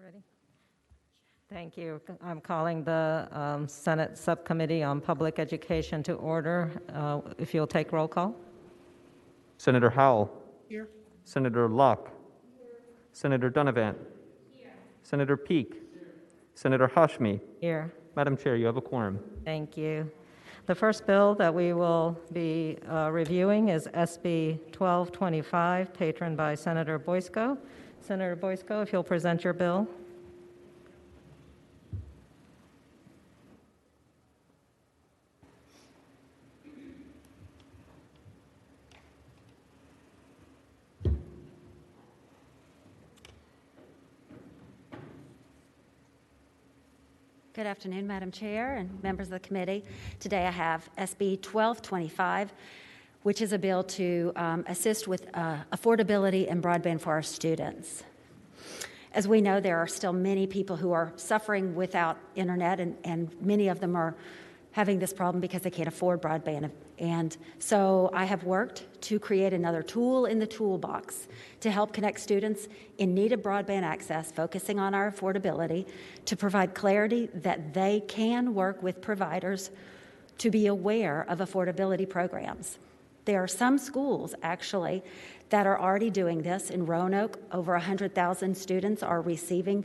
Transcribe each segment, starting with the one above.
Ready? Thank you. I'm calling the Senate Subcommittee on Public Education to order. If you'll take roll call. Senator Howell. Here. Senator Locke. Here. Senator Donovan. Here. Senator Peake. Here. Senator Hashmi. Here. Madam Chair, you have a quorum. Thank you. The first bill that we will be reviewing is SB 1225, patroned by Senator Boysko. Senator Boysko, if you'll present your bill. Good afternoon, Madam Chair and members of the committee. Today I have SB 1225, which is a bill to assist with affordability and broadband for our students. As we know, there are still many people who are suffering without internet, and many of them are having this problem because they can't afford broadband. And so I have worked to create another tool in the toolbox to help connect students in need of broadband access, focusing on our affordability, to provide clarity that they can work with providers to be aware of affordability programs. There are some schools, actually, that are already doing this. In Roanoke, over 100,000 students are receiving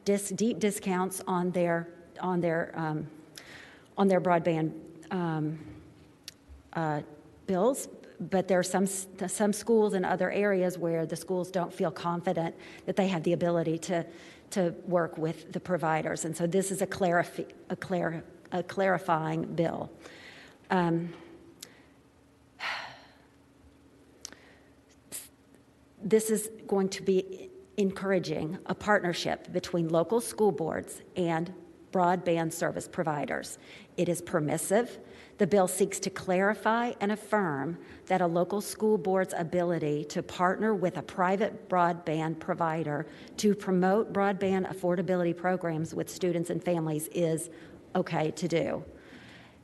deep discounts on their broadband bills, but there are some schools in other areas where the schools don't feel confident that they have the ability to work with the providers, and so this is a clarifying bill. This is going to be encouraging a partnership between local school boards and broadband service providers. It is permissive. The bill seeks to clarify and affirm that a local school board's ability to partner with a private broadband provider to promote broadband affordability programs with students and families is okay to do.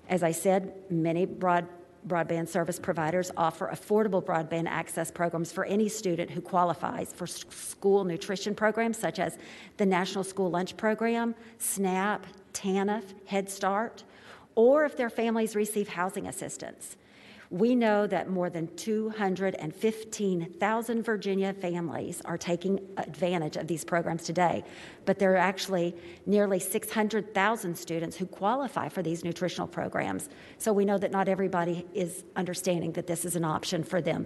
As I said, many broadband service providers offer affordable broadband access programs for any student who qualifies for school nutrition programs such as the National School Lunch Program, SNAP, TANF, Head Start, or if their families receive housing assistance. We know that more than 215,000 Virginia families are taking advantage of these programs today, but there are actually nearly 600,000 students who qualify for these nutritional programs. So we know that not everybody is understanding that this is an option for them.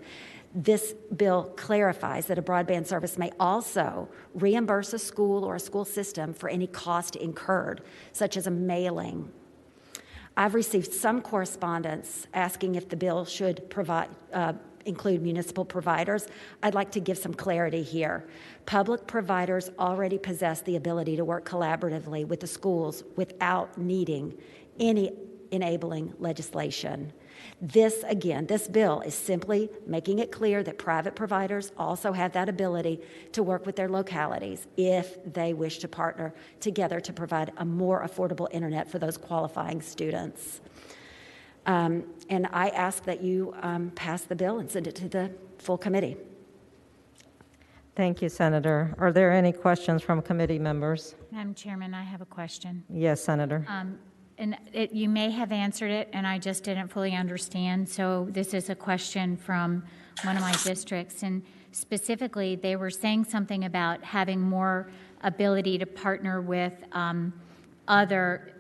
This bill clarifies that a broadband service may also reimburse a school or a school system for any cost incurred, such as a mailing. I've received some correspondence asking if the bill should include municipal providers. I'd like to give some clarity here. Public providers already possess the ability to work collaboratively with the schools without needing any enabling legislation. This bill is simply making it clear that private providers also have that ability to work with their localities if they wish to partner together to provide a more affordable internet for those qualifying students. And I ask that you pass the bill and send it to the full committee. Thank you, Senator. Are there any questions from committee members? Madam Chairman, I have a question. Yes, Senator. You may have answered it, and I just didn't fully understand. So this is a question from one of my districts, and specifically, they were saying something about having more ability to partner with other,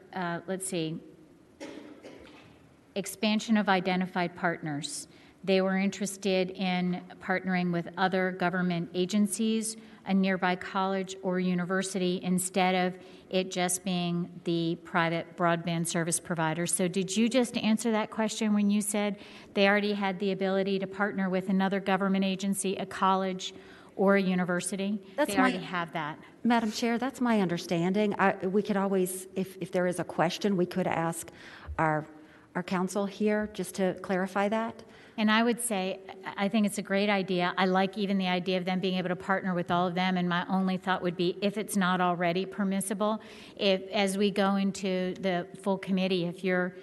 expansion of identified partners. They were interested in partnering with other government agencies, a nearby college or university, instead of it just being the private broadband service provider. So did you just answer that question when you said they already had the ability to partner with another government agency, a college, or a university? They already have that. Madam Chair, that's my understanding. We could always, if there is a question, we could ask our counsel here just to clarify that. And I would say, I think it's a great idea. I like even the idea of them being able to partner with all of them. And my only thought would be, if it's not already permissible, as we go into the full committee, if you're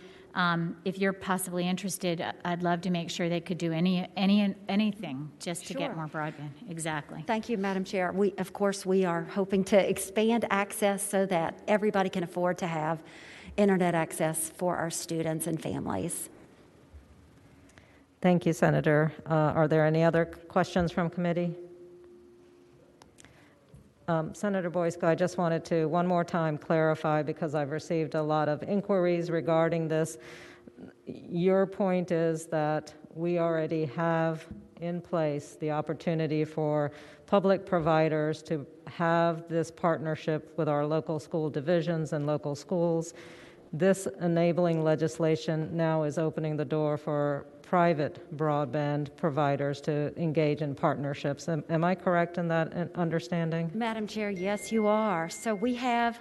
If you're possibly interested, I'd love to make sure they could do anything just to get Sure. more broadband. Exactly. Thank you, Madam Chair. Of course, we are hoping to expand access so that everybody can afford to have internet access for our students and families. Thank you, Senator. Are there any other questions from committee? Senator Boysko, I just wanted to one more time clarify, because I've received a lot of inquiries regarding this. Your point is that we already have in place the opportunity for public providers to have this partnership with our local school divisions and local schools. This enabling legislation now is opening the door for private broadband providers to engage in partnerships. Am I correct in that understanding? Madam Chair, yes, you are. So we have,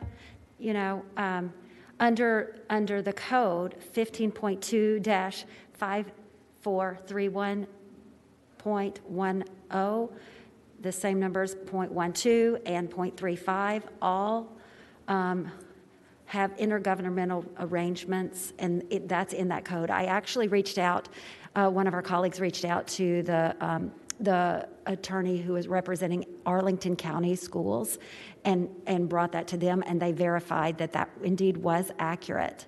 under the code 15.2-5431.10, the same numbers, 0.12 and 0.35, all have intergovernmental arrangements, and that's in that code. I actually reached out, one of our colleagues reached out to the attorney who is representing Arlington County schools and brought that to them, and they verified that indeed was accurate.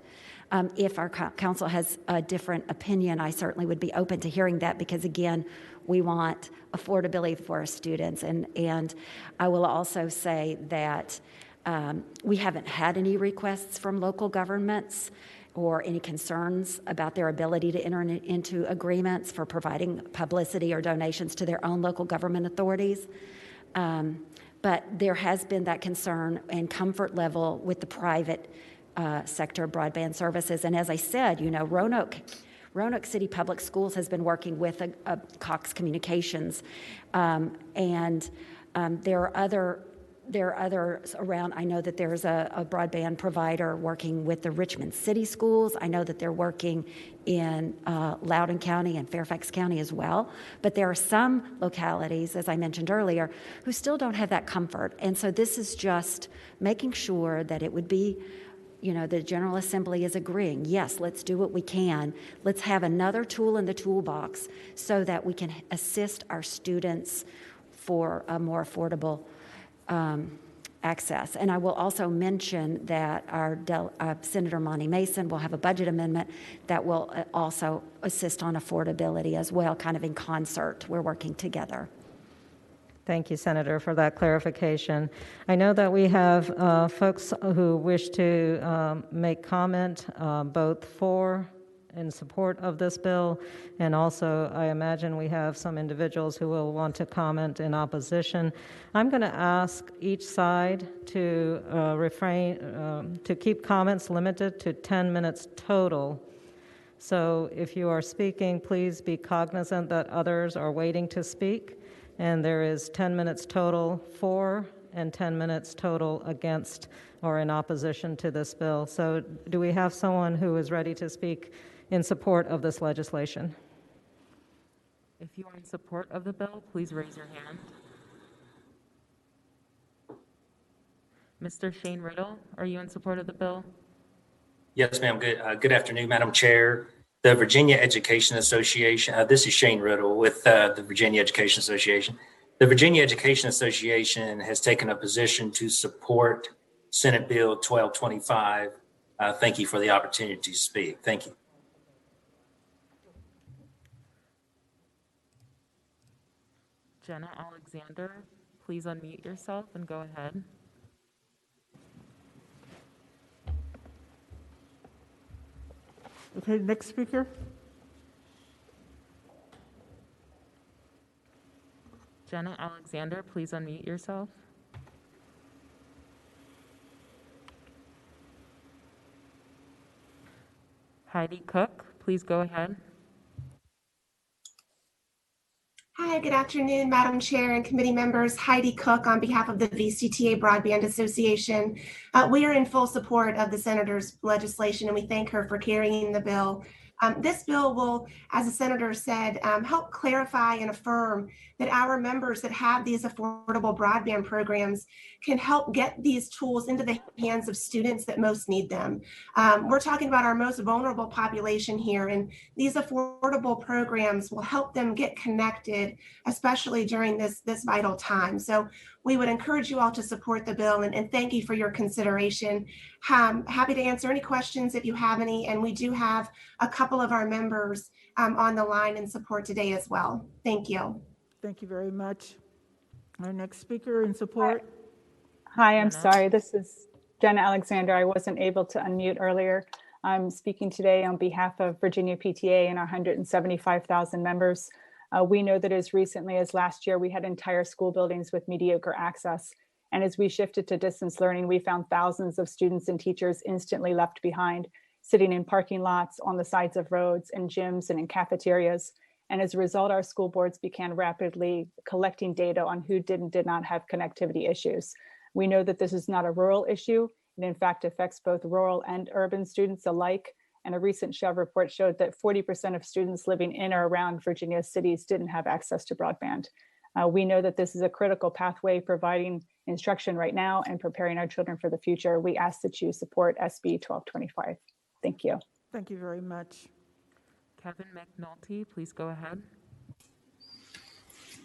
If our council has a different opinion, I certainly would be open to hearing that, because again, we want affordability for our students. And I will also say that we haven't had any requests from local governments or any concerns about their ability to enter into agreements for providing publicity or donations to their own local government authorities. But there has been that concern and comfort level with the private sector broadband services. And as I said, Roanoke City Public Schools has been working with Cox Communications, and there are others around. I know that there's a broadband provider working with the Richmond City Schools. I know that they're working in Loudoun County and Fairfax County as well. But there are some localities, as I mentioned earlier, who still don't have that comfort. And so this is just making sure that it would be, the General Assembly is agreeing, yes, let's do what we can. Let's have another tool in the toolbox so that we can assist our students for a more affordable access. And I will also mention that our Senator Monty Mason will have a budget amendment that will also assist on affordability as well, kind of in concert. We're working together. Thank you, Senator, for that clarification. I know that we have folks who wish to make comment both for in support of this bill, and also I imagine we have some individuals who will want to comment in opposition. I'm going to ask each side to to keep comments limited to 10 minutes total. So if you are speaking, please be cognizant that others are waiting to speak, and there is 10 minutes total for and 10 minutes total against or in opposition to this bill. So do we have someone who is ready to speak in support of this legislation? If you are in support of the bill, please raise your hand. Mr. Shane Riddle, are you in support of the bill? Yes, ma'am. Good afternoon, Madam Chair. The Virginia Education Association, this is Shane Riddle with the Virginia Education Association. The Virginia Education Association has taken a position to support Senate Bill 1225. Thank you for the opportunity to speak. Thank you. Jenna Alexander, please unmute yourself and go ahead. Okay, next speaker. Jenna Alexander, please unmute yourself. Heidi Cook, please go ahead. Hi, good afternoon, Madam Chair and committee members. Heidi Cook on behalf of the VCTA Broadband Association. We are in full support of the Senator's legislation, and we thank her for carrying the bill This bill will, as the senator said, help clarify and affirm that our members that have these affordable broadband programs can help get these tools into the hands of students that most need them. We're talking about our most vulnerable population here, and these affordable programs will help them get connected, especially during this vital time. So we would encourage you all to support the bill, and thank you for your consideration. Happy to answer any questions if you have any, and we do have a couple of our members on the line in support today as well. Thank you. Thank you very much. Our next speaker in support. Hi, I'm Jenna. sorry. This is Jenna Alexander. I wasn't able to unmute earlier. I'm speaking today on behalf of Virginia PTA and our 175,000 members. We know that as recently as last year, we had entire school buildings with mediocre access. And as we shifted to distance learning, we found thousands of students and teachers instantly left behind, sitting in parking lots, on the sides of roads, in gyms, and in cafeterias. And as a result, our school boards began rapidly collecting data on who did and did not have connectivity issues. We know that this is not a rural issue. It in fact affects both rural and urban students alike. And a recent Shell report showed that 40% of students living in or around Virginia cities didn't have access to broadband. We know that this is a critical pathway providing instruction right now and preparing our children for the future. We ask that you support SB 1225. Thank you. Thank you very much. Kevin McNulty, please go ahead.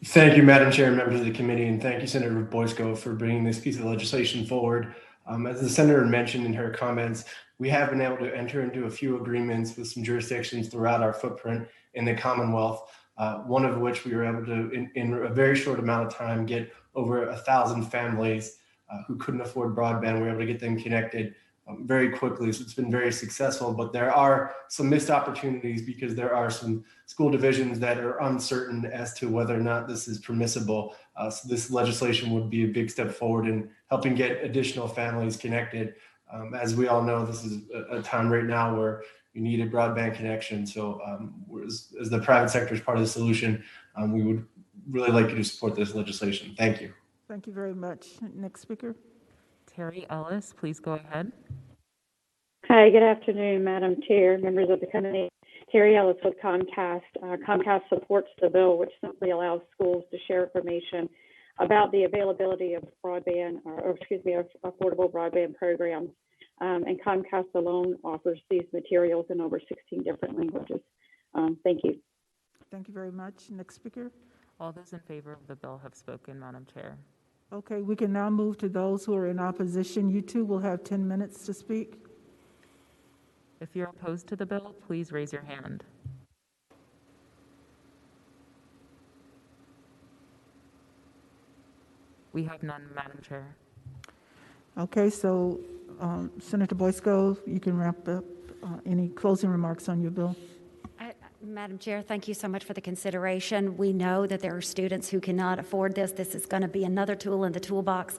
Thank you, Madam Chair and members of the committee, and thank you, Senator Boysko, for bringing this piece of legislation forward. As the Senator mentioned in her comments, we have been able to enter into a few agreements with some jurisdictions throughout our footprint in the Commonwealth, one of which we were able to, in a very short amount of time, get over 1,000 families who couldn't afford broadband. We were able to get them connected very quickly. So it's been very successful, but there are some missed opportunities because there are some school divisions that are uncertain as to whether or not this is permissible. So this legislation would be a big step forward in helping get additional families connected. As we all know, this is a time right now where you need a broadband connection. So as the private sector is part of the solution, we would really like you to support this legislation. Thank you. Thank you very much. Next speaker. Terry Ellis, please go ahead. Hi, good afternoon, Madam Chair, members of the committee. Terry Ellis with Comcast. Comcast supports the bill, which simply allows schools to share information about the availability of broadband, affordable broadband programs. And Comcast alone offers these materials in over 16 different languages. Thank you. Thank you very much. Next speaker. All those in favor of the bill have spoken, Madam Chair. Okay, we can now move to those who are in opposition. You two will have 10 minutes to speak. If you're opposed to the bill, please raise your hand. We have none, Madam Chair. Okay, so Senator Boysko, you can wrap up any closing remarks on your bill. Madam Chair, thank you so much for the consideration. We know that there are students who cannot afford this. This is going to be another tool in the toolbox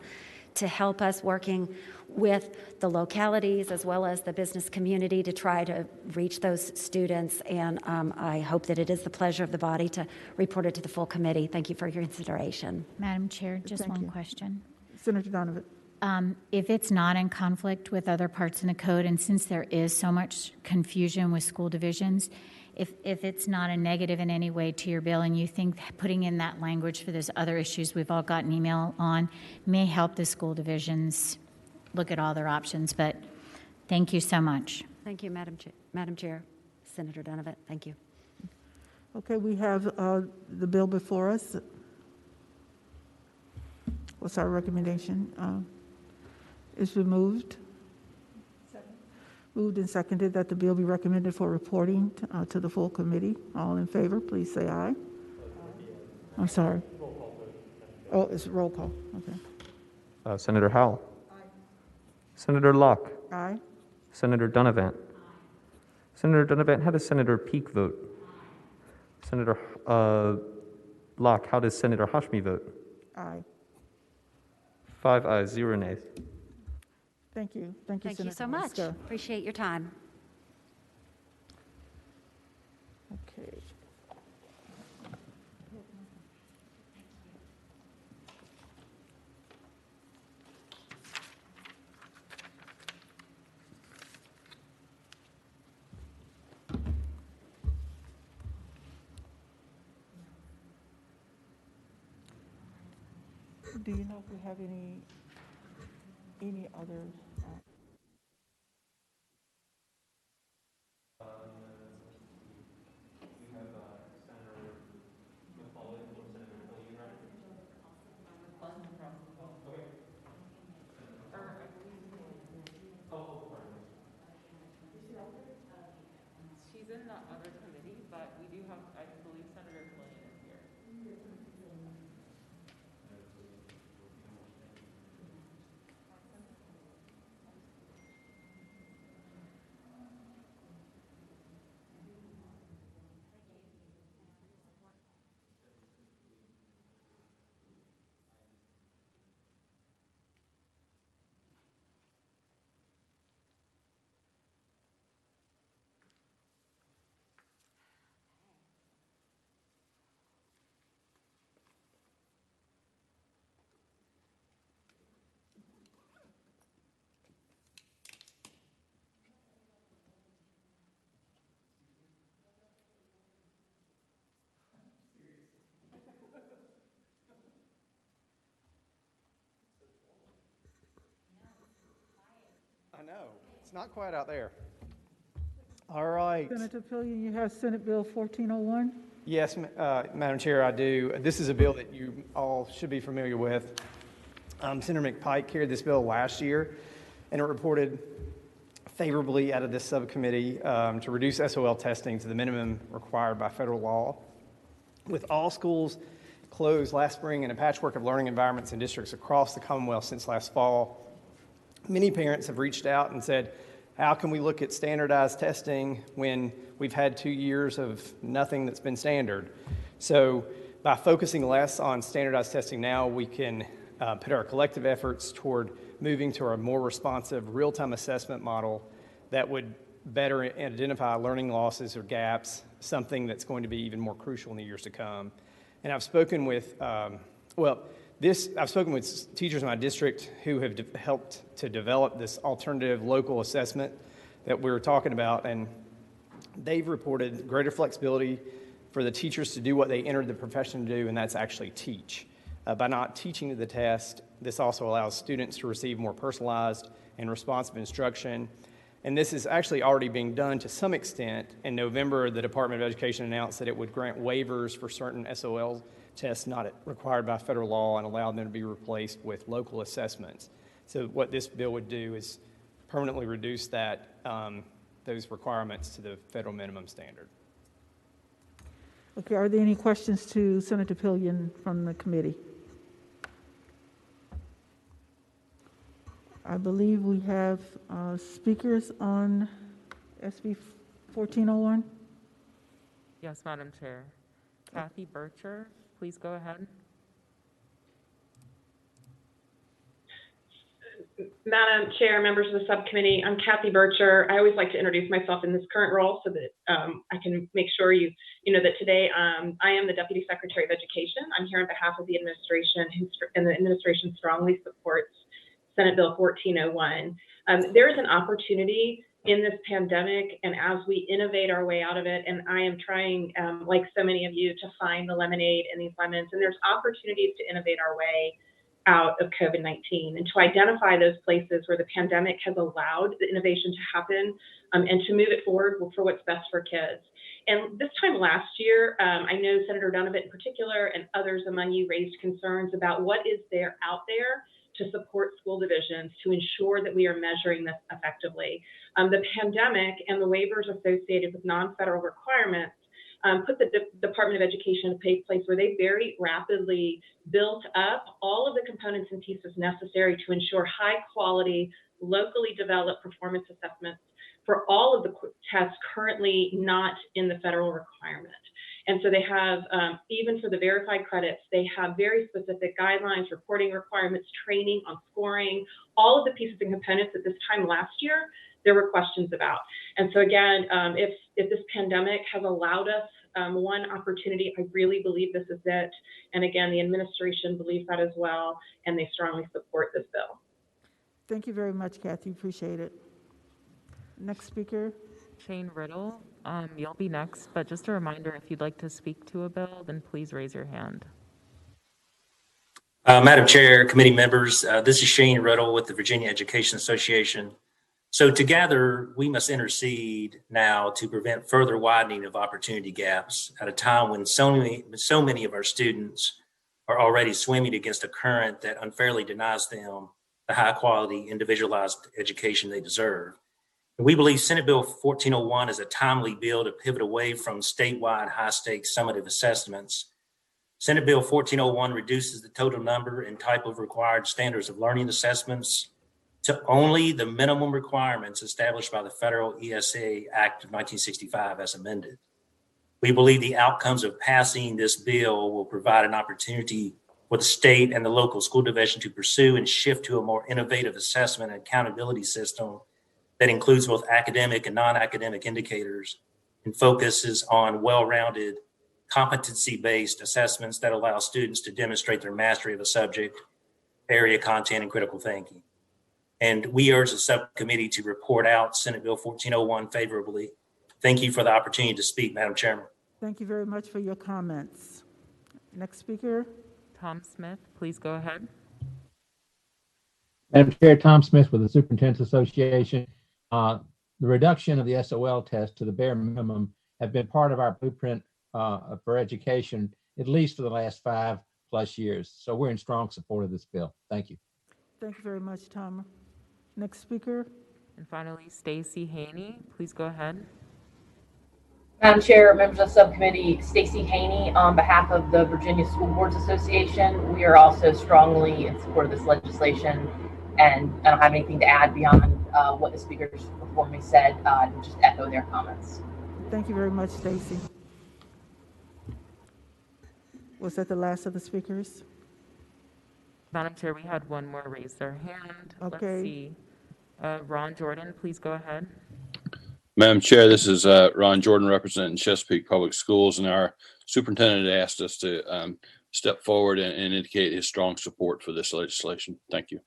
to help us working with the localities as well as the business community to try to reach those students. And I hope that it is the pleasure of the body to report it to the full committee. Thank you for your consideration. Madam Chair, just Thank one you. question. Senator Donovan. If it's not in conflict with other parts in the code, and since there is so much confusion with school divisions, if it's not a negative in any way to your bill and you think putting in that language for those other issues we've all gotten email on may help the school divisions look at all their options, but thank you so much. Thank you, Madam Chair. Senator Donovan, thank you. Okay, we have the bill before us. What's our recommendation? It's been moved. Moved and seconded that the bill be recommended for reporting to the full committee. All in favor, please say aye. I'm sorry. Oh, it's roll call. Okay. Senator Howell. Aye. Senator Locke. Aye. Senator Donovan. Senator Donovan, how does Senator Peak vote? Senator Locke, how does Senator Hashmi vote? Aye. 5 ayes, 0 nays. Thank you. Thank you, Thank you Senator so much. Boysko. Appreciate your time. Okay. Do you know if we have any other? She's in the other committee, but we do have, I believe Senator Killian is here. I know. It's not quite out there. All right. Senator Pillion, you have Senate Bill 1401? Yes, Madam Chair, I do. This is a bill that you all should be familiar with. Senator McPike carried this bill last year, and it reported favorably out of this subcommittee to reduce SOL testing to the minimum required by federal law. With all schools closed last spring and a patchwork of learning environments in districts across the Commonwealth since last fall, many parents have reached out and said, how can we look at standardized testing when we've had 2 years of nothing that's been standard? So by focusing less on standardized testing now, we can put our collective efforts toward moving to a more responsive real-time assessment model that would better identify learning losses or gaps, something that's going to be even more crucial in the years to come. And I've spoken with, I've spoken with teachers in my district who have helped to develop this alternative local assessment that we were talking about, and they've reported greater flexibility for the teachers to do what they entered the profession to do, and that's actually teach. By not teaching to the test, this also allows students to receive more personalized and responsive instruction. And this is actually already being done to some extent. In November, the Department of Education announced that it would grant waivers for certain SOL tests not required by federal law and allow them to be replaced with local assessments. So what this bill would do is permanently reduce that, those requirements to the federal minimum standard. Okay, are there any questions to Senator Pillion from the committee? I believe we have speakers on SB 1401. Yes, Madam Chair. Kathy Bircher, please go ahead. Madam Chair, members of the subcommittee, I'm Kathy Bircher. I always like to introduce myself in this current role so that I can make sure you know that today I am the Deputy Secretary of Education. I'm here on behalf of the administration, and the administration strongly supports Senate Bill 1401. There is an opportunity in this pandemic, and as we innovate our way out of it, and I am trying, like so many of you, to find the lemonade in these lemons, and there's opportunities to innovate our way out of COVID-19 and to identify those places where the pandemic has allowed the innovation to happen and to move it forward for what's best for kids. And this time last year, I know Senator Donovan in particular and others among you raised concerns about what is there out there to support school divisions to ensure that we are measuring this effectively. The pandemic and the waivers associated with non-federal requirements put the Department of Education in a place where they very rapidly built up all of the components and pieces necessary to ensure high quality, locally developed performance assessments for all of the tests currently not in the federal requirement. And so they have, even for the verified credits, they have very specific guidelines, reporting requirements, training on scoring, all of the pieces and components that this time last year, there were questions about. And so again, if this pandemic has allowed us one opportunity, I really believe this is it. And again, the administration believes that as well, and they strongly support this bill. Thank you very much, Kathy. Appreciate it. Next speaker. Shane Riddle, you'll be next, but just a reminder, if you'd like to speak to a bill, then please raise your hand. Madam Chair, committee members, this is Shane Riddle with the Virginia Education Association. So together, we must intercede now to prevent further widening of opportunity gaps at a time when so many of our students are already swimming against a current that unfairly denies them the high quality individualized education they deserve. And we believe Senate Bill 1401 is a timely bill to pivot away from statewide high stakes summative assessments. Senate Bill 1401 reduces the total number and type of required standards of learning assessments to only the minimum requirements established by the Federal ESA Act of 1965 as amended. We believe the outcomes of passing this bill will provide an opportunity for the state and the local school division to pursue and shift to a more innovative assessment and accountability system that includes both academic and non-academic indicators and focuses on well-rounded, competency-based assessments that allow students to demonstrate their mastery of a subject, area content, and critical thinking. And we urge the subcommittee to report out Senate Bill 1401 favorably. Thank you for the opportunity to speak, Madam Chairman. Thank you very much for your comments. Next speaker. Tom Smith, please go ahead. Madam Chair, Tom Smith with the Superintendent's Association. The reduction of the SOL test to the bare minimum have been part of our blueprint for education, at least for the last 5+ years. So we're in strong support of this bill. Thank you. Thank you very much, Tom. Next speaker. And finally, Stacy Haney, please go ahead. Madam Chair, members of the subcommittee, Stacy Haney, on behalf of the Virginia School Boards Association, we are also strongly in support of this legislation, and I don't have anything to add beyond what the speakers before me said, just echo their comments. Thank you very much, Stacy. Was that the last of the speakers? Madam Chair, we had one more raise their hand. Okay. Let's see. Ron Jordan, please go ahead. Madam Chair, this is Ron Jordan representing Chesapeake Public Schools, and our superintendent asked us to step forward and indicate his strong support for this legislation. Thank you.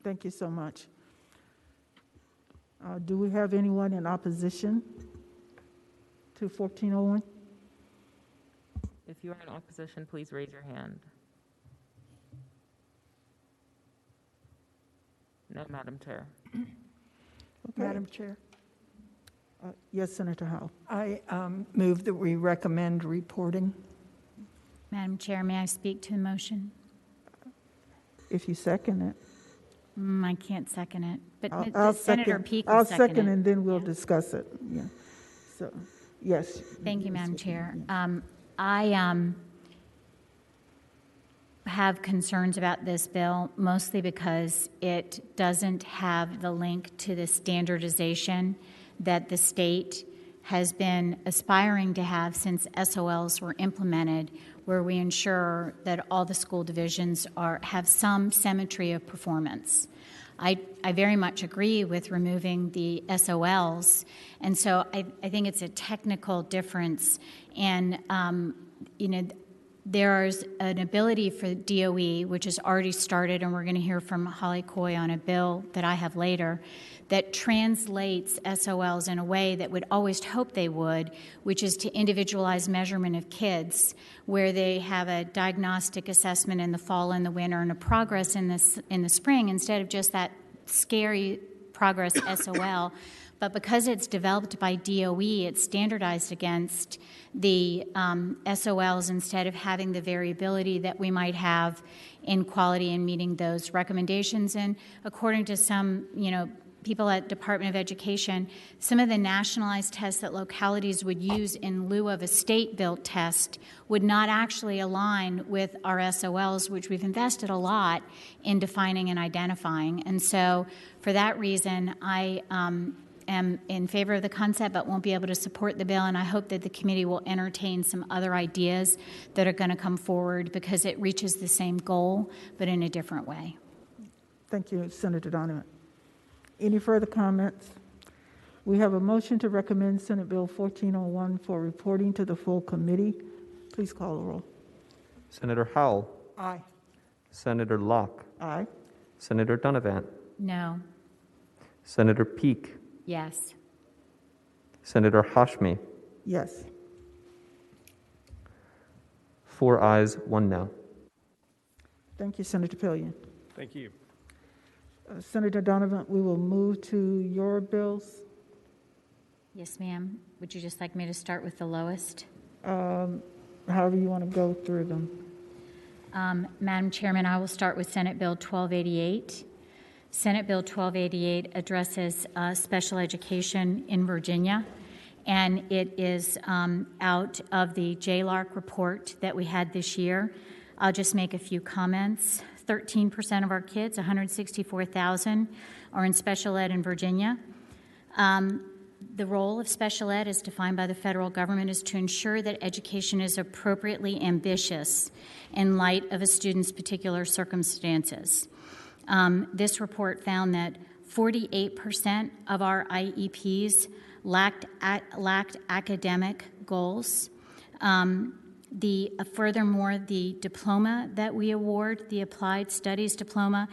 Thank you so much. Do we have anyone in opposition to 1401? If you are in opposition, please raise your hand. No, Madam Chair. Okay. Madam Chair, Yes, Senator Howe. I move that we recommend reporting. Madam Chair, may I speak to the motion? If you second it. I can't second it, but I'll Senator second. Peake will I'll second second it. and then we'll discuss it. Yeah. So, yes. Thank you, Madam Chair. I have concerns about this bill, mostly because it doesn't have the link to the standardization that the state has been aspiring to have since SOLs were implemented, where we ensure that all the school divisions have some symmetry of performance. I very much agree with removing the SOLs, and so I think it's a technical difference, and there's an ability for DOE, which has already started, and we're going to hear from Holly Coy on a bill that I have later, that translates SOLs in a way that would always hope they would, which is to individualize measurement of kids, where they have a diagnostic assessment in the fall and the winter and a progress in the spring, instead of just that scary progress SOL. But because it's developed by DOE, it's standardized against the SOLs instead of having the variability that we might have in quality and meeting those recommendations. And according to some, people at Department of Education, some of the nationalized tests that localities would use in lieu of a state-built test would not actually align with our SOLs, which we've invested a lot in defining and identifying. And so for that reason, I am in favor of the concept but won't be able to support the bill, and I hope that the committee will entertain some other ideas that are going to come forward because it reaches the same goal but in a different way. Thank you, Senator Donovan. Any further comments? We have a motion to recommend Senate Bill 1401 for reporting to the full committee. Please call the roll. Senator Howell. Aye. Senator Locke. Aye. Senator Donovan. No. Senator Peake. Yes. Senator Hashmi. Yes. 4 ayes, 1 no. Thank you, Senator Pillion. Thank you. Senator Donovan, we will move to your bills. Yes, ma'am. Would you just like me to start with the lowest? However you want to go through them. Madam Chairman, I will start with Senate Bill 1288. Senate Bill 1288 addresses special education in Virginia, and it is out of the JLARC report that we had this year. I'll just make a few comments. 13% of our kids, 164,000, are in special ed in Virginia. The role of special ed, as defined by the federal government, is to ensure that education is appropriately ambitious in light of a student's particular circumstances. This report found that 48% of our IEPs lacked academic goals. Furthermore, the diploma that we award, the Applied Studies Diploma,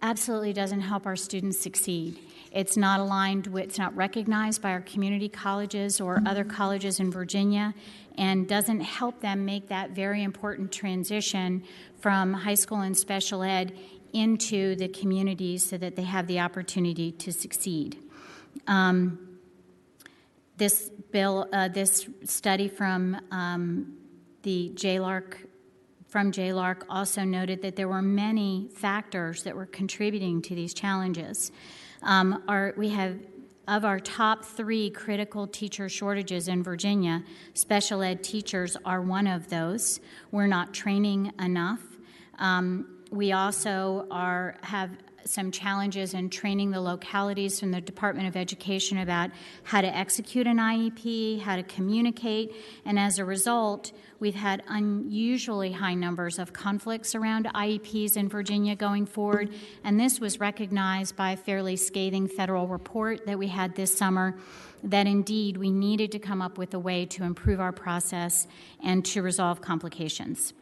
absolutely doesn't help our students succeed. It's not aligned with, it's not recognized by our community colleges or other colleges in Virginia, and doesn't help them make that very important transition from high school and special ed into the communities so that they have the opportunity to succeed. This study from the JLARC also noted that there were many factors that were contributing to these challenges. We have, of our top 3 critical teacher shortages in Virginia, special ed teachers are one of those. We're not training enough. We also have some challenges in training the localities from the Department of Education about how to execute an IEP, how to communicate, and as a result, we've had unusually high numbers of conflicts around IEPs in Virginia going forward, and this was recognized by a fairly scathing federal report that we had this summer, that indeed we needed to come up with a way to improve our process and to resolve complications.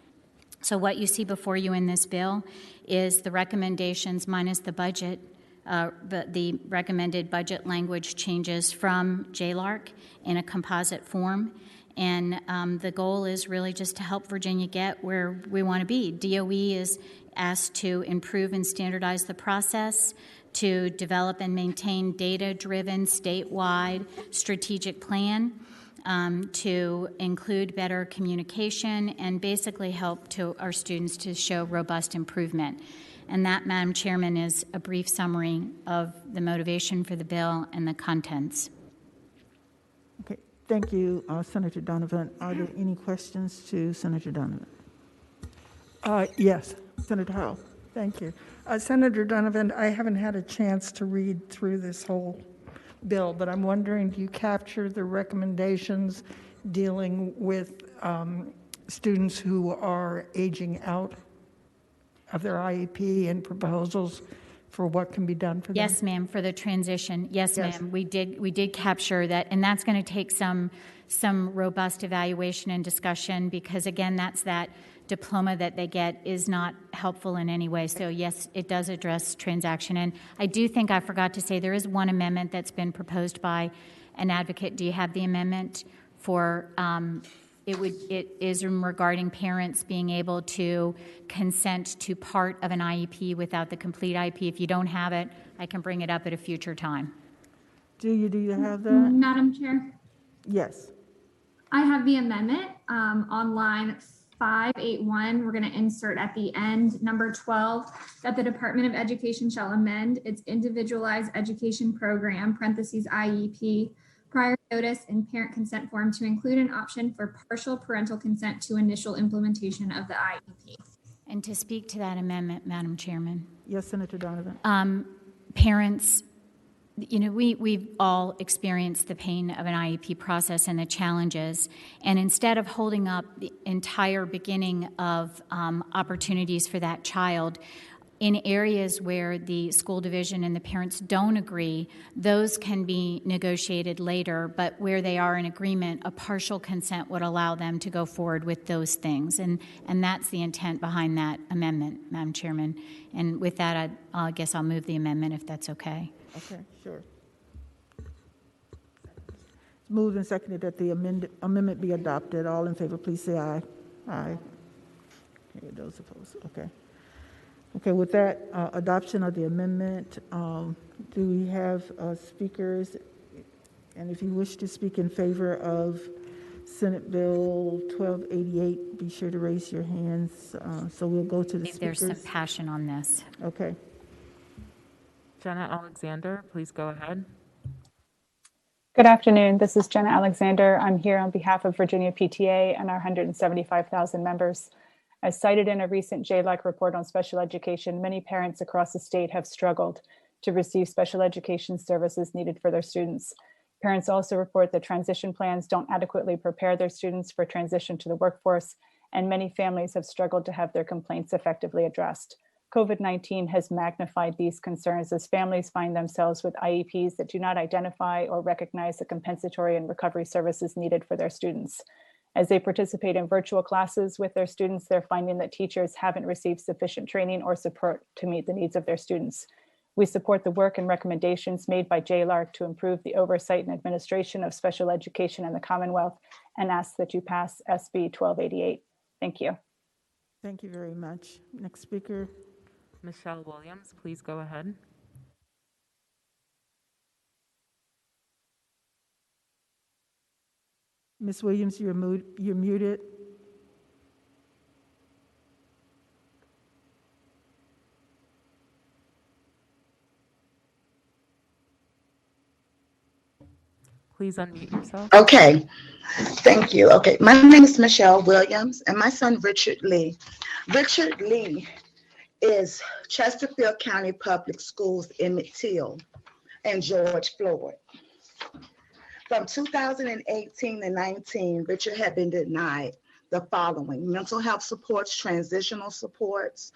So what you see before you in this bill is the recommendations minus the budget, the recommended budget language changes from JLARC in a composite form. And the goal is really just to help Virginia get where we want to be. DOE is asked to improve and standardize the process, to develop and maintain data-driven, statewide strategic plan, to include better communication, and basically help to our students to show robust improvement. And that, Madam Chairman, is a brief summary of the motivation for the bill and the contents. Okay, thank you, Senator Donovan. Are there any questions to Senator Donovan? Yes, Senator Howell. Thank you. Senator Donovan, I haven't had a chance to read through this whole bill, but I'm wondering, do you capture the recommendations dealing with students who are aging out of their IEP and proposals for what can be done for them? Yes, ma'am, for the transition. Yes, ma'am, we did capture that, and that's going to take some robust evaluation and discussion, because again, that's that diploma that they get is not helpful in any way. So yes, it does address transaction. And I do think I forgot to say there is one amendment that's been proposed by an advocate. Do you have the amendment for it is regarding parents being able to consent to part of an IEP without the complete IEP. If you don't have it, I can bring it up at a future time. Do you have that? Madam Chair? Yes. I have the amendment on line 581. We're going to insert at the end, number 12, that the Department of Education shall amend its individualized education program, parentheses IEP, prior notice and parent consent form to include an option for partial parental consent to initial implementation of the IEP. And to speak to that amendment, Madam Chairman. Yes, Senator Donovan. Parents, you know, we've all experienced the pain of an IEP process and the challenges, and instead of holding up the entire beginning of opportunities for that child, in areas where the school division and the parents don't agree, those can be negotiated later, but where they are in agreement, a partial consent would allow them to go forward with those things. And that's the intent behind that amendment, Madam Chairman. And with that, I guess I'll move the amendment if that's okay. Okay, sure. Moved and seconded that the amendment be adopted. All in favor, please say aye. Aye. Okay, those opposed. Okay. Okay, with that adoption of the amendment, do we have speakers? And if you wish to speak in favor of Senate Bill 1288, be sure to raise your hands. So we'll go to the speakers. There's some passion on this. Okay. Jenna Alexander, please go ahead. Good afternoon. This is Jenna Alexander. I'm here on behalf of Virginia PTA and our 175,000 members. As cited in a recent JLAC report on special education, many parents across the state have struggled to receive special education services needed for their students. Parents also report that transition plans don't adequately prepare their students for transition to the workforce, and many families have struggled to have their complaints effectively addressed. COVID-19 has magnified these concerns as families find themselves with IEPs that do not identify or recognize the compensatory and recovery services needed for their students. As they participate in virtual classes with their students, they're finding that teachers haven't received sufficient training or support to meet the needs of their students. We support the work and recommendations made by JLARC to improve the oversight and administration of special education in the Commonwealth and ask that you pass SB 1288. Thank you. Thank you very much. Next speaker. Michelle Williams, please go ahead. Ms. Williams, you're muted. Please unmute yourself. Okay, thank you. Okay, my name is Michelle Williams and my son Richard Lee. Richard Lee is Chesterfield County Public Schools Emmett Till and George Floyd. From 2018 to 19, Richard had been denied the following: mental health supports, transitional supports,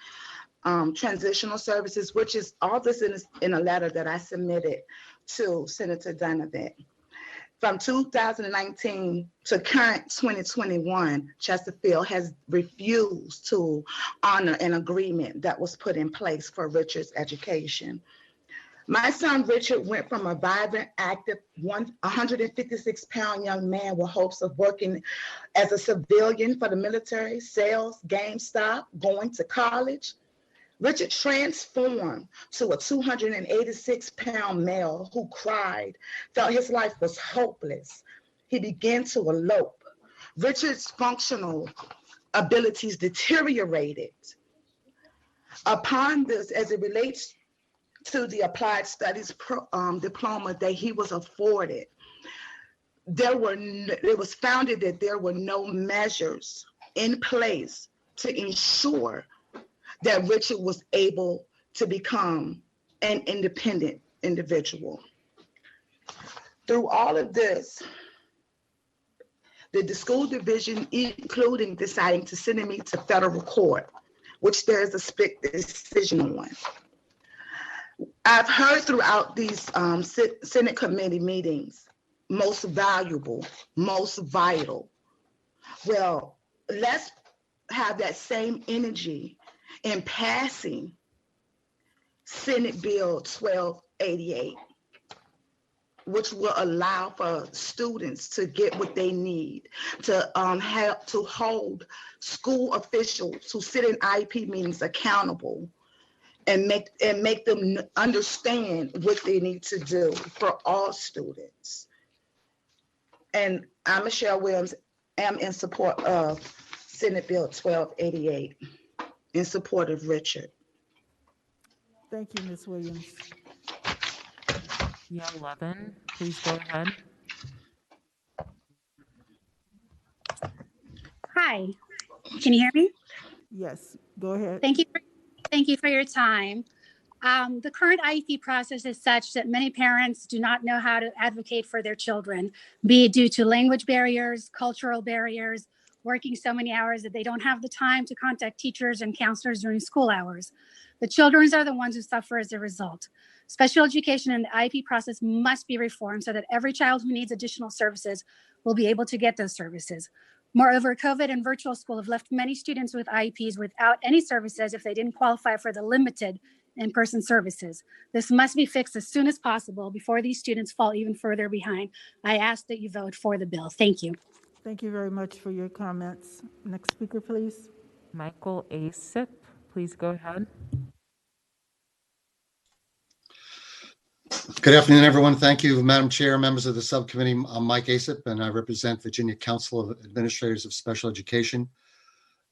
transitional services, which is all this in a letter that I submitted to Senator Donovan. From 2019 to current 2021, Chesterfield has refused to honor an agreement that was put in place for Richard's education. My son Richard went from a vibrant, active, 156-pound young man with hopes of working as a civilian for the military, sales, GameStop, going to college. Richard transformed to a 286-pound male who cried, felt his life was hopeless. He began to elope. Richard's functional abilities deteriorated. Upon this, as it relates to the applied studies diploma that he was afforded, it was founded that there were no measures in place to ensure that Richard was able to become an independent individual. Through all of this, the school division, including deciding to send me to federal court, which there is a split decision on. I've heard throughout these Senate committee meetings, most valuable, most vital. Well, let's have that same energy in passing Senate Bill 1288, which will allow for students to get what they need, to help to hold school officials who sit in IEP meetings accountable, and make them understand what they need to do for all students. And I, Michelle Williams, am in support of Senate Bill 1288, in support of Richard. Thank you, Ms. Williams. Yeah, 11, please go ahead. Hi, can you hear me? Yes, go ahead. Thank you for your time. The current IEP process is such that many parents do not know how to advocate for their children, be it due to language barriers, cultural barriers, working so many hours that they don't have the time to contact teachers and counselors during school hours. The children are the ones who suffer as a result. Special education and the IEP process must be reformed so that every child who needs additional services will be able to get those services. Moreover, COVID and virtual school have left many students with IEPs without any services if they didn't qualify for the limited in-person services. This must be fixed as soon as possible before these students fall even further behind. I ask that you vote for the bill. Thank you. Thank you very much for your comments. Next speaker, please. Michael A. Sip, please go ahead. Good afternoon, everyone. Thank you, Madam Chair, members of the subcommittee. I'm Mike Asip, and I represent Virginia Council of Administrators of Special Education.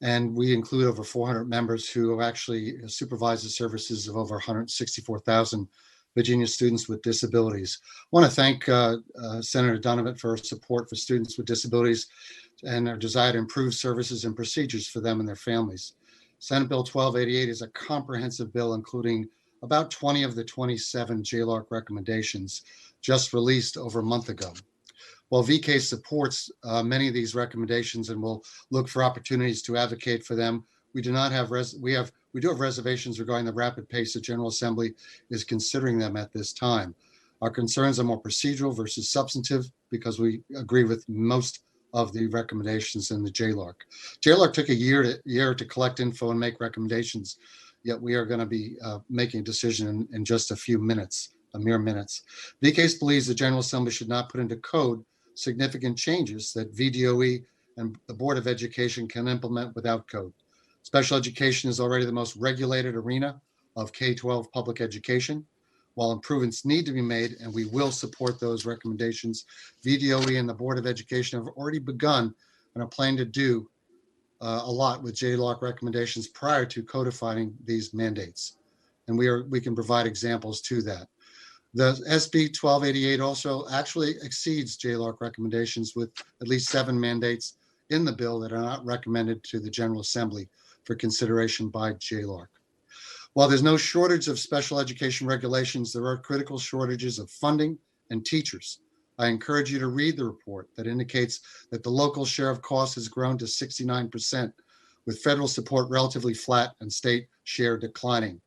And we include over 400 members who actually supervise the services of over 164,000 Virginia students with disabilities. I want to thank Senator Donovan for her support for students with disabilities and her desire to improve services and procedures for them and their families. Senate Bill 1288 is a comprehensive bill, including about 20 of the 27 JLARC recommendations just released over a month ago. While VK supports many of these recommendations and will look for opportunities to advocate for them, we do have reservations regarding the rapid pace the General Assembly is considering them at this time. Our concerns are more procedural versus substantive because we agree with most of the recommendations in the JLARC. JLARC took a year to collect info and make recommendations, yet we are going to be making a decision in just a few minutes, mere minutes. VCASE believes the General Assembly should not put into code significant changes that VDOE and the Board of Education can implement without code. Special education is already the most regulated arena of K-12 public education. While improvements need to be made, and we will support those recommendations, VDOE and the Board of Education have already begun and are planning to do a lot with JLARC recommendations prior to codifying these mandates. And we can provide examples to that. The SB 1288 also actually exceeds JLARC recommendations with at least 7 mandates in the bill that are not recommended to the General Assembly for consideration by JLARC. While there's no shortage of special education regulations, there are critical shortages of funding and teachers. I encourage you to read the report that indicates that the local share of costs has grown to 69%, with federal support relatively flat and state share declining.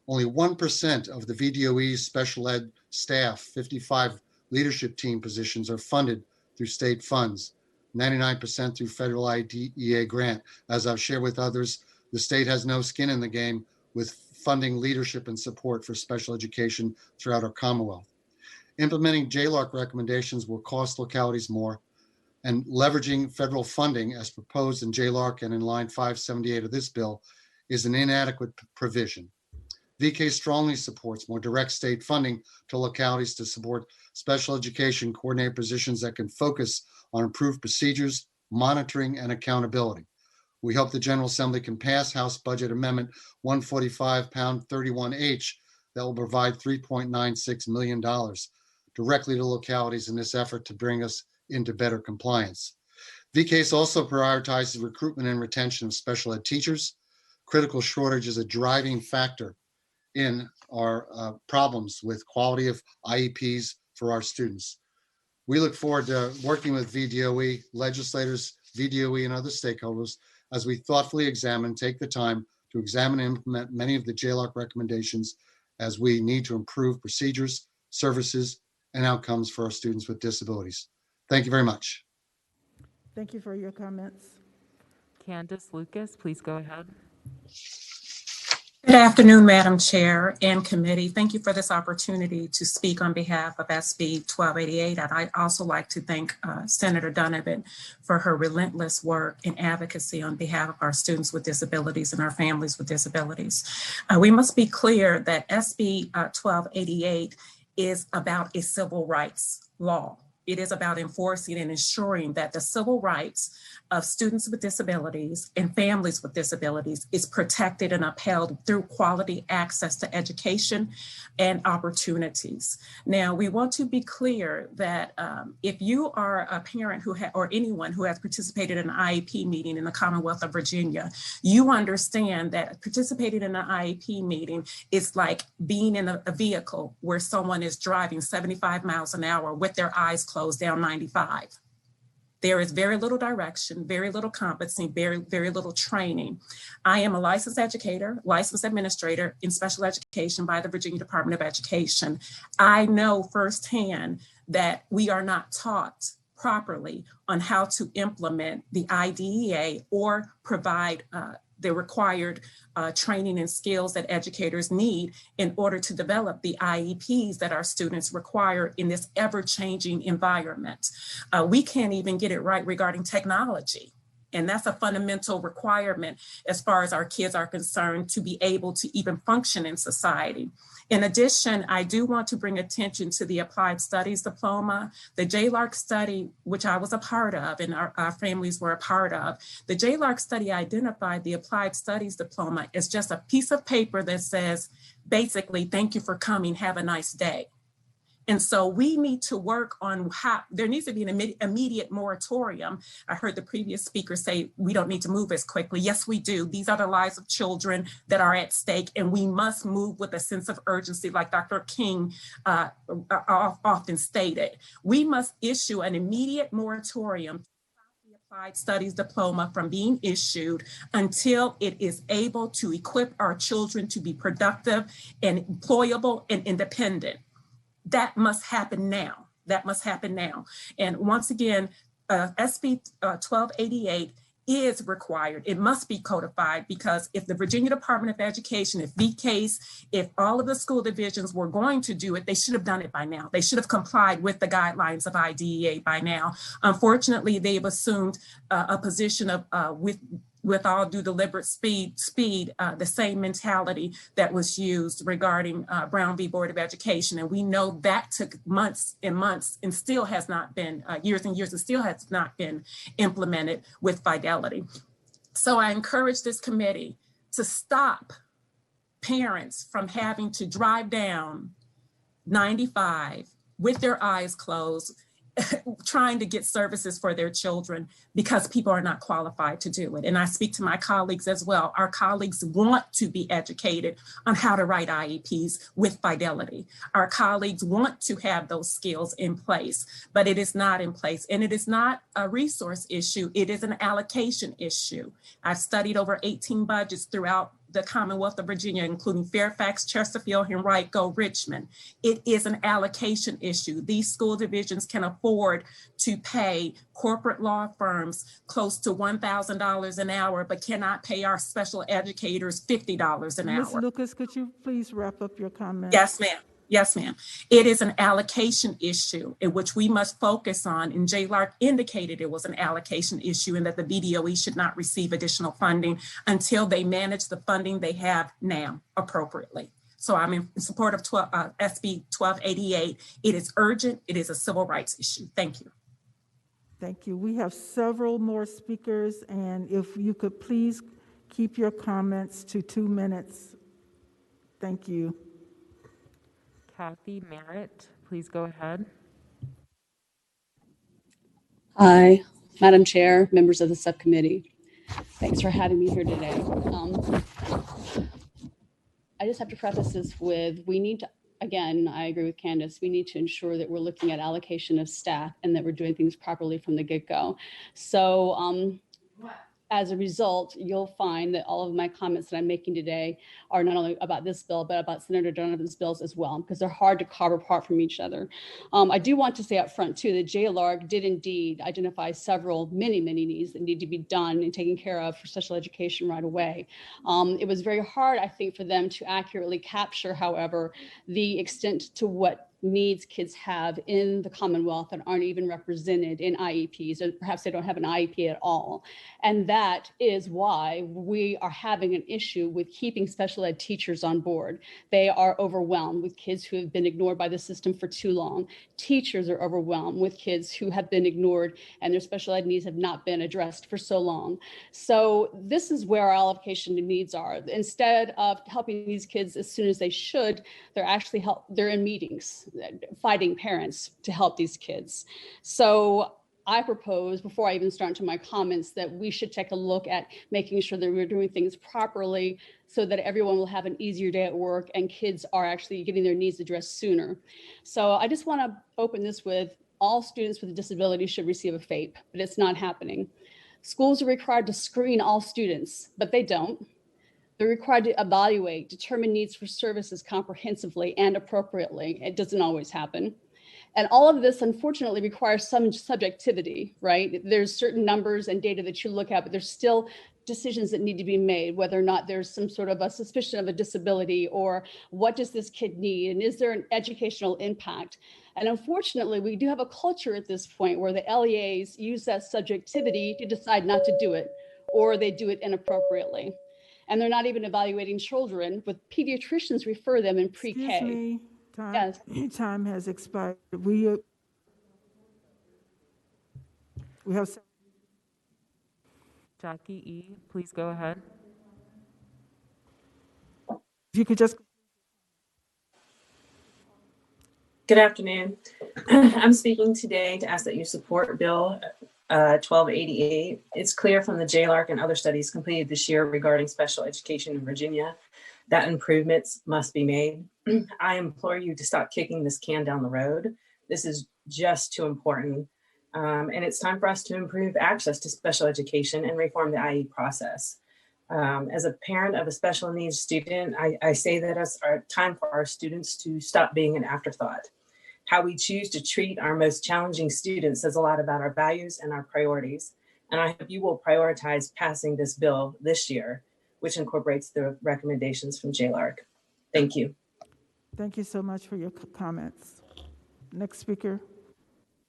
Only 1% of the VDOE's special ed staff, 55 leadership team positions, are funded through state funds, 99% through federal IDEA grant. As I've shared with others, the state has no skin in the game with funding leadership and support for special education throughout our Commonwealth. Implementing JLARC recommendations will cost localities more, and leveraging federal funding as proposed in JLARC and in line 578 of this bill is an inadequate provision. VK strongly supports more direct state funding to localities to support special education coordinator positions that can focus on improved procedures, monitoring, and accountability. We hope the General Assembly can pass House Budget Amendment 145 Pound 31H that will provide $3.96 million directly to localities in this effort to bring us into better compliance. VCASE also prioritizes recruitment and retention of special ed teachers. Critical shortage is a driving factor in our problems with quality of IEPs for our students. We look forward to working with VDOE, legislators, VDOE, and other stakeholders as we thoughtfully take the time to examine and implement many of the JLARC recommendations as we need to improve procedures, services, and outcomes for our students with disabilities. Thank you very much. Thank you for your comments. Candace Lucas, please go ahead. Good afternoon, Madam Chair and committee. Thank you for this opportunity to speak on behalf of SB 1288. And I'd also like to thank Senator Donovan for her relentless work and advocacy on behalf of our students with disabilities and our families with disabilities. We must be clear that SB 1288 is about a civil rights law. It is about enforcing and ensuring that the civil rights of students with disabilities and families with disabilities is protected and upheld through quality access to education and opportunities. Now, we want to be clear that if you are a parent who or anyone who has participated in an IEP meeting in the Commonwealth of Virginia, you understand that participating in an IEP meeting is like being in a vehicle where someone is driving 75 miles an hour with their eyes closed down 95. There is very little direction, very little competency, very little training. I am a licensed educator, licensed administrator in special education by the Virginia Department of Education. I know firsthand that we are not taught properly on how to implement the IDEA or provide the required training and skills that educators need in order to develop the IEPs that our students require in this ever-changing environment. We can't even get it right regarding technology. And that's a fundamental requirement as far as our kids are concerned to be able to even function in society. In addition, I do want to bring attention to the Applied Studies Diploma, the JLARC study, which I was a part of and our families were a part of. The JLARC study identified the Applied Studies Diploma as just a piece of paper that says, basically, thank you for coming, have a nice day. And so we need to work on how, there needs to be an immediate moratorium. I heard the previous speaker say we don't need to move as quickly. Yes, we do. These are the lives of children that are at stake, and we must move with a sense of urgency, like Dr. King often stated. We must issue an immediate moratorium to stop the Applied Studies Diploma from being issued until it is able to equip our children to be productive and employable and independent. That must happen now. That must happen now. And once again, SB 1288 is required. It must be codified, because if the Virginia Department of Education, if VCASE, if all of the school divisions were going to do it, they should have done it by now. They should have complied with the guidelines of IDEA by now. Unfortunately, they've assumed a position of with all due deliberate speed, the same mentality that was used regarding Brown v. Board of Education. And we know that took months and months and still has not been, years and years, and still has not been implemented with fidelity. So I encourage this committee to stop parents from having to drive down 95 with their eyes closed, trying to get services for their children because people are not qualified to do it. And I speak to my colleagues as well. Our colleagues want to be educated on how to write IEPs with fidelity. Our colleagues want to have those skills in place, but it is not in place. And it is not a resource issue. It is an allocation issue. I've studied over 18 budgets throughout the Commonwealth of Virginia, including Fairfax, Chesterfield, Henrico, Richmond. It is an allocation issue. These school divisions can afford to pay corporate law firms close to $1,000 an hour, but cannot pay our special educators $50 an hour. Ms. Lucas, could you please wrap up your comments? Yes, ma'am. Yes, ma'am. It is an allocation issue in which we must focus on, and JLARC indicated it was an allocation issue and that the BDOE should not receive additional funding until they manage the funding they have now appropriately. So I'm in support of SB 1288. It is urgent. It is a civil rights issue. Thank you. Thank you. We have several more speakers, and if you could please keep your comments to 2 minutes. Thank you. Kathy Merritt, please go ahead. Hi, Madam Chair, members of the subcommittee. Thanks for having me here today. I just have to preface this with, we need to, again, I agree with Candace, we need to ensure that we're looking at allocation of staff and that we're doing things properly from the get-go. So as a result, you'll find that all of my comments that I'm making today are not only about this bill, but about Senator Donovan's bills as well, because they're hard to carve apart from each other. I do want to say up front too, that JLARC did indeed identify many needs that need to be done and taken care of for special education right away. It was very hard, I think, for them to accurately capture, however, the extent to what needs kids have in the Commonwealth that aren't even represented in IEPs, or perhaps they don't have an IEP at all. And that is why we are having an issue with keeping special ed teachers on board. They are overwhelmed with kids who have been ignored by the system for too long. Teachers are overwhelmed with kids who have been ignored and their special ed needs have not been addressed for so long. So this is where our allocation needs are. Instead of helping these kids as soon as they should, they're in meetings fighting parents to help these kids. So I propose, before I even start into my comments, that we should take a look at making sure that we're doing things properly so that everyone will have an easier day at work and kids are actually getting their needs addressed sooner. So I just want to open this with, all students with a disability should receive a FAPE, but it's not happening. Schools are required to screen all students, but they don't. They're required to evaluate, determine needs for services comprehensively and appropriately. It doesn't always happen. And all of this, unfortunately, requires some subjectivity, right? There's certain numbers and data that you look at, but there's still decisions that need to be made, whether or not there's some sort of a suspicion of a disability, or what does this kid need, and is there an educational impact? And unfortunately, we do have a culture at this point where the LEAs use that subjectivity to decide not to do it, or they do it inappropriately. And they're not even evaluating children, but pediatricians refer them in pre-K. Excuse me, time, Yes. time has expired. We have. Jackie E., please go ahead. If you could just. Good afternoon. I'm speaking today to ask that you support Bill 1288. It's clear from the JLARC and other studies completed this year regarding special education in Virginia that improvements must be made. I implore you to stop kicking this can down the road. This is just too important. And it's time for us to improve access to special education and reform the IE process. As a parent of a special needs student, I say that it's time for our students to stop being an afterthought. How we choose to treat our most challenging students says a lot about our values and our priorities. And I hope you will prioritize passing this bill this year, which incorporates the recommendations from JLARC. Thank you. Thank you so much for your comments. Next speaker.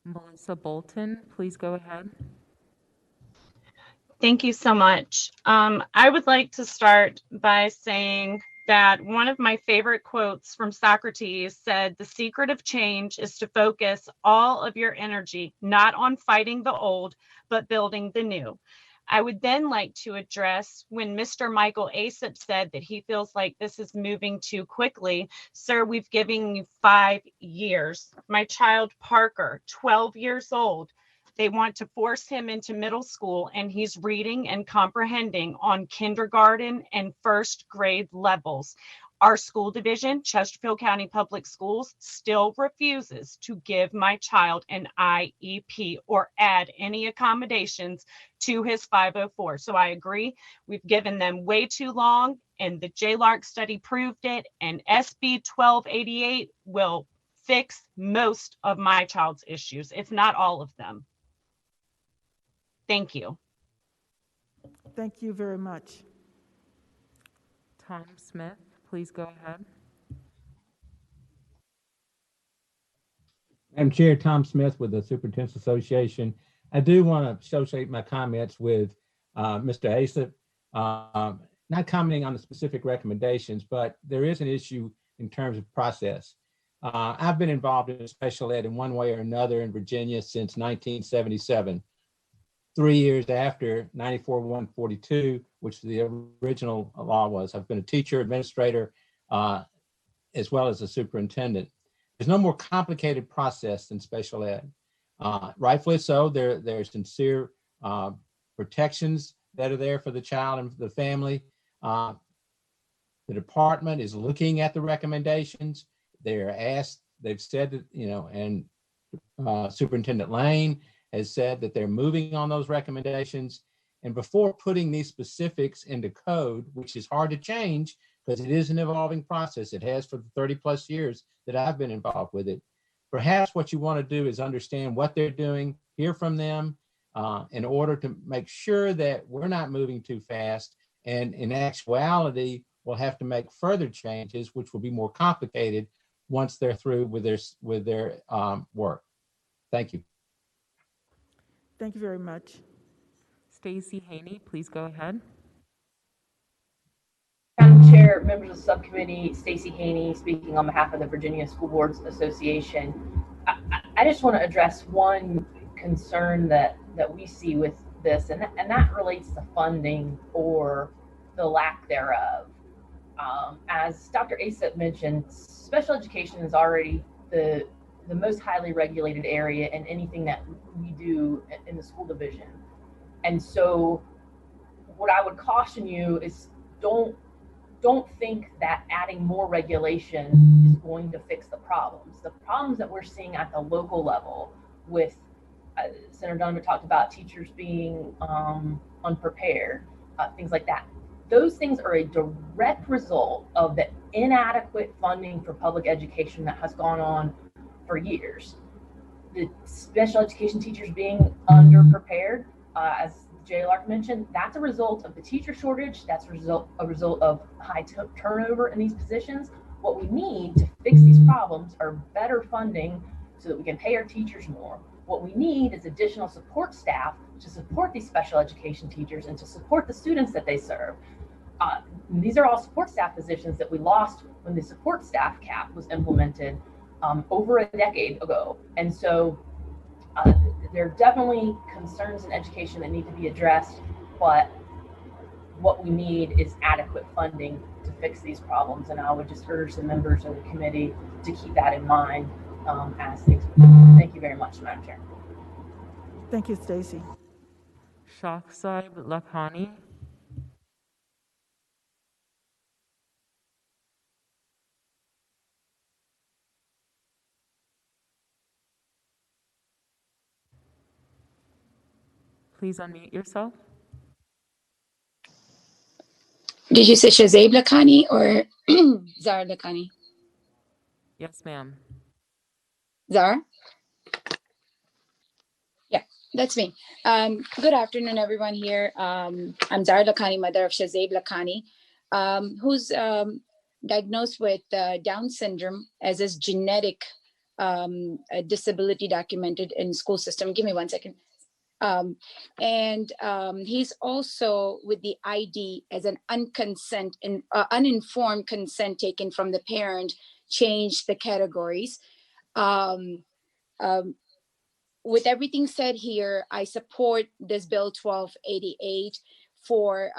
Melissa Bolton, please go ahead. Thank you so much. I would like to start by saying that one of my favorite quotes from Socrates said, "The secret of change is to focus all of your energy, not on fighting the old, but building the new." I would then like to address when Mr. Michael Asip said that he feels like this is moving too quickly. Sir, we've given you 5 years. My child Parker, 12 years old, they want to force him into middle school, and he's reading and comprehending on kindergarten and first grade levels. Our school division, Chesterfield County Public Schools, still refuses to give my child an IEP or add any accommodations to his 504. So I agree, we've given them way too long, and the JLARC study proved it, and SB 1288 will fix most of my child's issues, if not all of them. Thank you. Thank you very much. Tom Smith, please go ahead. Madam Chair, Tom Smith with the Superintendent's Association. I do want to associate my comments with Mr. Asip, not commenting on the specific recommendations, but there is an issue in terms of process. I've been involved in special ed in one way or another in Virginia since 1977. 3 years after 94-142, which the original law was. I've been a teacher, administrator, as well as a superintendent. There's no more complicated process than special ed. Rightfully so, there are sincere protections that are there for the child and for the family. The department is looking at the recommendations. They're asked, they've said that, and Superintendent Lane has said that they're moving on those recommendations. And before putting these specifics into code, which is hard to change because it is an evolving process, it has for the 30 plus years that I've been involved with it. Perhaps what you want to do is understand what they're doing, hear from them in order to make sure that we're not moving too fast. And in actuality, we'll have to make further changes, which will be more complicated once they're through with their work. Thank you. Thank you very much. Stacy Haney, please go ahead. Madam Chair, members of the subcommittee, Stacy Haney speaking on behalf of the Virginia School Boards Association. I just want to address one concern that we see with this, and that relates to funding or the lack thereof. As Dr. Asip mentioned, special education is already the most highly regulated area in anything that we do in the school division. And so what I would caution you is don't think that adding more regulation is going to fix the problems. The problems that we're seeing at the local level with, Senator Donovan talked about teachers being unprepared, things like that. Those things are a direct result of the inadequate funding for public education that has gone on for years. The special education teachers being underprepared, as Jay Lark mentioned, that's a result of the teacher shortage. That's a result of high turnover in these positions. What we need to fix these problems are better funding so that we can pay our teachers more. What we need is additional support staff to support these special education teachers and to support the students that they serve. These are all support staff positions that we lost when the support staff cap was implemented over a decade ago. And so there are definitely concerns in education that need to be addressed, but what we need is adequate funding to fix these problems. And I would just urge the members of the committee to keep that in mind as things move forward. Thank you very much, Madam Chair. Thank you, Stacy. Shahzaib Lakhani. Please unmute yourself. Did you say Shahzaib Lakhani or Zara Lakhani? Yes, ma'am. Zara? Yeah, that's me. Good afternoon, everyone here. I'm Zara Lakhani, mother of Shahzaib Lakhani, who's diagnosed with Down syndrome as his genetic disability documented in school system. Give me 1 second. He's also with the ID as an uninformed consent taken from the parent, changed the categories. With everything said here, I support this bill 1288 for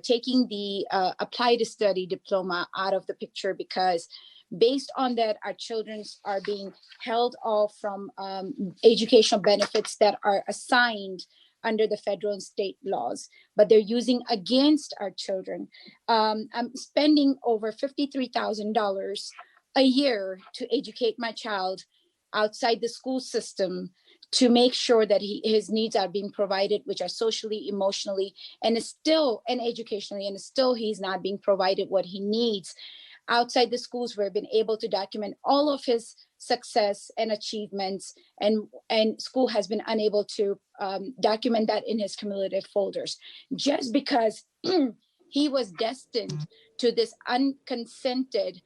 taking the applied study diploma out of the picture, because based on that, our children are being held off from educational benefits that are assigned under the federal and state laws, but they're using against our children. I'm spending over $53,000 a year to educate my child outside the school system to make sure that his needs are being provided, which are socially, emotionally, and educationally, and still he's not being provided what he needs. Outside the schools, we've been able to document all of his success and achievements, and school has been unable to document that in his cumulative folders. Just because he was destined to this unconsented,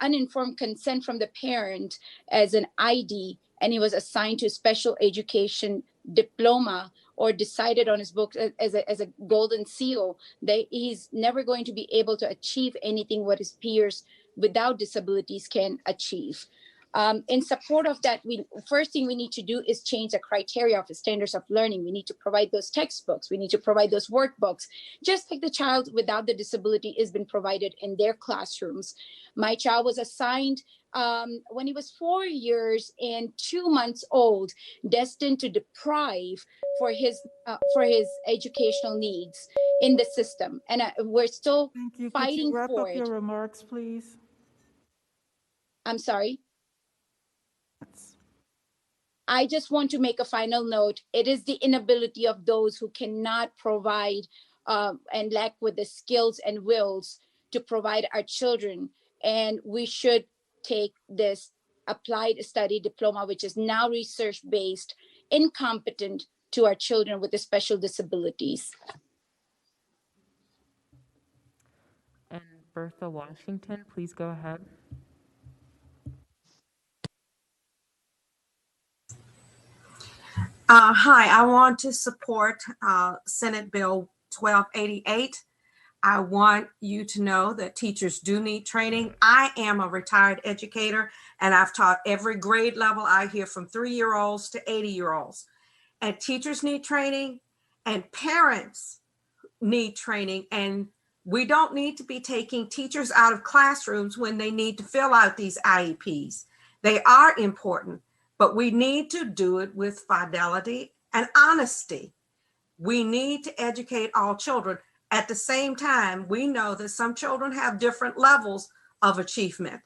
uninformed consent from the parent as an ID, and he was assigned to special education diploma or decided on his book as a golden seal, that he's never going to be able to achieve anything what his peers without disabilities can achieve. In support of that, first thing we need to do is change the criteria of the standards of learning. We need to provide those textbooks. We need to provide those workbooks, just like the child without the disability has been provided in their classrooms. My child was assigned when he was 4 years and 2 months old, destined to deprive for his educational needs in the system. And we're still fighting Could you wrap for up it. your remarks, please? I'm sorry. I just want to make a final note. It is the inability of those who cannot provide and lack with the skills and wills to provide our children. And we should take this applied study diploma, which is now research-based, incompetent to our children with the special disabilities. And Bertha Washington, please go ahead. Hi, I want to support Senate Bill 1288. I want you to know that teachers do need training. I am a retired educator, and I've taught every grade level. I hear from 3-year-olds to 80-year-olds. And teachers need training, and parents need training. And we don't need to be taking teachers out of classrooms when they need to fill out these IEPs. They are important, but we need to do it with fidelity and honesty. We need to educate all children. At the same time, we know that some children have different levels of achievement.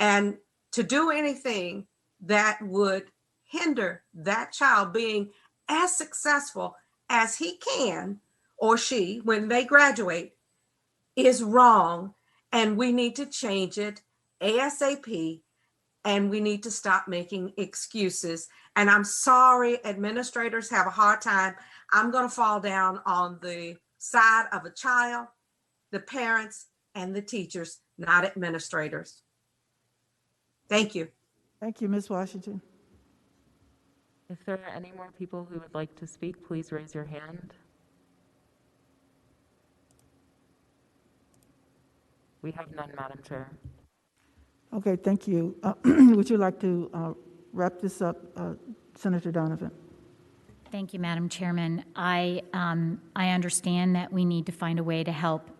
And to do anything that would hinder that child being as successful as he can or she when they graduate is wrong. And we need to change it ASAP. and we need to stop making excuses. And I'm sorry, administrators have a hard time. I'm going to fall down on the side of a child, the parents, and the teachers, not administrators. Thank you. Thank you, Ms. Washington. If there are any more people who would like to speak, please raise your hand. We have none, Madam Chair. Okay, thank you. Would you like to wrap this up, Senator Donovan? Thank you, Madam Chairman. I understand that we need to find a way to help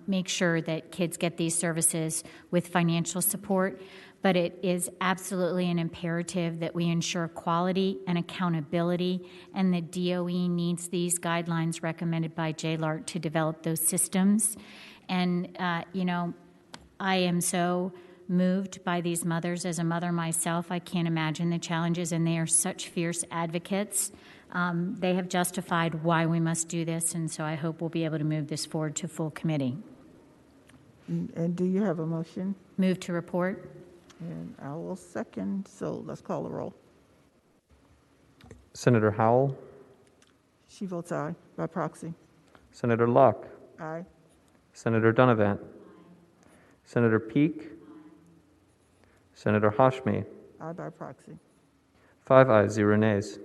make sure that kids get these services with financial support, but it is absolutely an imperative that we ensure quality and accountability, and the DOE needs these guidelines recommended by JLARC to develop those systems. And, you know, I am so moved by these mothers. As a mother myself, I can't imagine the challenges, and they are such fierce advocates. They have justified why we must do this, and so I hope we'll be able to move this forward to full committee. And do you have a motion? Move to report. And I will second, so let's call the roll. Senator Howell, She votes aye by proxy. Senator Locke, Aye. Senator Donovan, Senator Peake, Senator Hashmi. Aye by proxy. 5 ayes, 0 nays.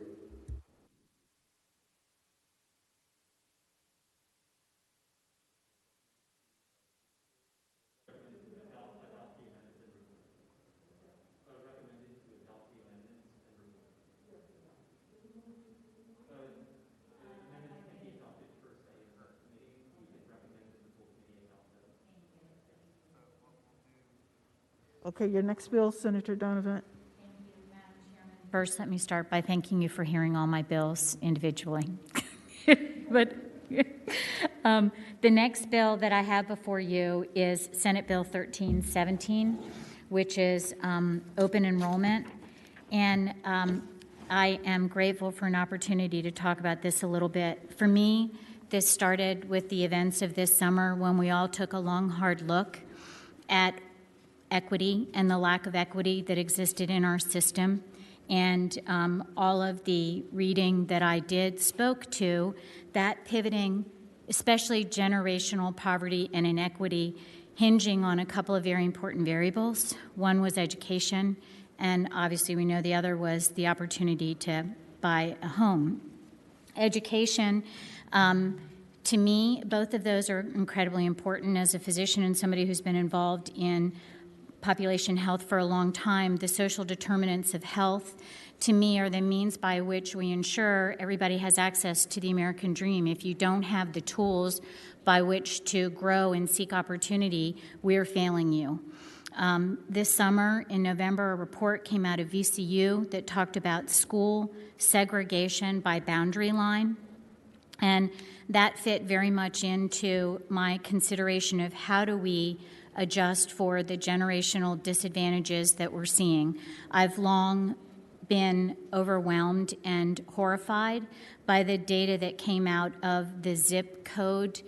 Okay, your next bill, Senator Donovan. First, let me start by thanking you for hearing all my bills individually. But the next bill that I have before you is Senate Bill 1317, which is open enrollment. And I am grateful for an opportunity to talk about this a little bit. For me, this started with the events of this summer when we all took a long, hard look at equity and the lack of equity that existed in our system. And all of the reading that I did spoke to that pivoting, especially generational poverty and inequity, hinging on a couple of very important variables. One was education, and obviously we know the other was the opportunity to buy a home. Education, to me, both of those are incredibly important. As a physician and somebody who's been involved in population health for a long time, the social determinants of health, to me, are the means by which we ensure everybody has access to the American dream. If you don't have the tools by which to grow and seek opportunity, we're failing you. This summer, in November, a report came out of VCU that talked about school segregation by boundary line. And that fit very much into my consideration of how do we adjust for the generational disadvantages that we're seeing. I've long been overwhelmed and horrified by the data that came out of the zip code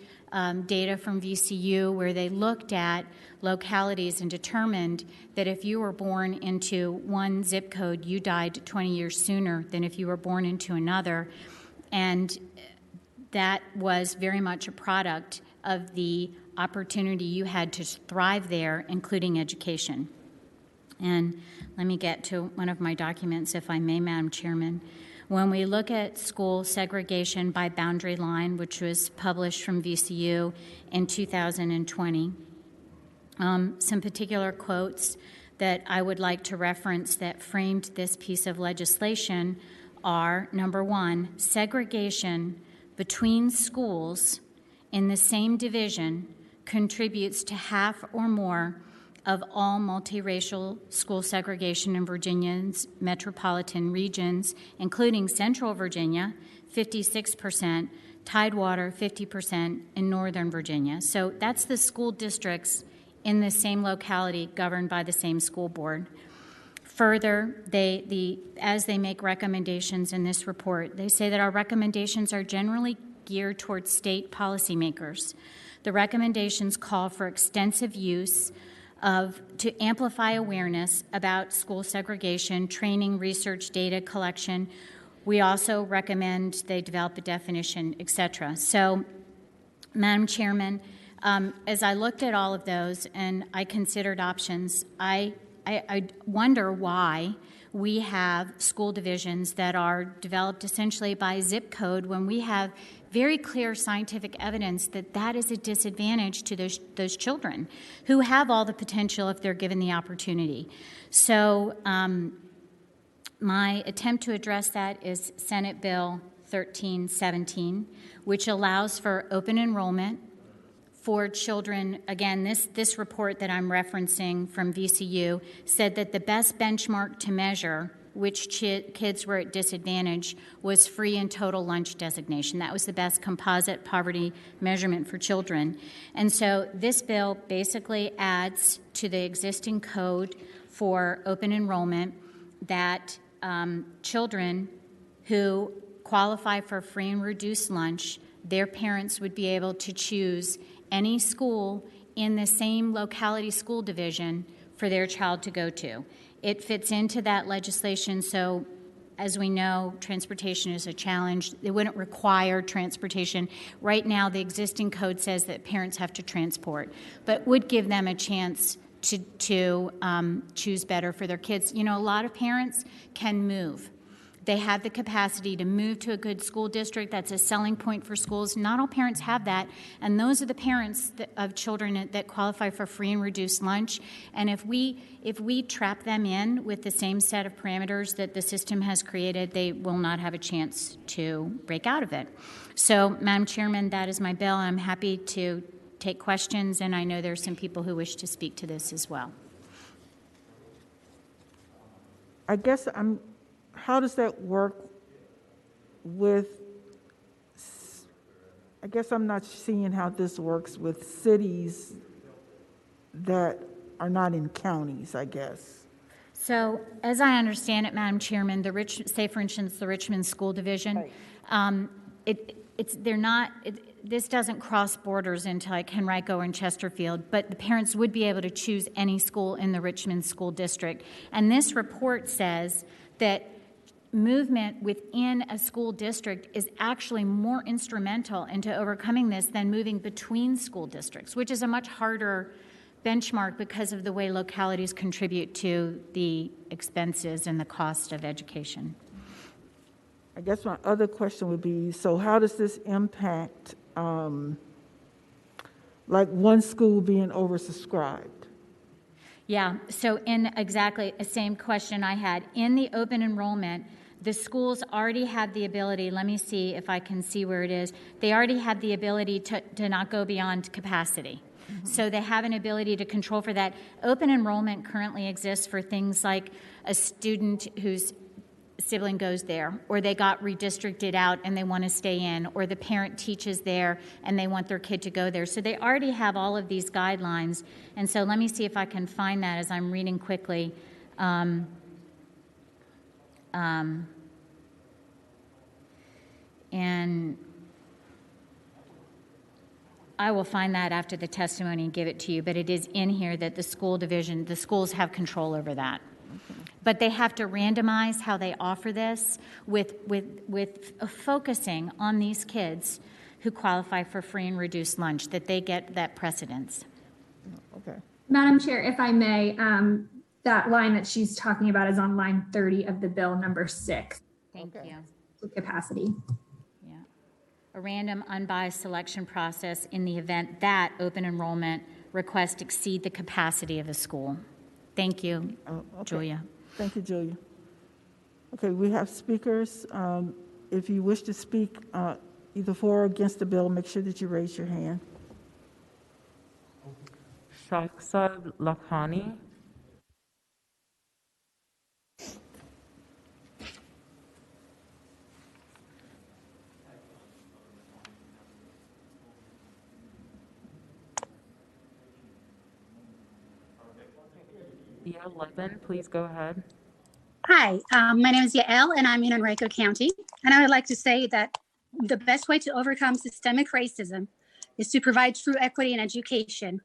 data from VCU, where they looked at localities and determined that if you were born into one zip code, you died 20 years sooner than if you were born into another. And that was very much a product of the opportunity you had to thrive there, including education. And let me get to one of my documents, if I may, Madam Chairman. When we look at school segregation by boundary line, which was published from VCU in 2020, some particular quotes that I would like to reference that framed this piece of legislation are, number one, segregation between schools in the same division contributes to half or more of all multiracial school segregation in Virginia's metropolitan regions, including Central Virginia, 56%, Tidewater, 50%, in Northern Virginia. So that's the school districts in the same locality governed by the same school board. Further, as they make recommendations in this report, they say that our recommendations are generally geared towards state policymakers. The recommendations call for extensive use to amplify awareness about school segregation, training, research, data collection. We also recommend they develop a definition, et cetera. So, Madam Chairman, as I looked at all of those and I considered options, I wonder why we have school divisions that are developed essentially by zip code when we have very clear scientific evidence that that is a disadvantage to those children who have all the potential if they're given the opportunity. So my attempt to address that is Senate Bill 1317, which allows for open enrollment for children. Again, this report that I'm referencing from VCU said that the best benchmark to measure which kids were at disadvantage was free and total lunch designation. That was the best composite poverty measurement for children. And so this bill basically adds to the existing code for open enrollment that children who qualify for free and reduced lunch, their parents would be able to choose any school in the same locality school division for their child to go to. It fits into that legislation, so as we know, transportation is a challenge. It wouldn't require transportation. Right now, the existing code says that parents have to transport, but would give them a chance to choose better for their kids. You know, a lot of parents can move. They have the capacity to move to a good school district. That's a selling point for schools. Not all parents have that, and those are the parents of children that qualify for free and reduced lunch. And if we trap them in with the same set of parameters that the system has created, they will not have a chance to break out of it. So, Madam Chairman, that is my bill. I'm happy to take questions, and I know there are some people who wish to speak to this as well. How does that work with, I guess I'm not seeing how this works with cities that are not in counties, I guess. So, as I understand it, Madam Chairman, say for instance, the Richmond School Division, this doesn't cross borders into like Henrico and Chesterfield, but the parents would be able to choose any school in the Richmond School District. And this report says that movement within a school district is actually more instrumental into overcoming this than moving between school districts, which is a much harder benchmark because of the way localities contribute to the expenses and the cost of education. I guess my other question would be, so how does this impact like one school being oversubscribed? Yeah, so in exactly the same question I had, in the open enrollment, the schools already have the ability, let me see if I can see where it is, they already have the ability to not go beyond capacity. Mm-hmm. So they have an ability to control for that. Open enrollment currently exists for things like a student whose sibling goes there, or they got redistricted out and they want to stay in, or the parent teaches there and they want their kid to go there. So they already have all of these guidelines. And so let me see if I can find that as I'm reading quickly. And I will find that after the testimony and give it to you, but it is in here that the school division, the schools have control over that. Okay. But they have to randomize how they offer this with focusing on these kids who qualify for free and reduced lunch, that they get that precedence. Okay. Madam Chair, if I may, that line that she's talking about is on line 30 of the bill, number 6. Thank you. Capacity. Yeah. A random unbiased selection process in the event that open enrollment requests exceed the capacity of a school. Thank you, Julia. Thank you, Julia. Okay, we have speakers. If you wish to speak either for or against the bill, make sure that you raise your hand. Shaksa Lakhani. Yael Levin, please go ahead. Hi, my name is Yael, and I'm in Henrico County. And I would like to say that the best way to overcome systemic racism is to provide true equity in education.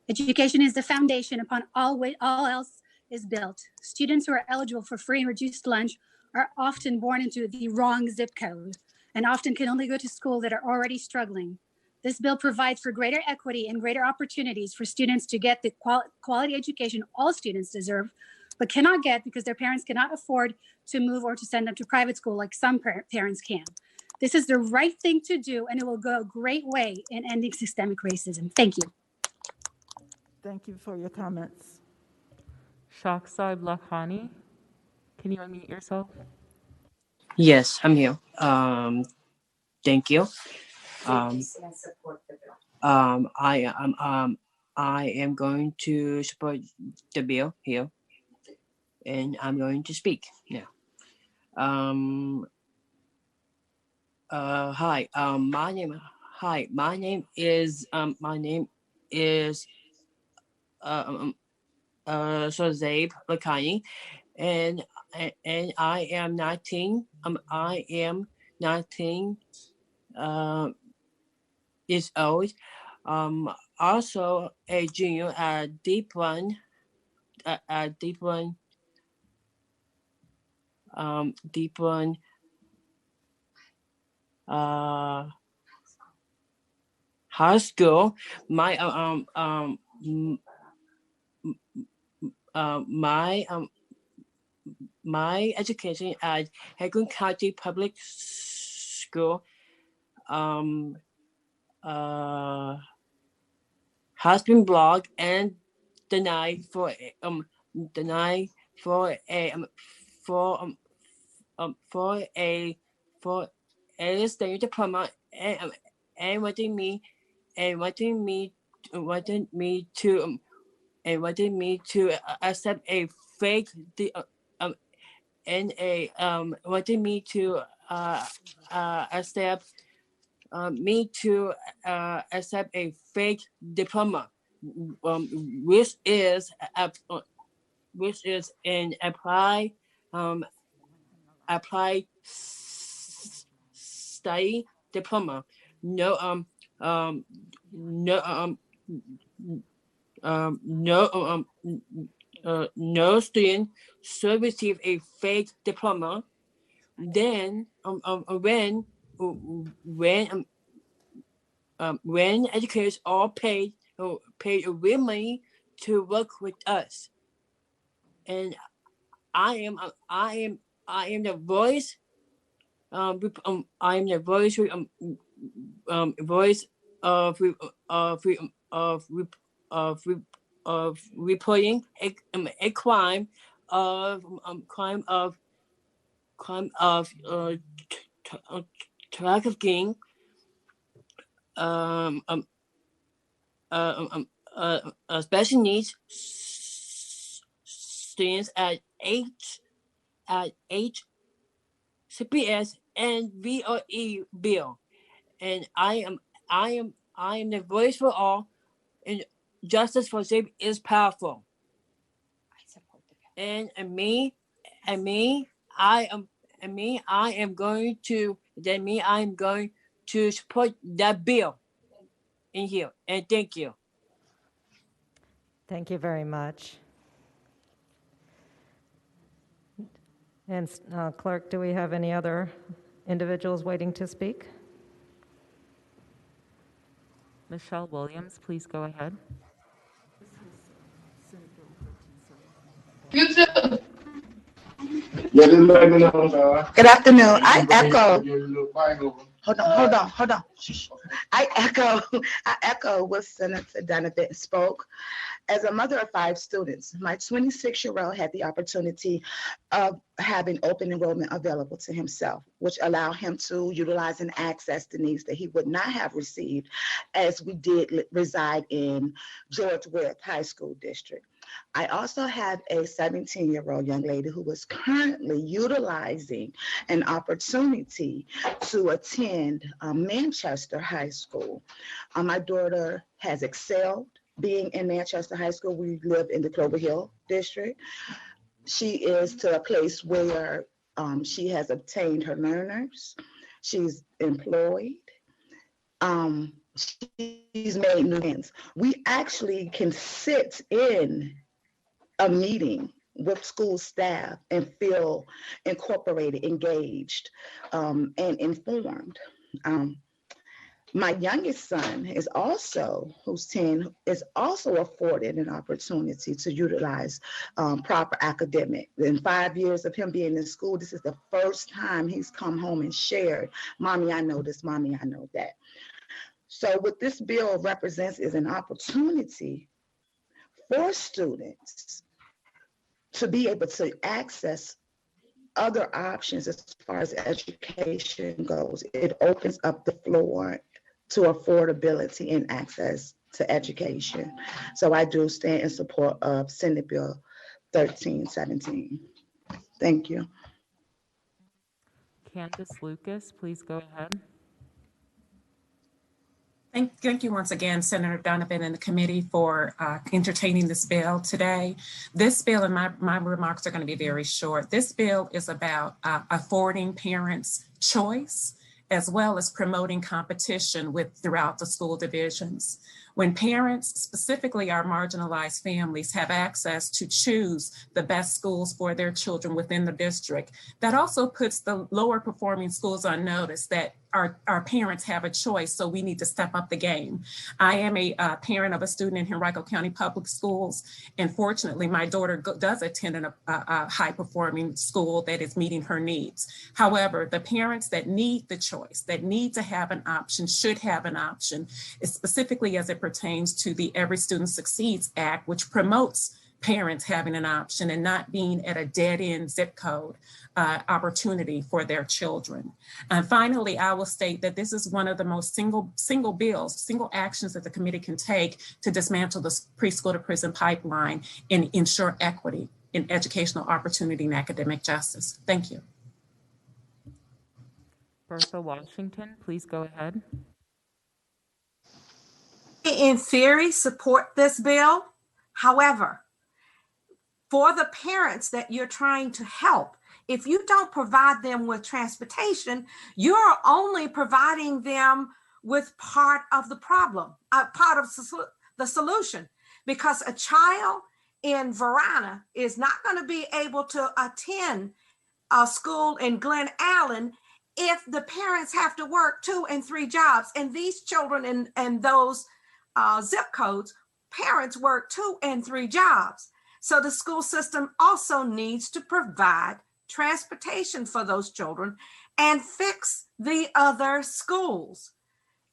Education is the foundation upon all else is built. Students who are eligible for free and reduced lunch are often born into the wrong zip code and often can only go to school that are already struggling. This bill provides for greater equity and greater opportunities for students to get the quality education all students deserve, but cannot get because their parents cannot afford to move or to send them to private school like some parents can. This is the right thing to do, and it will go a great way in ending systemic racism. Thank you. Thank you for your comments. Shaksai Lakhani, can you unmute yourself? Yes, I'm here. Thank you. I am going to support the bill here, and I'm going to speak now. Hi. My name is Sozaib Lakhani, and I am 19. I am 19 years old. Also a junior at Deep Run. High school. My education at Hagen County Public School has been blocked and denied for a state diploma and wanting me to accept a fake wanting me to accept a fake diploma, which is an applied study diploma. No student should receive a fake diploma. Then when educators are paid real money to work with us, and I am the voice. I am the voice of reporting a crime of trafficking special needs students at CPS and VOE bill, and I am the voice for all, and justice for Zabe is powerful. I am going to support that bill in here, and thank you. Thank you very much. And clerk, do we have any other individuals waiting to speak? Michelle Williams, please go ahead. Good afternoon. I echo. Hold on. I echo what Senator Donovan spoke. As a mother of 5 students, my 26-year-old had the opportunity of having open enrollment available to himself, which allowed him to utilize and access the needs that he would not have received as we did reside in George Wythe High School District. I also have a 17-year-old young lady who is currently utilizing an opportunity to attend Manchester High School. My daughter has excelled being in Manchester High School. We live in the Clover Hill district. She is to a place where she has obtained her learners. She's employed. she's made new friends. We actually can sit in a meeting with school staff and feel incorporated, engaged, and informed. My youngest son is also, who's 10, is also afforded an opportunity to utilize proper academic. In 5 years of him being in school, this is the first time he's come home and shared, Mommy, I know this, Mommy, I know that. So what this bill represents is an opportunity for students to be able to access other options as far as education goes. It opens up the floor to affordability and access to education. So I do stand in support of Senate Bill 1317. Thank you. Candace Lucas, please go ahead. Thank you once again, Senator Donovan and the committee for entertaining this bill today. This bill, and my remarks are going to be very short. This bill is about affording parents choice, as well as promoting competition throughout the school divisions. When parents, specifically our marginalized families, have access to choose the best schools for their children within the district, that also puts the lower performing schools on notice that our parents have a choice, so we need to step up the game. I am a parent of a student in Henrico County Public Schools, and fortunately my daughter does attend a high-performing school that is meeting her needs. However, the parents that need the choice, that need to have an option, should have an option, specifically as it pertains to the Every Student Succeeds Act, which promotes parents having an option and not being at a dead-end zip code opportunity for their children. And finally, I will state that this is one of the most single actions that the committee can take to dismantle the preschool to prison pipeline and ensure equity in educational opportunity and academic justice. Thank you. Bertha Washington, please go ahead. In theory, support this bill. However, for the parents that you're trying to help, if you don't provide them with transportation, you're only providing them with part of the problem, part of the solution, because a child in Varana is not going to be able to attend a school in Glen Allen if the parents have to work 2 and 3 jobs. And these children in those zip codes, parents work 2 and 3 jobs. So the school system also needs to provide transportation for those children and fix the other schools.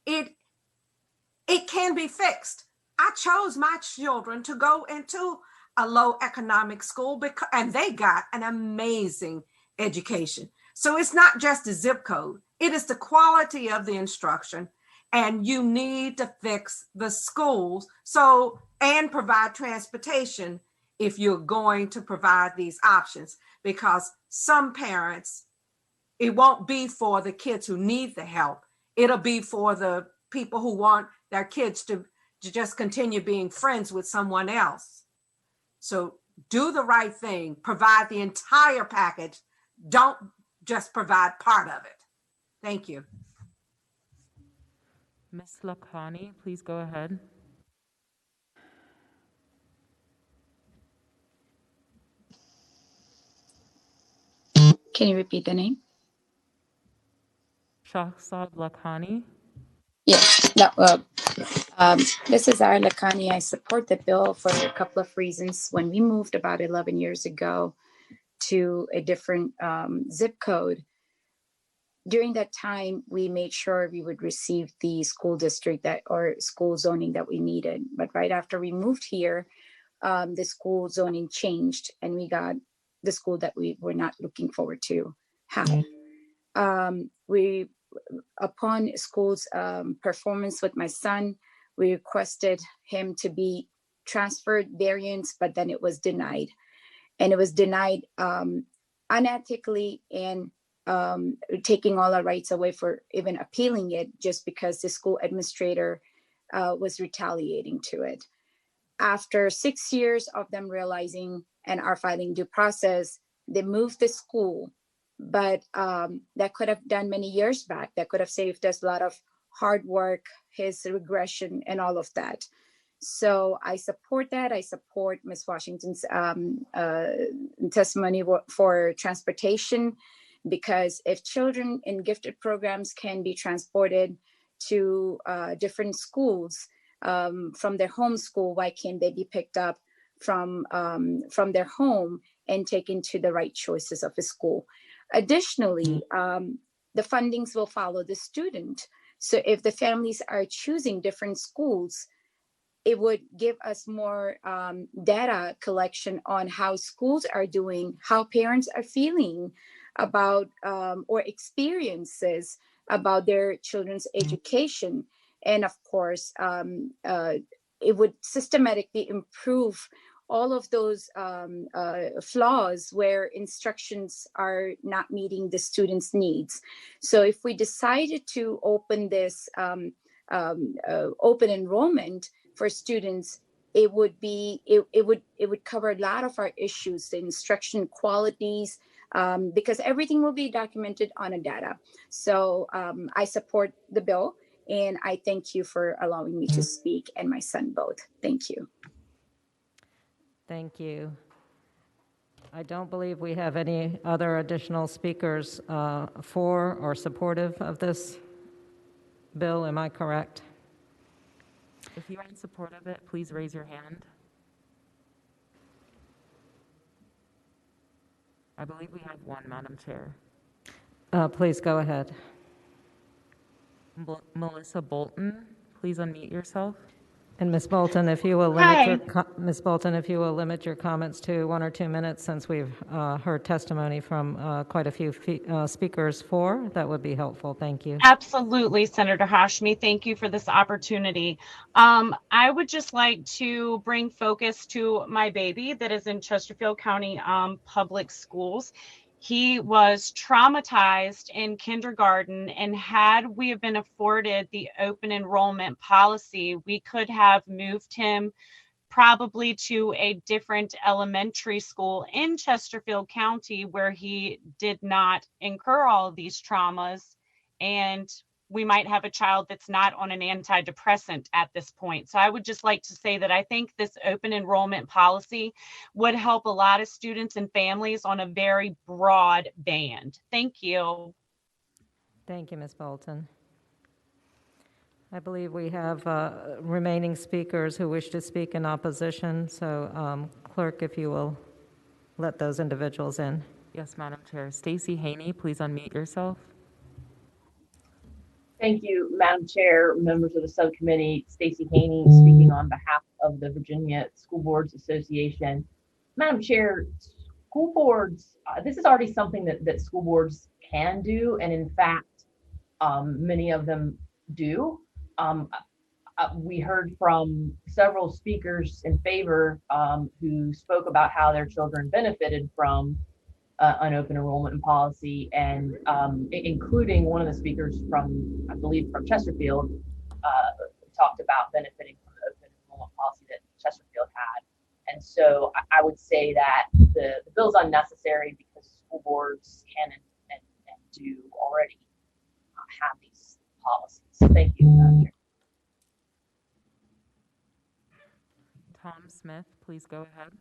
It can be fixed. I chose my children to go into a low economic school and they got an amazing education. So it's not just a zip code. It is the quality of the instruction, and you need to fix the schools and provide transportation if you're going to provide these options, because some parents, it won't be for the kids who need the help. It'll be for the people who want their kids to just continue being friends with someone else. So do the right thing, provide the entire package. Don't just provide part of it. Thank you. Ms. Lakhani, please go ahead. Can you repeat the name? Shahzad Lakhani. Yes. No, this is Zara Lakhani. I support the bill for a couple of reasons. When we moved about 11 years ago to a different zip code, during that time, we made sure we would receive the school district or school zoning that we needed. But right after we moved here, the school zoning changed and we got the school that we were not looking forward to have. Upon school's performance with my son, we requested him to be transferred variance, but then it was denied. And it was denied unethically and taking all our rights away for even appealing it, just because the school administrator was retaliating to it. After 6 years of them realizing and our filing due process, they moved the school, but that could have done many years back. That could have saved us a lot of hard work, his regression, and all of that. So I support that. I support Ms. Washington's testimony for transportation, because if children in gifted programs can be transported to different schools from their home school, why can't they be picked up from their home and taken to the right choices of a school? Additionally, the fundings will follow the student. So if the families are choosing different schools, it would give us more data collection on how schools are doing, how parents are feeling about or experiences about their children's education. And of course, it would systematically improve all of those flaws where instructions are not meeting the students' needs. So if we decided to open this open enrollment for students, it would cover a lot of our issues, the instruction qualities, because everything will be documented on a data. So I support the bill, and I thank you for allowing me to speak, and my son both. Thank you. Thank you. I don't believe we have any other additional speakers for or supportive of this bill. Am I correct? If you are in support of it, please raise your hand. I believe we have one, Madam Chair. Please go ahead. Melissa Bolton, please unmute yourself. And Ms. Bolton, if you will limit your comments to 1 or 2 minutes, since we've heard testimony from quite a few speakers for, that would be helpful. Thank you. Absolutely, Senator Hashmi. Thank you for this opportunity. I would just like to bring focus to my baby that is in Chesterfield County Public Schools. He was traumatized in kindergarten, and had we have been afforded the open enrollment policy, we could have moved him probably to a different elementary school in Chesterfield County where he did not incur all of these traumas, and we might have a child that's not on an antidepressant at this point. So I would just like to say that I think this open enrollment policy would help a lot of students and families on a very broad band. Thank you. Thank you, Ms. Bolton. I believe we have remaining speakers who wish to speak in opposition. So clerk, if you will let those individuals in. Yes, Madam Chair. Stacy Haney, please unmute yourself. Thank you, Madam Chair, members of the subcommittee. Stacy Haney speaking on behalf of the Virginia School Boards Association. Madam Chair, school boards, this is already something that school boards can do, and in fact, many of them do. We heard from several speakers in favor who spoke about how their children benefited from an open enrollment policy, and including one of the speakers from, I believe, from Chesterfield, talked about benefiting from the open enrollment policy that Chesterfield had. And so I would say that the bill is unnecessary because school boards can and do already have these policies. Thank you, Madam Chair. Tom Smith, please go ahead.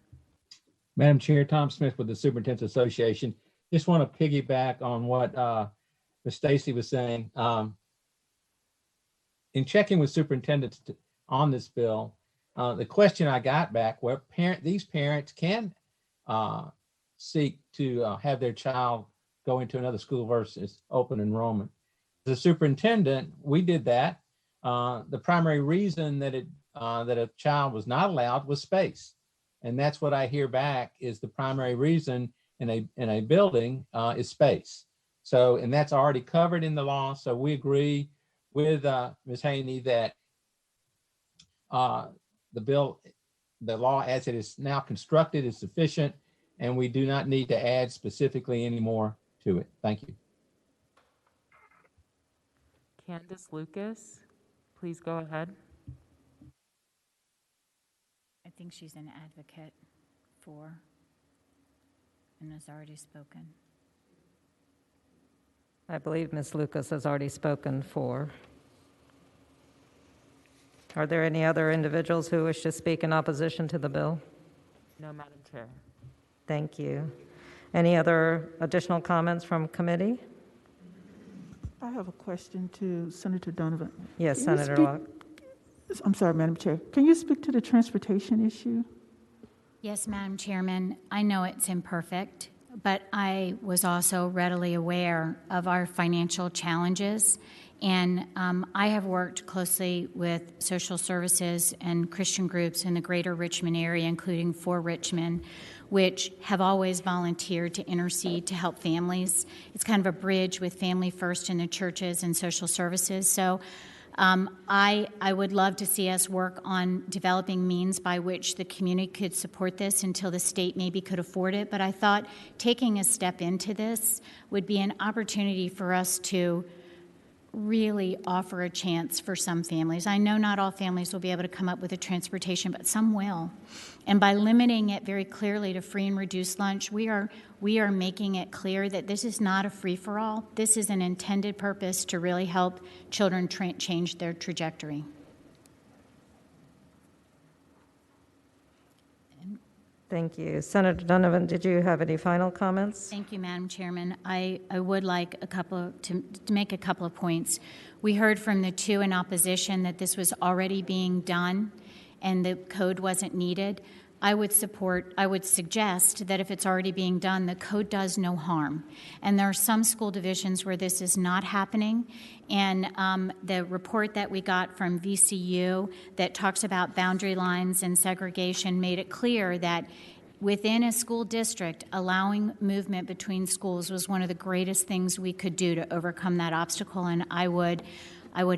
Madam Chair, Tom Smith with the Superintendent's Association. Just want to piggyback on what Ms. Stacy was saying. In checking with superintendents on this bill, the question I got back were these parents can seek to have their child go into another school versus open enrollment. As a superintendent, we did that. The primary reason that a child was not allowed was space. And that's what I hear back is the primary reason in a building is space. So, and that's already covered in the law. So we agree with Ms. Haney that the law as it is now constructed is sufficient, and we do not need to add specifically any more to it. Thank you. Candace Lucas, please go ahead. I think she's an advocate for and has already spoken. I believe Ms. Lucas has already spoken for. Are there any other individuals who wish to speak in opposition to the bill? No, Madam Chair. Thank you. Any other additional comments from committee? I have a question to Senator Donovan. Yes, Can you Senator speak- Locke. I'm sorry, Madam Chair. Can you speak to the transportation issue? Yes, Madam Chairman, I know it's imperfect, but I was also readily aware of our financial challenges. And I have worked closely with social services and Christian groups in the greater Richmond area, including For Richmond, which have always volunteered to intercede to help families. It's kind of a bridge with Family First in the churches and social services. So I would love to see us work on developing means by which the community could support this until the state maybe could afford it. But I thought taking a step into this would be an opportunity for us to really offer a chance for some families. I know not all families will be able to come up with a transportation, but some will. And by limiting it very clearly to free and reduced lunch, we are making it clear that this is not a free-for-all. This is an intended purpose to really help children change their trajectory. Thank you. Senator Donovan, did you have any final comments? Thank you, Madam Chairman. I would like to make a couple of points. We heard from the two in opposition that this was already being done and the code wasn't needed. I would suggest that if it's already being done, the code does no harm. And there are some school divisions where this is not happening. And the report that we got from VCU that talks about boundary lines and segregation made it clear that within a school district, allowing movement between schools was one of the greatest things we could do to overcome that obstacle. And I would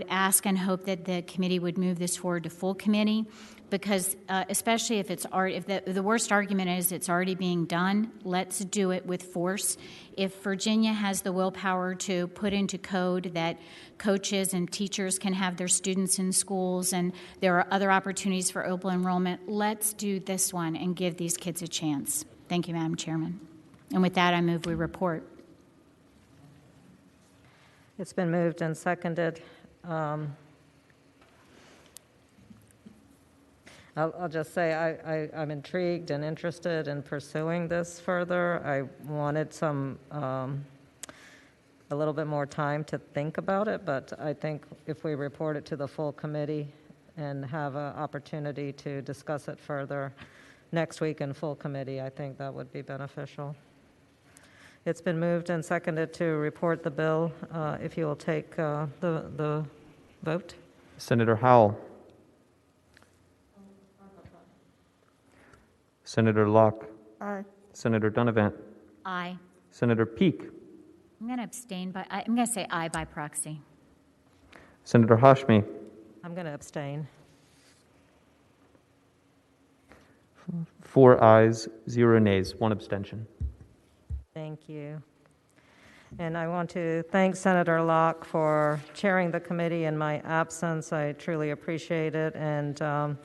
ask and hope that the committee would move this forward to full committee, because especially if the worst argument is it's already being done, let's do it with force. If Virginia has the willpower to put into code that coaches and teachers can have their students in schools and there are other opportunities for open enrollment, let's do this one and give these kids a chance. Thank you, Madam Chairman. And with that, I move we report. It's been moved and seconded. I'll just say I'm intrigued and interested in pursuing this further. I wanted a little bit more time to think about it, but I think if we report it to the full committee and have an opportunity to discuss it further next week in full committee, I think that would be beneficial. It's been moved and seconded to report the bill. If you will take the vote. Senator Howell. Senator Locke. Aye. Senator Donovan. Aye. Senator Peake. I'm going to abstain, but I'm going to say aye by proxy. Senator Hashmi. I'm going to abstain. 4 ayes, 0 nays, 1 abstention. Thank you. And I want to thank Senator Locke for chairing the committee in my absence. I truly appreciate it. And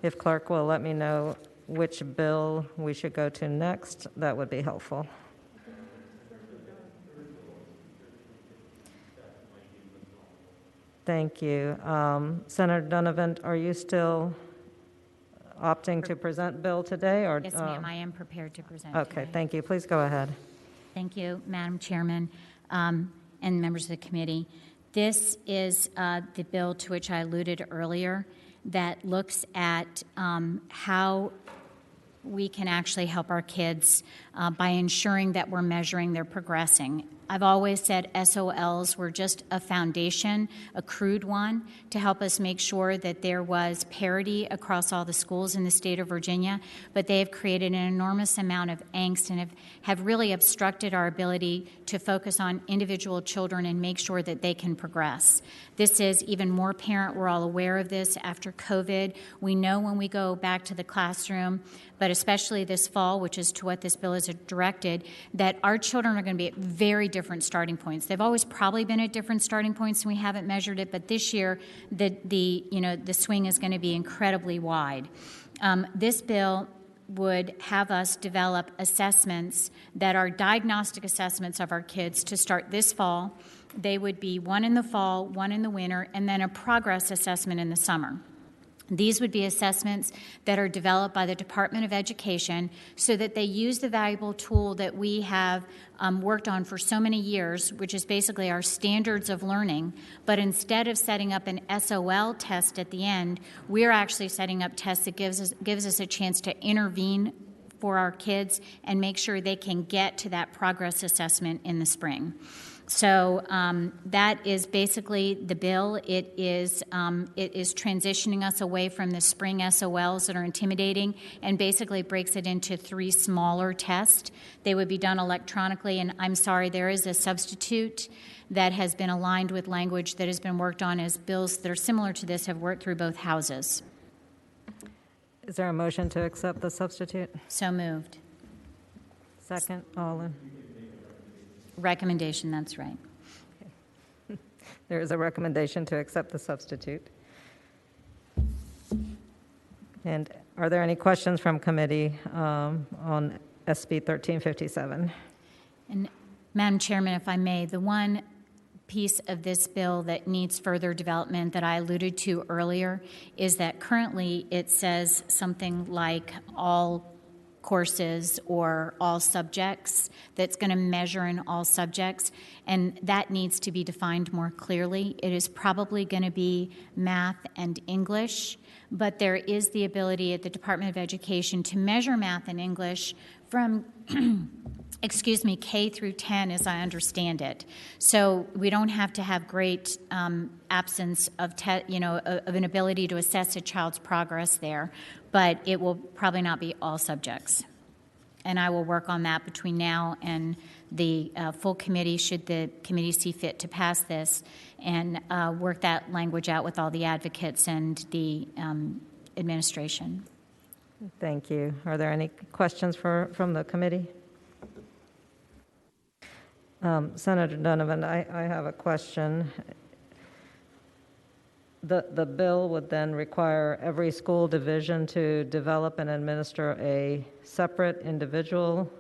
if clerk will let me know which bill we should go to next, that would be helpful. Thank you. Senator Donovan, are you still opting to present bill today? Or, yes, ma'am, I am prepared to present Okay, today. thank you. Please go ahead. Thank you, Madam Chairman, and members of the committee. This is the bill to which I alluded earlier that looks at how we can actually help our kids by ensuring that we're measuring their progressing. I've always said SOLs were just a foundation, a crude one, to help us make sure that there was parity across all the schools in the state of Virginia, but they have created an enormous amount of angst and have really obstructed our ability to focus on individual children and make sure that they can progress. This is even more apparent. We're all aware of this after COVID. We know when we go back to the classroom, but especially this fall, which is to what this bill is directed, that our children are going to be at very different starting points. They've always probably been at different starting points, and we haven't measured it, but this year the swing is going to be incredibly wide. This bill would have us develop assessments that are diagnostic assessments of our kids to start this fall. They would be one in the fall, one in the winter, and then a progress assessment in the summer. These would be assessments that are developed by the Department of Education so that they use the valuable tool that we have worked on for so many years, which is basically our standards of learning. But instead of setting up an SOL test at the end, we're actually setting up tests that gives us a chance to intervene for our kids and make sure they can get to that progress assessment in the spring. So that is basically the bill. It is transitioning us away from the spring SOLs that are intimidating and basically breaks it into 3 smaller tests. They would be done electronically, and I'm sorry, there is a substitute that has been aligned with language that has been worked on as bills that are similar to this have worked through both houses. Is there a motion to accept the substitute? So moved. Second, all in. Recommendation, that's right. Okay. There is a recommendation to accept the substitute. And are there any questions from committee on SB 1357? And Madam Chairman, if I may, the one piece of this bill that needs further development that I alluded to earlier is that currently it says something like all courses or all subjects, that's going to measure in all subjects, and that needs to be defined more clearly. It is probably going to be math and English, but there is the ability at the Department of Education to measure math and English from K through 10, as I understand it. So we don't have to have great absence of of an ability to assess a child's progress there, but it will probably not be all subjects. And I will work on that between now and the full committee, should the committee see fit to pass this, and work that language out with all the advocates and the administration. Thank you. Are there any questions from the committee? Senator Donovan, I have a question. The bill would then require every school division to develop and administer a separate individual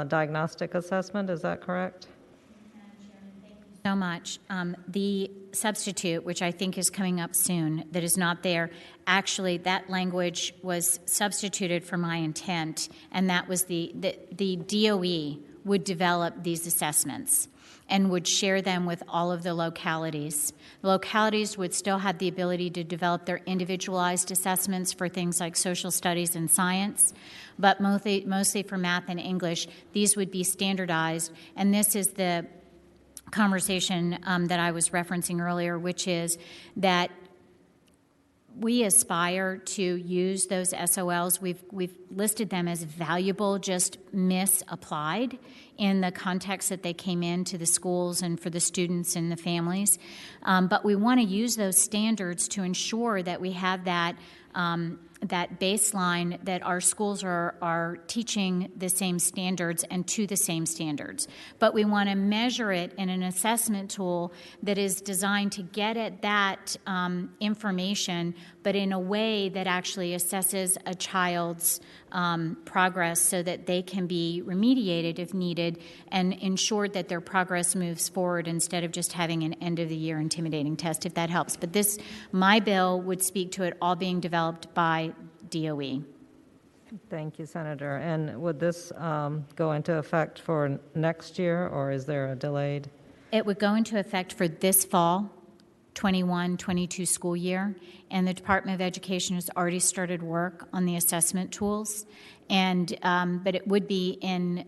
diagnostic assessment. Is that correct? So much. The substitute, which I think is coming up soon, that is not there, actually that language was substituted for my intent, and that was the DOE would develop these assessments and would share them with all of the localities. The localities would still have the ability to develop their individualized assessments for things like social studies and science, but mostly for math and English, these would be standardized. And this is the conversation that I was referencing earlier, which is that we aspire to use those SOLs. We've listed them as valuable, just misapplied in the context that they came into the schools and for the students and the families. But we want to use those standards to ensure that we have that that baseline, that our schools are teaching the same standards and to the same standards. But we want to measure it in an assessment tool that is designed to get at that information, but in a way that actually assesses a child's progress so that they can be remediated if needed and ensured that their progress moves forward instead of just having an end-of-the-year intimidating test, if that helps. But my bill would speak to it all being developed by DOE. Thank you, Senator. And would this go into effect for next year, or is there a delayed? It would go into effect for this fall, 21-22 school year, and the Department of Education has already started work on the assessment tools, and but it would be in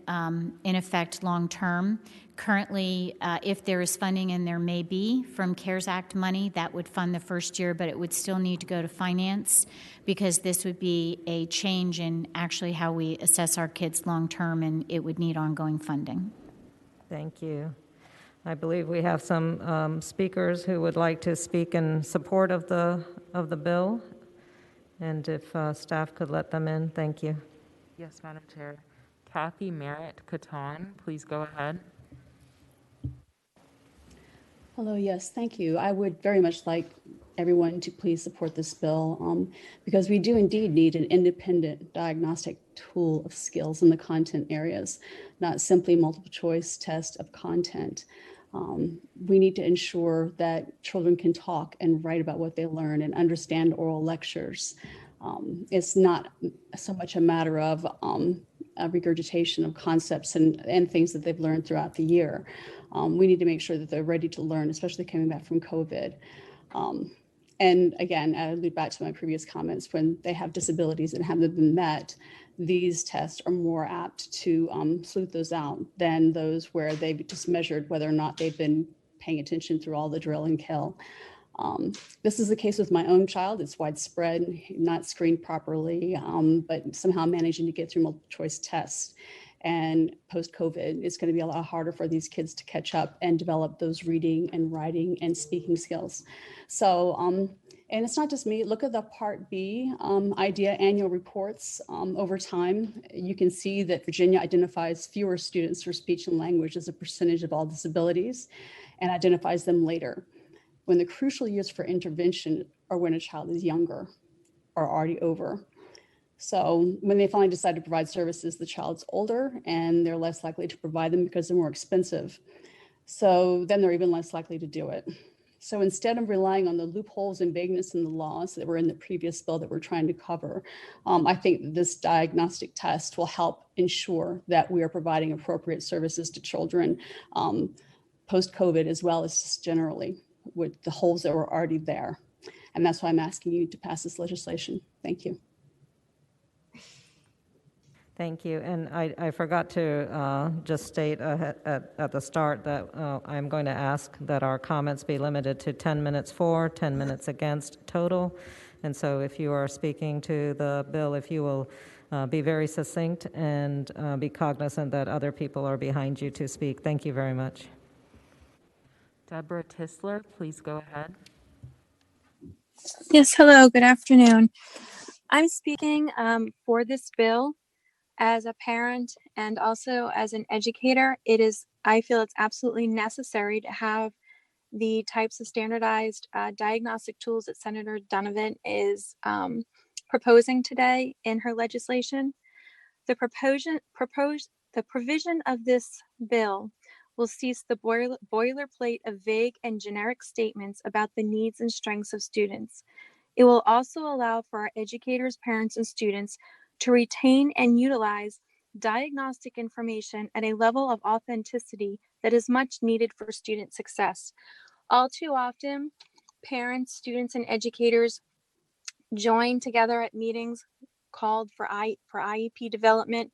effect long term. Currently, if there is funding, and there may be from CARES Act money, that would fund the first year, but it would still need to go to finance because this would be a change in actually how we assess our kids long term, and it would need ongoing funding. Thank you. I believe we have some speakers who would like to speak in support of the bill, and if staff could let them in, thank you. Yes, Madam Chair. Kathy Merritt Catan, please go ahead. Hello, yes, thank you. I would very much like everyone to please support this bill because we do indeed need an independent diagnostic tool of skills in the content areas, not simply multiple choice test of content. We need to ensure that children can talk and write about what they learn and understand oral lectures. It's not so much a matter of a regurgitation of concepts and things that they've learned throughout the year. We need to make sure that they're ready to learn, especially coming back from COVID. And again, I allude back to my previous comments, when they have disabilities that haven't been met, these tests are more apt to sleuth those out than those where they've just measured whether or not they've been paying attention through all the drill and kill. This is the case with my own child. It's widespread, not screened properly, but somehow managing to get through multiple choice tests. And post-COVID, it's going to be a lot harder for these kids to catch up and develop those reading and writing and speaking skills. So, and it's not just me. Look at the Part B IDEA annual reports over time. You can see that Virginia identifies fewer students for speech and language as a percentage of all disabilities and identifies them later, when the crucial years for intervention are when a child is younger or already over. So when they finally decide to provide services, the child's older and they're less likely to provide them because they're more expensive. So then they're even less likely to do it. So instead of relying on the loopholes and vagueness in the laws that were in the previous bill that we're trying to cover, I think this diagnostic test will help ensure that we are providing appropriate services to children post-COVID, as well as just generally with the holes that were already there. And that's why I'm asking you to pass this legislation. Thank you. Thank you. And I forgot to just state at the start that I'm going to ask that our comments be limited to 10 minutes for, 10 minutes against total. And so if you are speaking to the bill, if you will be very succinct and be cognizant that other people are behind you to speak. Thank you very much. Deborah Tisler, please go ahead. Yes, hello, good afternoon. I'm speaking for this bill as a parent and also as an educator. I feel it's absolutely necessary to have the types of standardized diagnostic tools that Senator Donovan is proposing today in her legislation. The provision of this bill will cease the boilerplate of vague and generic statements about the needs and strengths of students. It will also allow for our educators, parents, and students to retain and utilize diagnostic information at a level of authenticity that is much needed for student success. All too often, parents, students, and educators join together at meetings called for IEP development,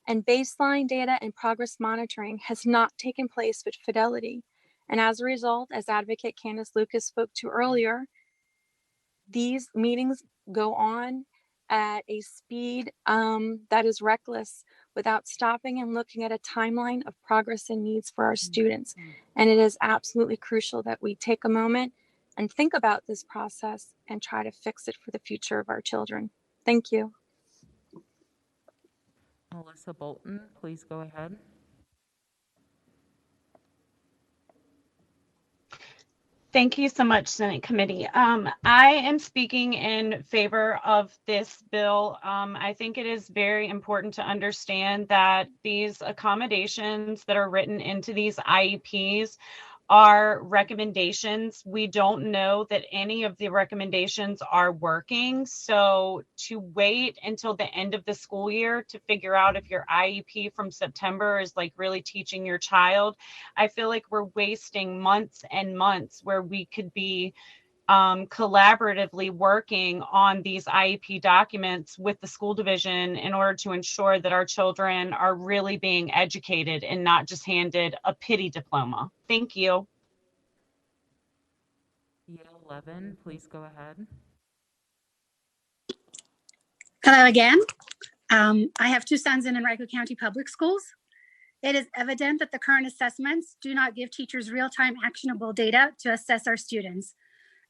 and baseline data and progress monitoring has not taken place with fidelity. And as a result, as Advocate Candace Lucas spoke to earlier, these meetings go on at a speed that is reckless without stopping and looking at a timeline of progress and needs for our students. And it is absolutely crucial that we take a moment and think about this process and try to fix it for the future of our children. Thank you. Melissa Bolton, please go ahead. Thank you so much, Senate Committee. I am speaking in favor of this bill. I think it is very important to understand that these accommodations that are written into these IEPs are recommendations. We don't know that any of the recommendations are working. So to wait until the end of the school year to figure out if your IEP from September is like really teaching your child, I feel like we're wasting months and months where we could be collaboratively working on these IEP documents with the school division in order to ensure that our children are really being educated and not just handed a pity diploma. Thank you. Yale Levin, please go ahead. Hello again. I have two sons in Henrico County Public Schools. It is evident that the current assessments do not give teachers real-time actionable data to assess our students.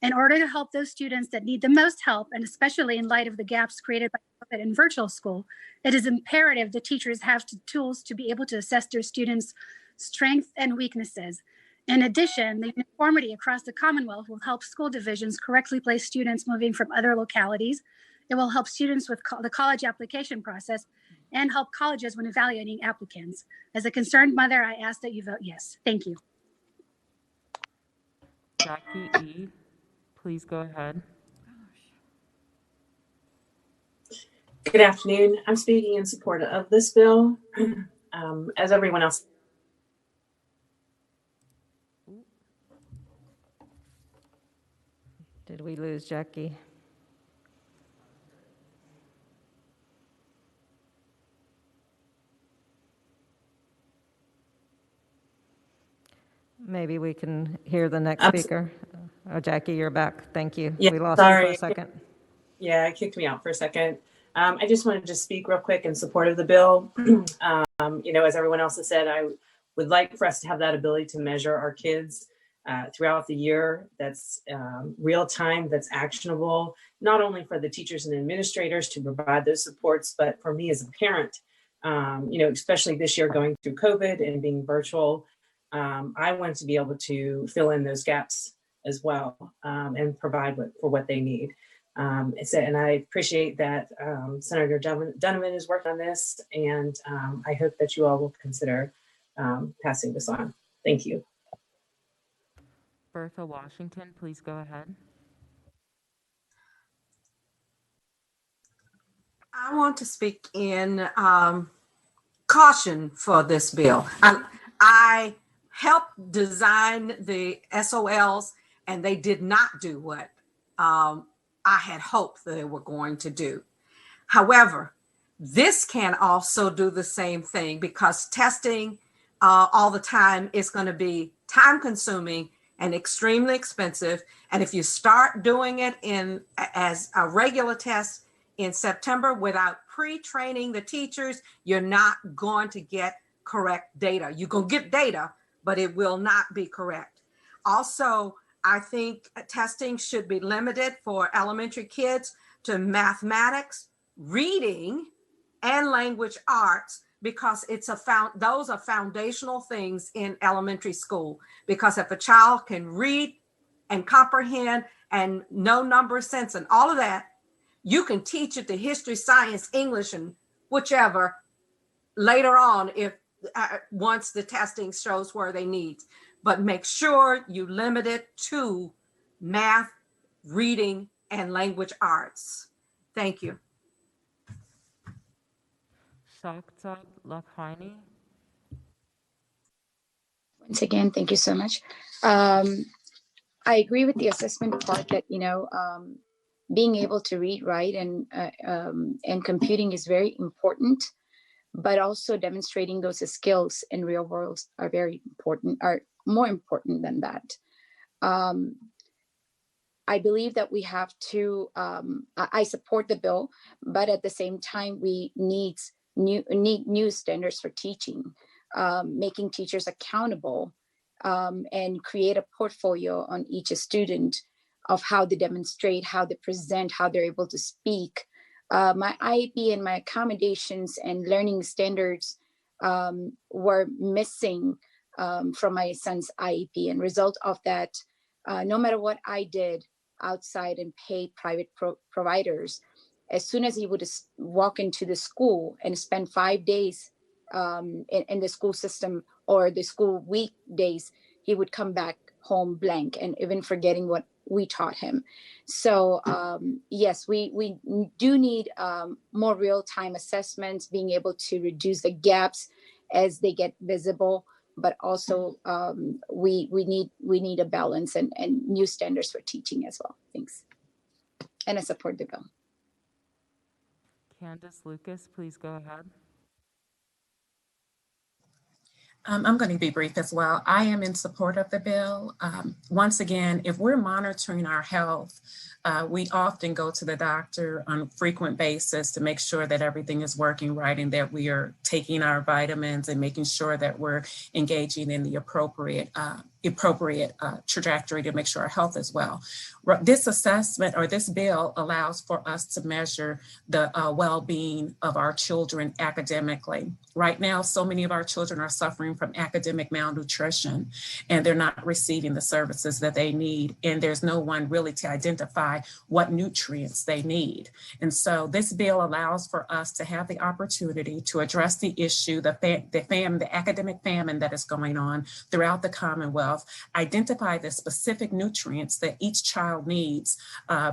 In order to help those students that need the most help, and especially in light of the gaps created by COVID and virtual school, it is imperative that teachers have tools to be able to assess their students' strengths and weaknesses. In addition, the uniformity across the Commonwealth will help school divisions correctly place students moving from other localities. It will help students with the college application process and help colleges when evaluating applicants. As a concerned mother, I ask that you vote yes. Thank you. Jackie E., please go ahead. Good afternoon. I'm speaking in support of this bill. As everyone else. Did we lose Jackie? Maybe we can hear the next speaker. Oh, Jackie, you're back. Thank you. Yeah, we lost sorry. you for a second. Yeah, it kicked me out for a second. I just wanted to speak real quick in support of the bill. As everyone else has said, I would like for us to have that ability to measure our kids throughout the year. That's real time, that's actionable, not only for the teachers and administrators to provide those supports, but for me as a parent, especially this year going through COVID and being virtual, I want to be able to fill in those gaps as well and provide for what they need. And I appreciate that Senator Donovan is working on this, and I hope that you all will consider passing this on. Thank you. Bertha Washington, please go ahead. I want to speak in caution for this bill. I helped design the SOLs, and they did not do what I had hoped they were going to do. However, this can also do the same thing, because testing all the time is going to be time consuming and extremely expensive. And if you start doing it as a regular test in September without pre-training the teachers, you're not going to get correct data. You're going to get data, but it will not be correct. Also, I think testing should be limited for elementary kids to mathematics, reading, and language arts, because those are foundational things in elementary school. Because if a child can read and comprehend and know number sense and all of that, you can teach it to history, science, English, and whichever later on once the testing shows where they need. But make sure you limit it to math, reading, and language arts. Thank you. Shakta Lakhani. Once again, thank you so much. I agree with the assessment part that, being able to read, write, and computing is very important, but also demonstrating those skills in real world are very important, are more important than that. I believe that we have to, I support the bill, but at the same time, we need new standards for teaching, making teachers accountable, and create a portfolio on each student of how they demonstrate, how they present, how they're able to speak. My IEP and my accommodations and learning standards were missing from my son's IEP. And result of that, no matter what I did outside and pay private providers, as soon as he would walk into the school and spend 5 days in the school system or the school weekdays, he would come back home blank and even forgetting what we taught him. So yes, we do need more real-time assessments, being able to reduce the gaps as they get visible, but also we need a balance and new standards for teaching as well. Thanks. And I support the bill. Candace Lucas, please go ahead. I'm going to be brief as well. I am in support of the bill. Once again, if we're monitoring our health, we often go to the doctor on a frequent basis to make sure that everything is working right and that we are taking our vitamins and making sure that we're engaging in the appropriate trajectory to make sure our health is well. This assessment or this bill allows for us to measure the well-being of our children academically. Right now, so many of our children are suffering from academic malnutrition and they're not receiving the services that they need. And there's no one really to identify what nutrients they need. And so this bill allows for us to have the opportunity to address the issue, the academic famine that is going on throughout the Commonwealth, 12 identify the specific nutrients that each child needs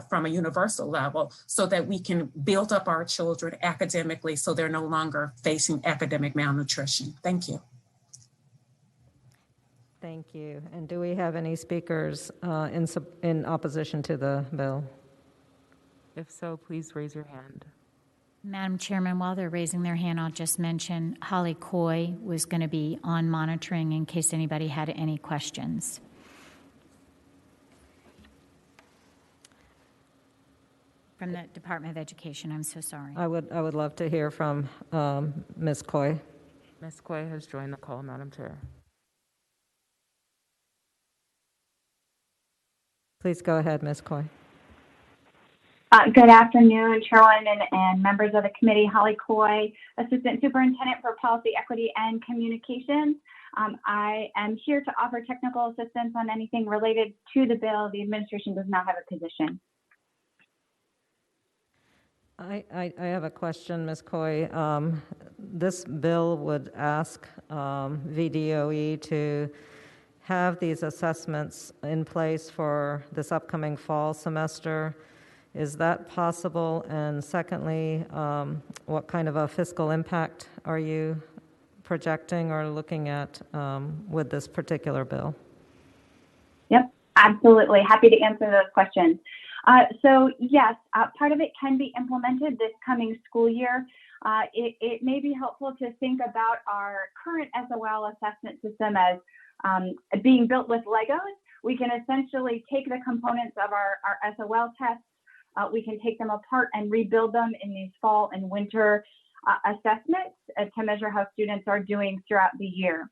from a universal level so that we can build up our children academically so they're no longer facing academic malnutrition. Thank you. Thank you. And do we have any speakers in opposition to the bill? If so, please raise your hand. Madam Chairman, while they're raising their hand, I'll just mention Holly Coy was going to be on monitoring in case anybody had any questions. From the Department of Education, I'm so sorry. I would love to hear from Ms. Coy. Ms. Quay has joined the call, Madam Chair. Please go ahead, Ms. Coy. Good afternoon, Chairwoman and members of the committee. Holly Coy, Assistant Superintendent for Policy, Equity, and Communications. I am here to offer technical assistance on anything related to the bill. The administration does not have a position. I have a question, Ms. Coy. This bill would ask VDOE to have these assessments in place for this upcoming fall semester. Is that possible? And secondly, what kind of a fiscal impact are you projecting or looking at with this particular bill? Yep, absolutely. Happy to answer those questions. So yes, part of it can be implemented this coming school year. It may be helpful to think about our current SOL assessment system as being built with Legos. We can essentially take the components of our SOL tests, we can take them apart and rebuild them in these fall and winter assessments to measure how students are doing throughout the year.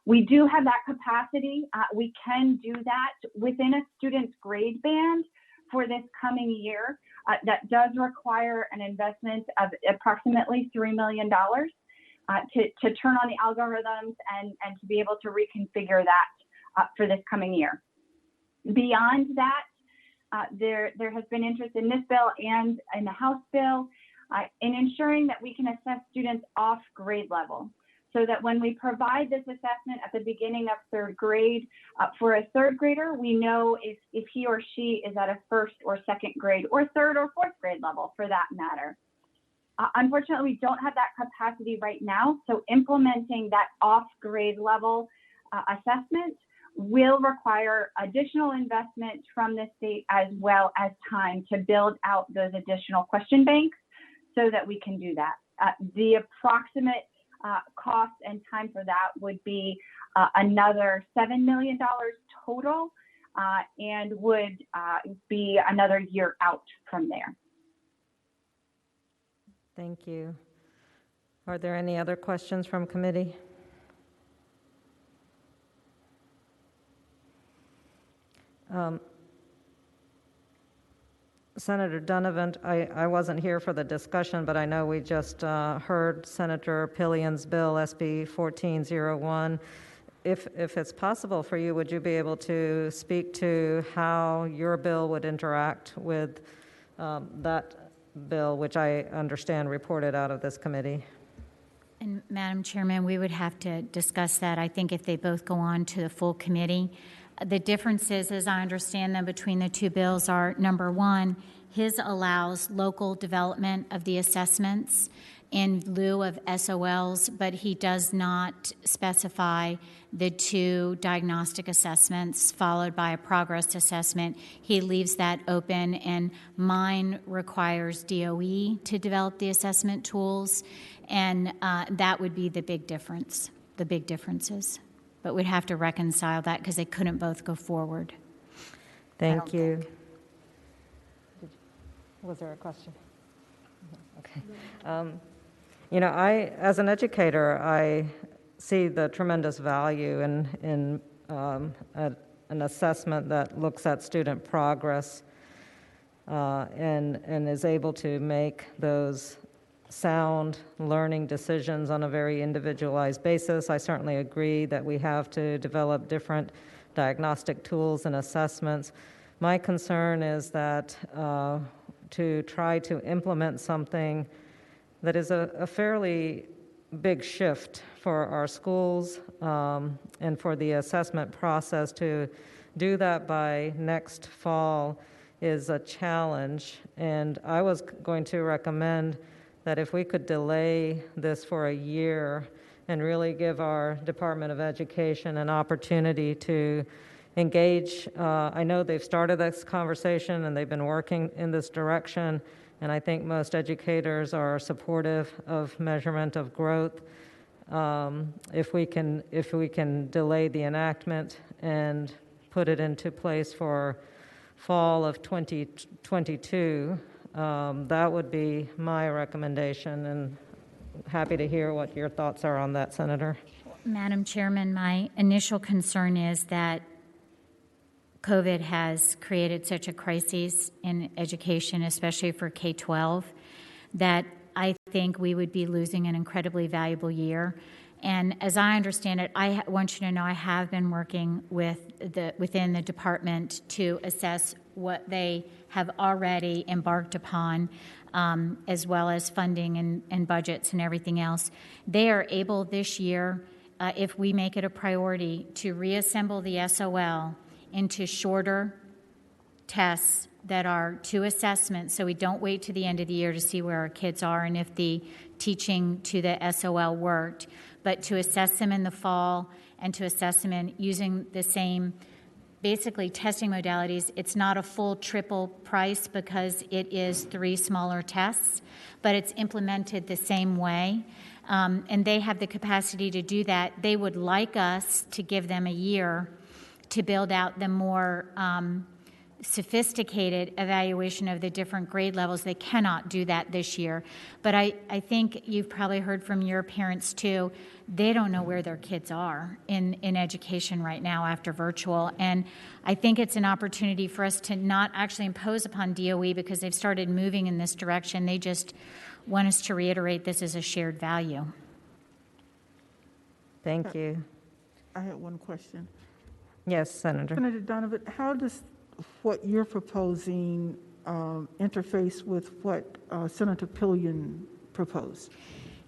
We do have that capacity. We can do that within a student's grade band for this coming year. That does require an investment of approximately $3 million to turn on the algorithms and to be able to reconfigure that for this coming year. Beyond that, there has been interest in this bill and in the House bill in ensuring that we can assess students off grade level, so that when we provide this assessment at the beginning of third grade, for a third grader, we know if he or she is at a first or second grade or third or fourth grade level for that matter. Unfortunately, we don't have that capacity right now, so implementing that off grade level assessment will require additional investment from the state as well as time to build out those additional question banks so that we can do that. The approximate cost and time for that would be another $7 million total and would be another year out from there. Thank you. Are there any other questions from committee? Senator Donovan, I wasn't here for the discussion, but I know we just heard Senator Pillion's bill, SB 1401. If it's possible for you, would you be able to speak to how your bill would interact with that bill, which I understand reported out of this committee? And Madam Chairman, we would have to discuss that. I think if they both go on to the full committee. The differences, as I understand them, between the two bills are, number one, his allows local development of the assessments in lieu of SOLs, but he does not specify the two diagnostic assessments followed by a progress assessment. He leaves that open, and mine requires DOE to develop the assessment tools, and that would be the big difference, the big differences. But we'd have to reconcile that because they couldn't both go forward. Thank you. Was there a question? Okay. You know, as an educator, I see the tremendous value in an assessment that looks at student progress and is able to make those sound learning decisions on a very individualized basis. I certainly agree that we have to develop different diagnostic tools and assessments. My concern is that to try to implement something that is a fairly big shift for our schools and for the assessment process. To do that by next fall is a challenge, and I was going to recommend that if we could delay this for a year and really give our Department of Education an opportunity to engage. I know they've started this conversation and they've been working in this direction, and I think most educators are supportive of measurement of growth. If we can delay the enactment and put it into place for fall of 2022, that would be my recommendation, and happy to hear what your thoughts are on that, Senator. Madam Chairman, my initial concern is that COVID has created such a crisis in education, especially for K-12, that I think we would be losing an incredibly valuable year. And as I understand it, I want you to know I have been working within the department to assess what they have already embarked upon, as well as funding and budgets and everything else. They are able this year, if we make it a priority, to reassemble the SOL into shorter tests that are 2 assessments, so we don't wait to the end of the year to see where our kids are and if the teaching to the SOL worked, but to assess them in the fall and to assess them in using the same basically testing modalities. It's not a full triple price because it is 3 smaller tests, but it's implemented the same way. And they have the capacity to do that. They would like us to give them a year to build out the more sophisticated evaluation of the different grade levels. They cannot do that this year. But I think you've probably heard from your parents too. They don't know where their kids are in education right now after virtual. And I think it's an opportunity for us to not actually impose upon DOE because they've started moving in this direction. They just want us to reiterate this as a shared value. Thank you. I had one question. Yes, Senator. Senator Donovan, how does what you're proposing interface with what Senator Pillion proposed?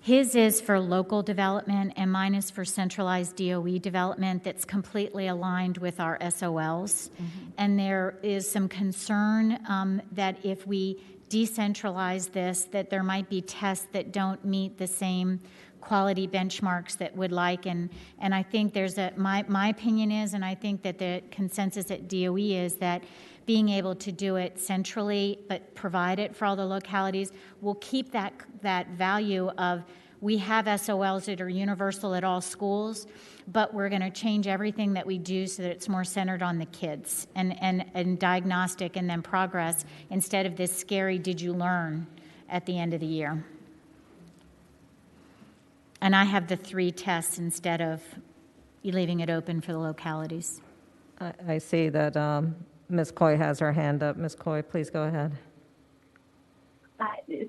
His is for local development, and mine is for centralized DOE development that's completely aligned with our SOLs. Mm-hmm. And there is some concern that if we decentralize this, that there might be tests that don't meet the same quality benchmarks that would like, and I think there's my opinion is, and I think that the consensus at DOE is that being able to do it centrally but provide it for all the localities will keep that value of we have SOLs that are universal at all schools, but we're going to change everything that we do so that it's more centered on the kids and diagnostic and then progress instead of this scary did you learn at the end of the year. And I have the 3 tests instead of leaving it open for the localities. I see that Ms. Coy has her hand up. Ms. Coy, please go ahead.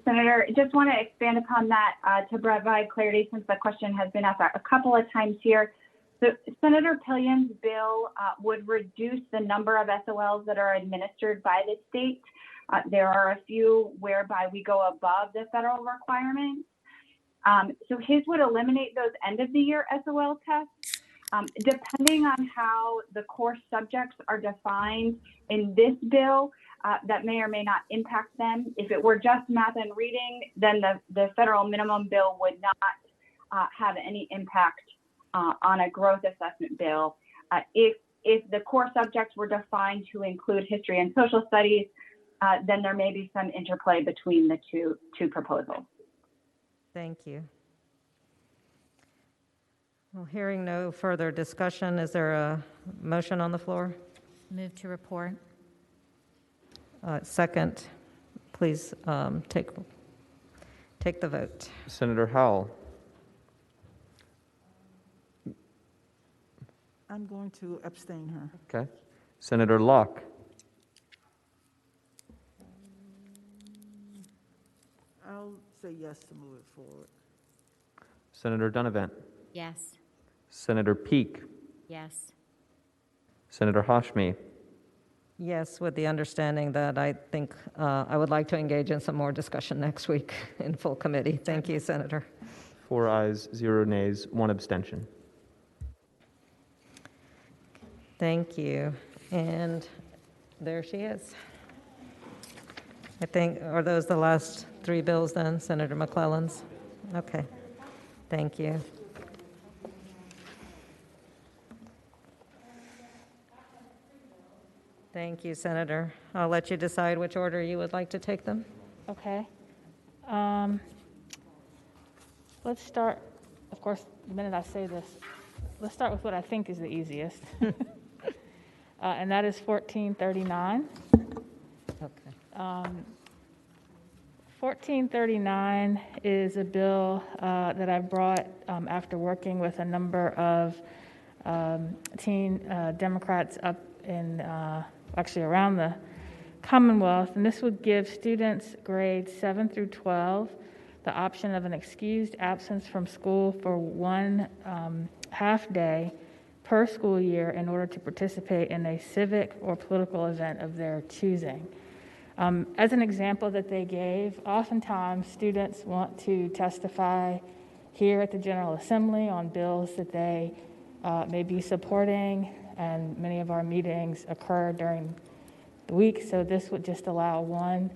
Senator, just want to expand upon that to provide clarity since the question has been asked a couple of times here. So Senator Pillion's bill would reduce the number of SOLs that are administered by the state. There are a few whereby we go above the federal requirements. So his would eliminate those end of the year SOL tests. Depending on how the core subjects are defined in this bill, that may or may not impact them. If it were just math and reading, then the federal minimum bill would not have any impact on a growth assessment bill. If the core subjects were defined to include history and social studies, then there may be some interplay between the two proposals. Thank you. Well, hearing no further discussion, is there a motion on the floor? Move to report. Second, please take the vote. Senator Howell. I'm going to abstain her. Okay. Senator Locke. I'll say yes to move it forward. Senator Donovan. Yes. Senator Peake. Yes. Senator Hashmi. Yes, with the understanding that I think I would like to engage in some more discussion next week in full committee. Thank you, Senator. 4 ayes, 0 nays, 1 abstention. Thank you. And there she is. I think, are those the last 3 bills then, Senator McClellan's? Okay, thank you. Thank you, Senator. I'll let you decide which order you would like to take them. Okay. Let's start, of course, the minute I say this, let's start with what I think is the easiest. And that is 1439. Okay. 1439 is a bill that I brought after working with a number of teen Democrats up in, actually around the Commonwealth, and this would give students grades 7 through 12 the option of an excused absence from school for 1 half day per school year in order to participate in a civic or political event of their choosing. As an example that they gave, oftentimes students want to testify here at the General Assembly on bills that they may be supporting, and many of our meetings occur during the week, so this would just allow 1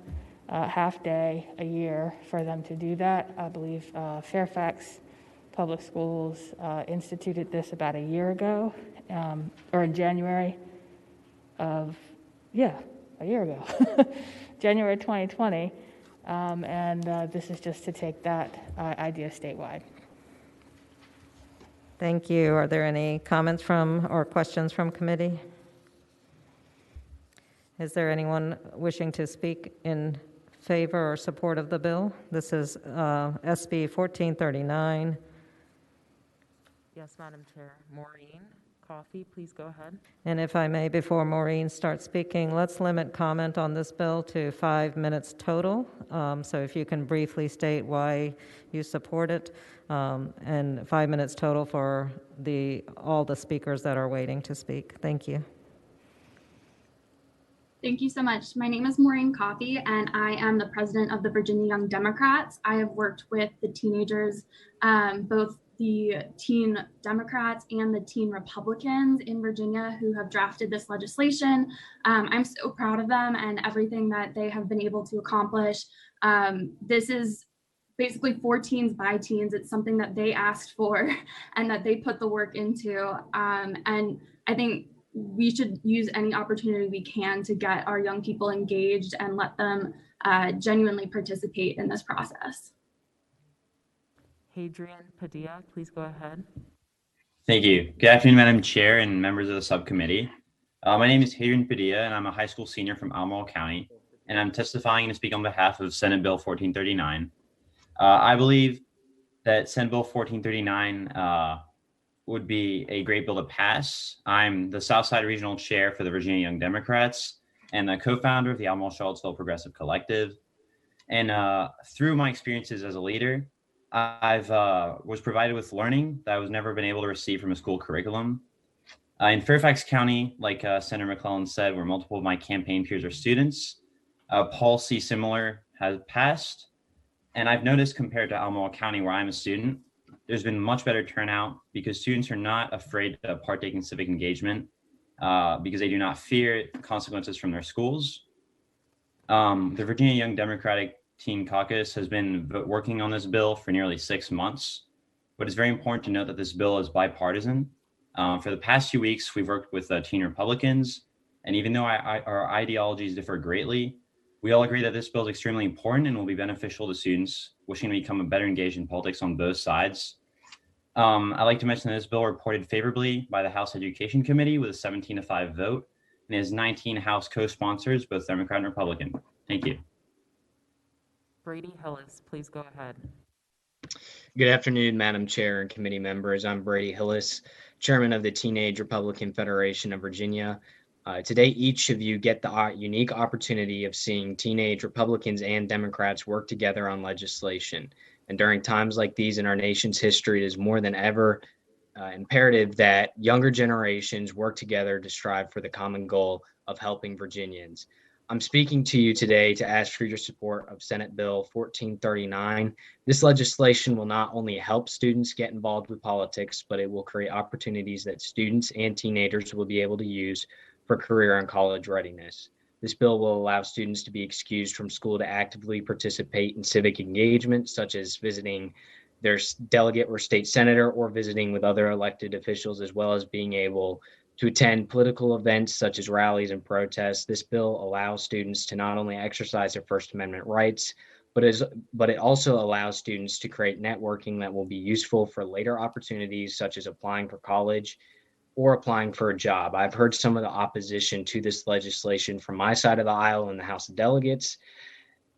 half day a year for them to do that. I believe Fairfax Public Schools instituted this about a year ago, or in January of, a year ago, January 2020, and this is just to take that idea statewide. Thank you. Are there any comments from or questions from committee? Is there anyone wishing to speak in favor or support of the bill? This is SB 1439. Yes, Madam Chair. Maureen Coffey, please go ahead. And if I may, before Maureen starts speaking, let's limit comment on this bill to 5 minutes total. So if you can briefly state why you support it, and 5 minutes total for all the speakers that are waiting to speak. Thank you. Thank you so much. My name is Maureen Coffey, and I am the president of the Virginia Young Democrats. I have worked with the teenagers, both the teen Democrats and the teen Republicans in Virginia who have drafted this legislation. I'm so proud of them and everything that they have been able to accomplish. This is basically for teens by teens. It's something that they asked for and that they put the work into. And I think we should use any opportunity we can to get our young people engaged and let them genuinely participate in this process. Hadrian Padilla, please go ahead. Thank you. Good afternoon, Madam Chair and members of the subcommittee. My name is Hadrian Padilla, and I'm a high school senior from Albemarle County, and I'm testifying to speak on behalf of Senate Bill 1439. I believe that Senate Bill 1439 would be a great bill to pass. I'm the Southside Regional Chair for the Virginia Young Democrats and the co-founder of the Albemarle Charlottesville Progressive Collective. And through my experiences as a leader, I've was provided with learning that I was never been able to receive from a school curriculum. In Fairfax County, like Senator McClellan said, where multiple of my campaign peers are students, policy similar has passed. And I've noticed compared to Albemarle County, where I'm a student, there's been much better turnout because students are not afraid to partake in civic engagement because they do not fear consequences from their schools. The Virginia Young Democratic Teen Caucus has been working on this bill for nearly 6 months, but it's very important to note that this bill is bipartisan. For the past few weeks, we've worked with teen Republicans, and even though our ideologies differ greatly, we all agree that this bill is extremely important and will be beneficial to students wishing to become better engaged in politics on both sides. I'd like to mention that this bill reported favorably by the House Education Committee with a 17-5 vote, and has 19 House co-sponsors, both Democrat and Republican. Thank you. Brady Hillis, please go ahead. Good afternoon, Madam Chair and committee members. I'm Brady Hillis, chairman of the Teenage Republican Federation of Virginia. Today, each of you get the unique opportunity of seeing teenage Republicans and Democrats work together on legislation. And during times like these in our nation's history, it is more than ever imperative that younger generations work together to strive for the common goal of helping Virginians. I'm speaking to you today to ask for your support of Senate Bill 1439. This legislation will not only help students get involved with politics, but it will create opportunities that students and teenagers will be able to use for career and college readiness. This bill will allow students to be excused from school to actively participate in civic engagement, such as visiting their delegate or state senator or visiting with other elected officials, as well as being able to attend political events such as rallies and protests. This bill allows students to not only exercise their First Amendment rights, but it also allows students to create networking that will be useful for later opportunities, such as applying for college or applying for a job. I've heard some of the opposition to this legislation from my side of the aisle in the House of Delegates,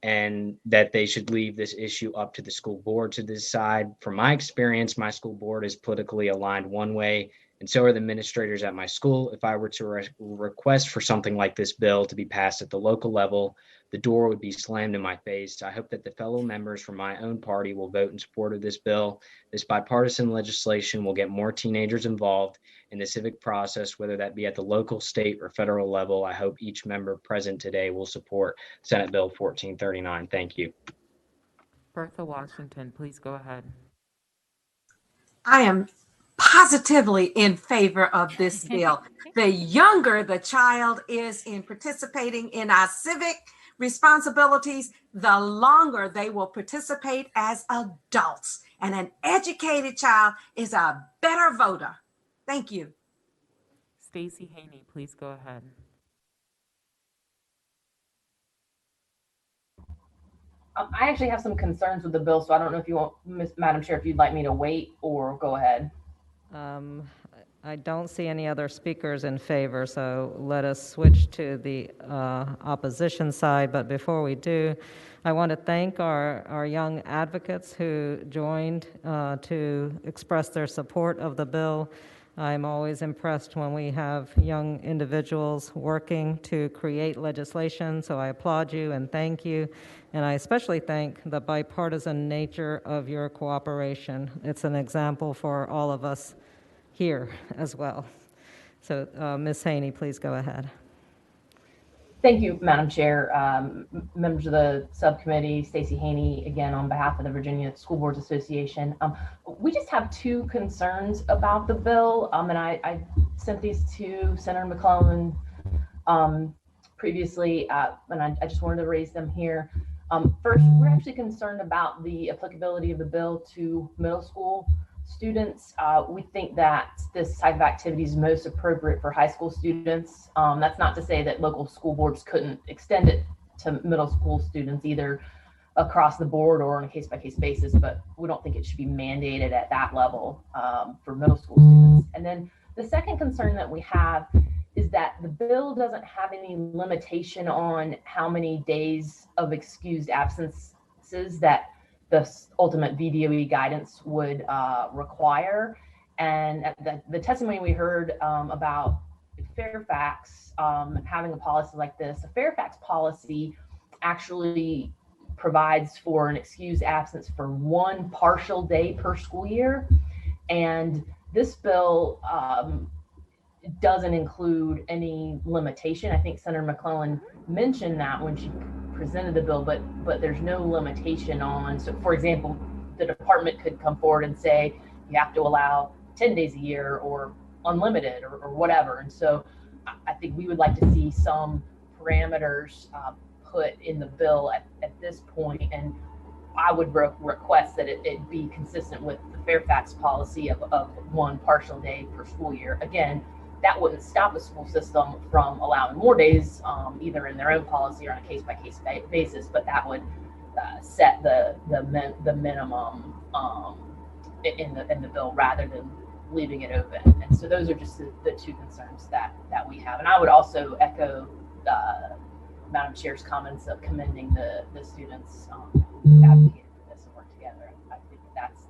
and that they should leave this issue up to the school board to decide. From my experience, my school board is politically aligned one way, and so are the administrators at my school. If I were to request for something like this bill to be passed at the local level, the door would be slammed in my face. I hope that the fellow members from my own party will vote in support of this bill. This bipartisan legislation will get more teenagers involved in the civic process, whether that be at the local, state, or federal level. I hope each member present today will support Senate Bill 1439. Thank you. Bertha Washington, please go ahead. I am positively in favor of this bill. The younger the child is in participating in our civic responsibilities, the longer they will participate as adults. And an educated child is a better voter. Thank you. Stacy Haney, please go ahead. I actually have some concerns with the bill, so I don't know if you want, Madam Chair, if you'd like me to wait or go ahead. I don't see any other speakers in favor, so let us switch to the opposition side. But before we do, I want to thank our young advocates who joined to express their support of the bill. I'm always impressed when we have young individuals working to create legislation, so I applaud you and thank you. And I especially thank the bipartisan nature of your cooperation. It's an example for all of us here as well. So Ms. Haney, please go ahead. Thank you, Madam Chair. Members of the subcommittee, Stacy Haney, again, on behalf of the Virginia School Boards Association. We just have two concerns about the bill, and I sent these to Senator McClellan previously, and I just wanted to raise them here. First, we're actually concerned about the applicability of the bill to middle school students. We think that this type of activity is most appropriate for high school students. That's not to say that local school boards couldn't extend it to middle school students, either across the board or on a case-by-case basis, but we don't think it should be mandated at that level for middle school students. And then the second concern that we have is that the bill doesn't have any limitation on how many days of excused absences that the ultimate VDOE guidance would require. And the testimony we heard about Fairfax having a policy like this, a Fairfax policy actually provides for an excused absence for one partial day per school year. And this bill doesn't include any limitation. I think Senator McClellan mentioned that when she presented the bill, but there's no limitation on. So for example, the department could come forward and say you have to allow 10 days a year or unlimited or whatever. And so I think we would like to see some parameters put in the bill at this point, and I would request that it be consistent with the Fairfax policy of one partial day per school year. Again, that wouldn't stop the school system from allowing more days, either in their own policy or on a case-by-case basis, but that would set the minimum in the bill rather than leaving it open. And so those are just the two concerns that we have. And I would also echo Madam Chair's comments of commending the students who advocated for this and worked together. I think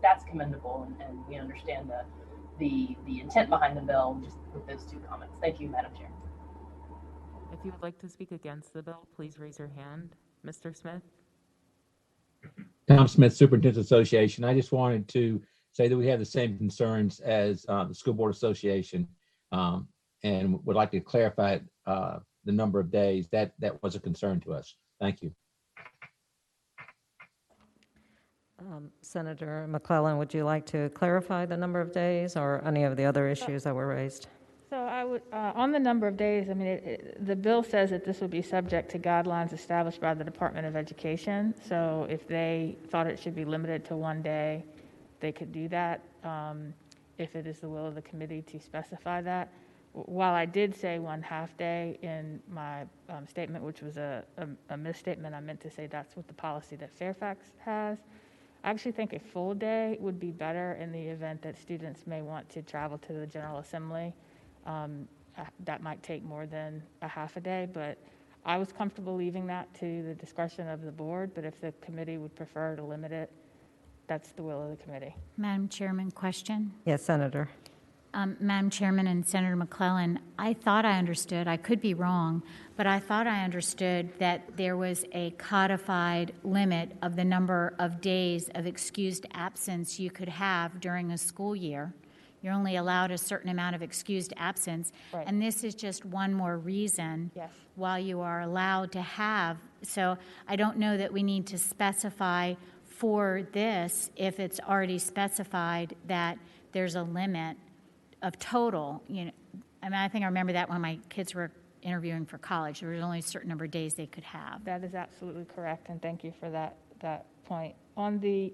that's commendable, and we understand the intent behind the bill just with those two comments. Thank you, Madam Chair. If you would like to speak against the bill, please raise your hand. Mr. Smith? Tom Smith, Superintendent's Association. I just wanted to say that we have the same concerns as the School Board Association, and would like to clarify the number of days. That was a concern to us. Thank you. Senator McClellan, would you like to clarify the number of days or any of the other issues that were raised? So I would, on the number of days, I mean, the bill says that this would be subject to guidelines established by the Department of Education. So if they thought it should be limited to 1 day, they could do that, if it is the will of the committee to specify that. While I did say 1/2 day in my statement, which was a misstatement, I meant to say that's what the policy that Fairfax has. I actually think a full day would be better in the event that students may want to travel to the General Assembly. That might take more than a 1/2 day, but I was comfortable leaving that to the discretion of the board, but if the committee would prefer to limit it, that's the will of the committee. Madam Chairman, question? Yes, Senator. Madam Chairman and Senator McClellan, I thought I understood, I could be wrong, but I thought I understood that there was a codified limit of the number of days of excused absence you could have during a school year. You're only allowed a certain amount of excused absence, Right. and this is just one more reason Yes. why you are allowed to have. So I don't know that we need to specify for this if it's already specified that there's a limit of total. You know, I mean, I think I remember that when my kids were interviewing for college. There was only a certain number of days they could have. That is absolutely correct, and thank you for that point. On the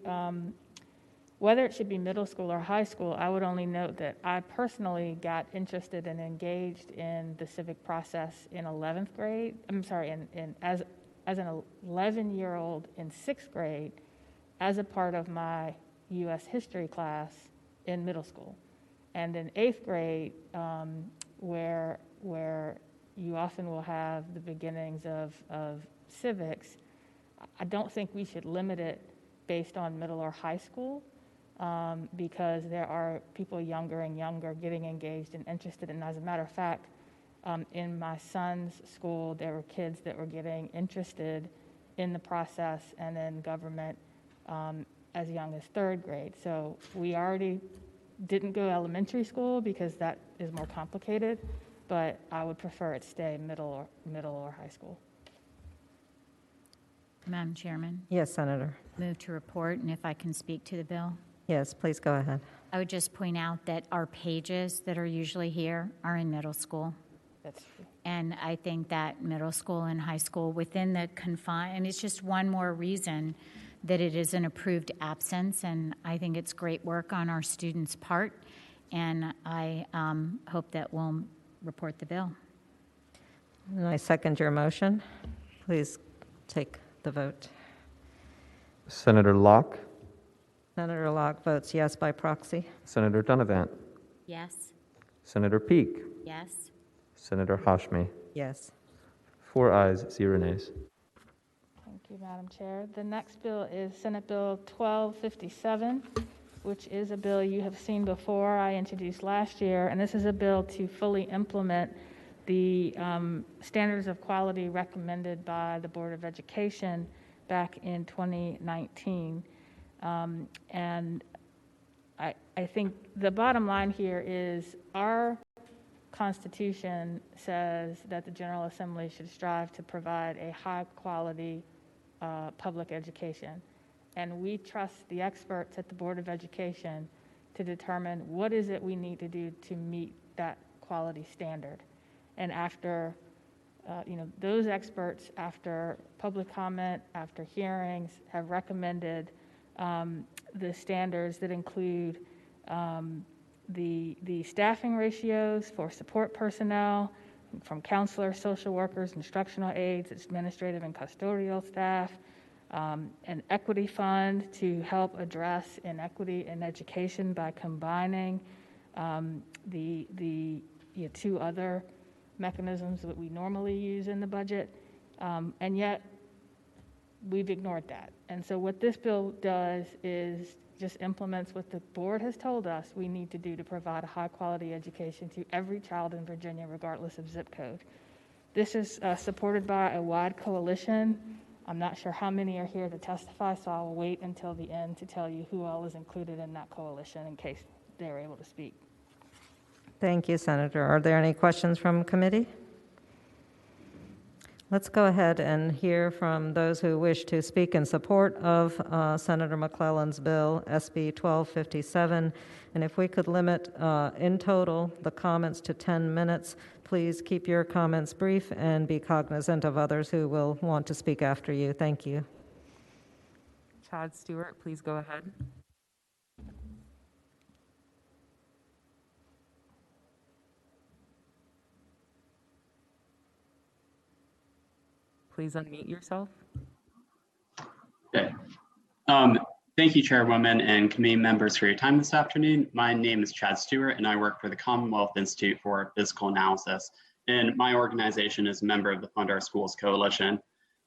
whether it should be middle school or high school, I would only note that I personally got interested and engaged in the civic process in 11th grade. I'm sorry, as an 11-year-old in 6th grade, as a part of my U.S. history class in middle school. And in 8th grade, where you often will have the beginnings of civics, I don't think we should limit it based on middle or high school, because there are people younger and younger getting engaged and interested. And as a matter of fact, in my son's school, there were kids that were getting interested in the process and in government as young as 3rd grade. So we already didn't go elementary school because that is more complicated, but I would prefer it stay middle or high school. Madam Chairman, Yes, Senator. move to report, and if I can speak to the bill. Yes, please go ahead. I would just point out that our pages that are usually here are in middle school. That's true. And I think that middle school and high school within the confine, and it's just one more reason that it is an approved absence, and I think it's great work on our students' part, and I hope that we'll report the bill. And I second your motion. Please take the vote. Senator Locke, Senator Locke votes yes by proxy. Senator Donovan, Yes? Senator Peak, Yes? Senator Hashmi. Yes. 4 ayes, 0 nays. Thank you, Madam Chair. The next bill is Senate Bill 1257, which is a bill you have seen before. I introduced last year, and this is a bill to fully implement the standards of quality recommended by the Board of Education back in 2019. And I think the bottom line here is our Constitution says that the General Assembly should strive to provide a high-quality public education. And we trust the experts at the Board of Education to determine what is it we need to do to meet that quality standard. And after, those experts, after public comment, after hearings, have recommended the standards that include the staffing ratios for support personnel, from counselors, social workers, instructional aides, administrative and custodial staff, an equity fund to help address inequity in education by combining the 2 other mechanisms that we normally use in the budget, and yet we've ignored that. And so what this bill does is just implements what the board has told us we need to do to provide a high-quality education to every child in Virginia, regardless of zip code. This is supported by a wide coalition. I'm not sure how many are here to testify, so I'll wait until the end to tell you who all is included in that coalition in case they're able to speak. Thank you, Senator. Are there any questions from committee? Let's go ahead and hear from those who wish to speak in support of Senator McClellan's bill, SB 1257. And if we could limit in total the comments to 10 minutes, please keep your comments brief and be cognizant of others who will want to speak after you. Thank you. Chad Stewart, please go ahead. Please unmute yourself. Okay. Thank you, Chairwoman and committee members for your time this afternoon. My name is Chad Stewart, and I work for the Commonwealth Institute for Physical Analysis. And my organization is a member of the Fund Our Schools Coalition.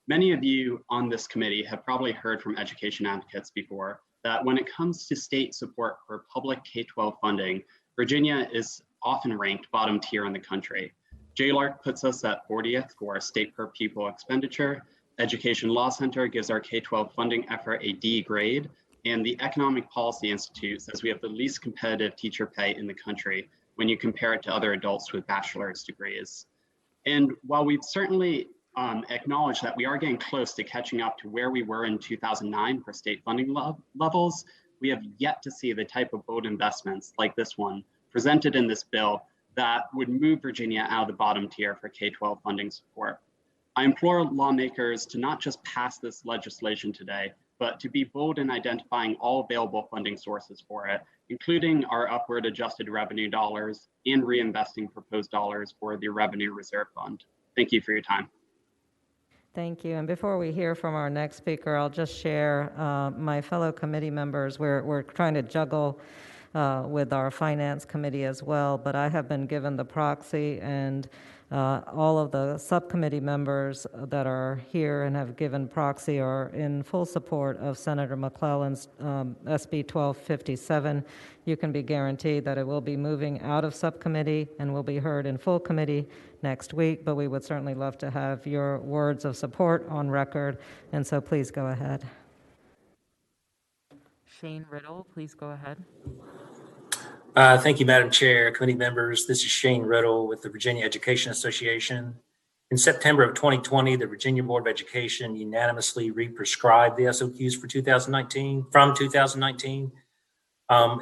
Many of you on this committee have probably heard from education advocates before that when it comes to state support for public K-12 funding, Virginia is often ranked bottom tier in the country. JLARC puts us at 40th for state per pupil expenditure. Education Law Center gives our K-12 funding effort a D grade, and the Economic Policy Institute says we have the least competitive teacher pay in the country when you compare it to other adults with bachelor's degrees. And while we've certainly acknowledged that we are getting close to catching up to where we were in 2009 for state funding levels, we have yet to see the type of bold investments like this one presented in this bill that would move Virginia out of the bottom tier for K-12 funding support. I implore lawmakers to not just pass this legislation today, but to be bold in identifying all available funding sources for it, including our upward adjusted revenue dollars and reinvesting proposed dollars for the Revenue Reserve Fund. Thank you for your time. Thank you. And before we hear from our next speaker, I'll just share my fellow committee members. We're trying to juggle with our finance committee as well, but I have been given the proxy, and all of the subcommittee members that are here and have given proxy are in full support of Senator McClellan's SB 1257. You can be guaranteed that it will be moving out of subcommittee and will be heard in full committee next week, but we would certainly love to have your words of support on record, and so please go ahead. Shane Riddle, please go ahead. Thank you, Madam Chair, committee members. This is Shane Riddle with the Virginia Education Association. In September of 2020, the Virginia Board of Education unanimously re-prescribed the SOQs from 2019.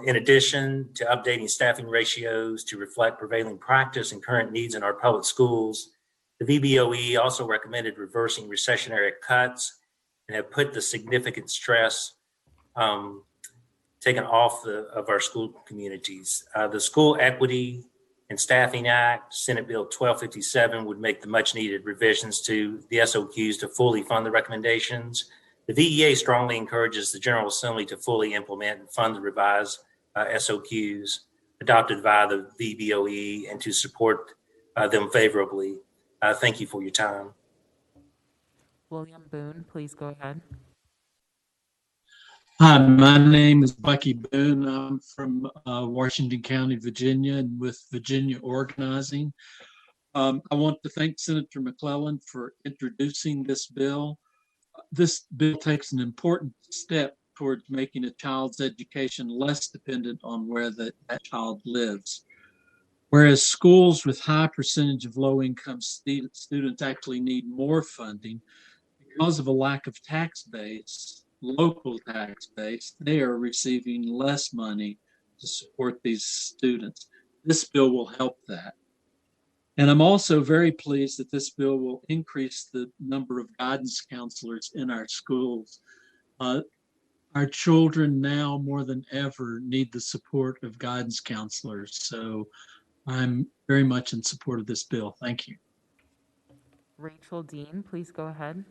In addition to updating staffing ratios to reflect prevailing practice and current needs in our public schools, the VBOE also recommended reversing recessionary cuts and have put the significant stress taken off of our school communities. The School Equity and Staffing Act, Senate Bill 1257, would make the much needed revisions to the SOQs to fully fund the recommendations. The VEA strongly encourages the General Assembly to fully implement and fund the revised SOQs adopted via the VBOE and to support them favorably. Thank you for your time. William Boone, please go ahead. Hi, my name is Bucky Boone. I'm from Washington County, Virginia, and with Virginia Organizing. I want to thank Senator McClellan for introducing this bill. This bill takes an important step towards making a child's education less dependent on where that child lives. Whereas schools with high percentage of low-income students actually need more funding because of a lack of local tax base, they are receiving less money to support these students. This bill will help that. And I'm also very pleased that this bill will increase the number of guidance counselors in our schools. Our children now more than ever need the support of guidance counselors. So I'm very much in support of this bill. Thank you. Rachel Dean, please go ahead.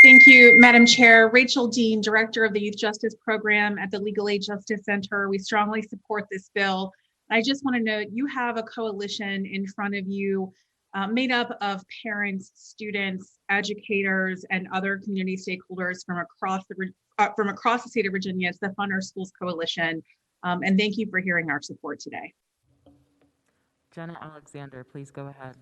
Thank you, Madam Chair. Rachel Dean, Director of the Youth Justice Program at the Legal Aid Justice Center. We strongly support this bill. I just want to note you have a coalition in front of you made up of parents, students, educators, and other community stakeholders from across the state of Virginia. It's the Fund Our Schools Coalition. And thank you for hearing our support today. Jenna Alexander, please go ahead.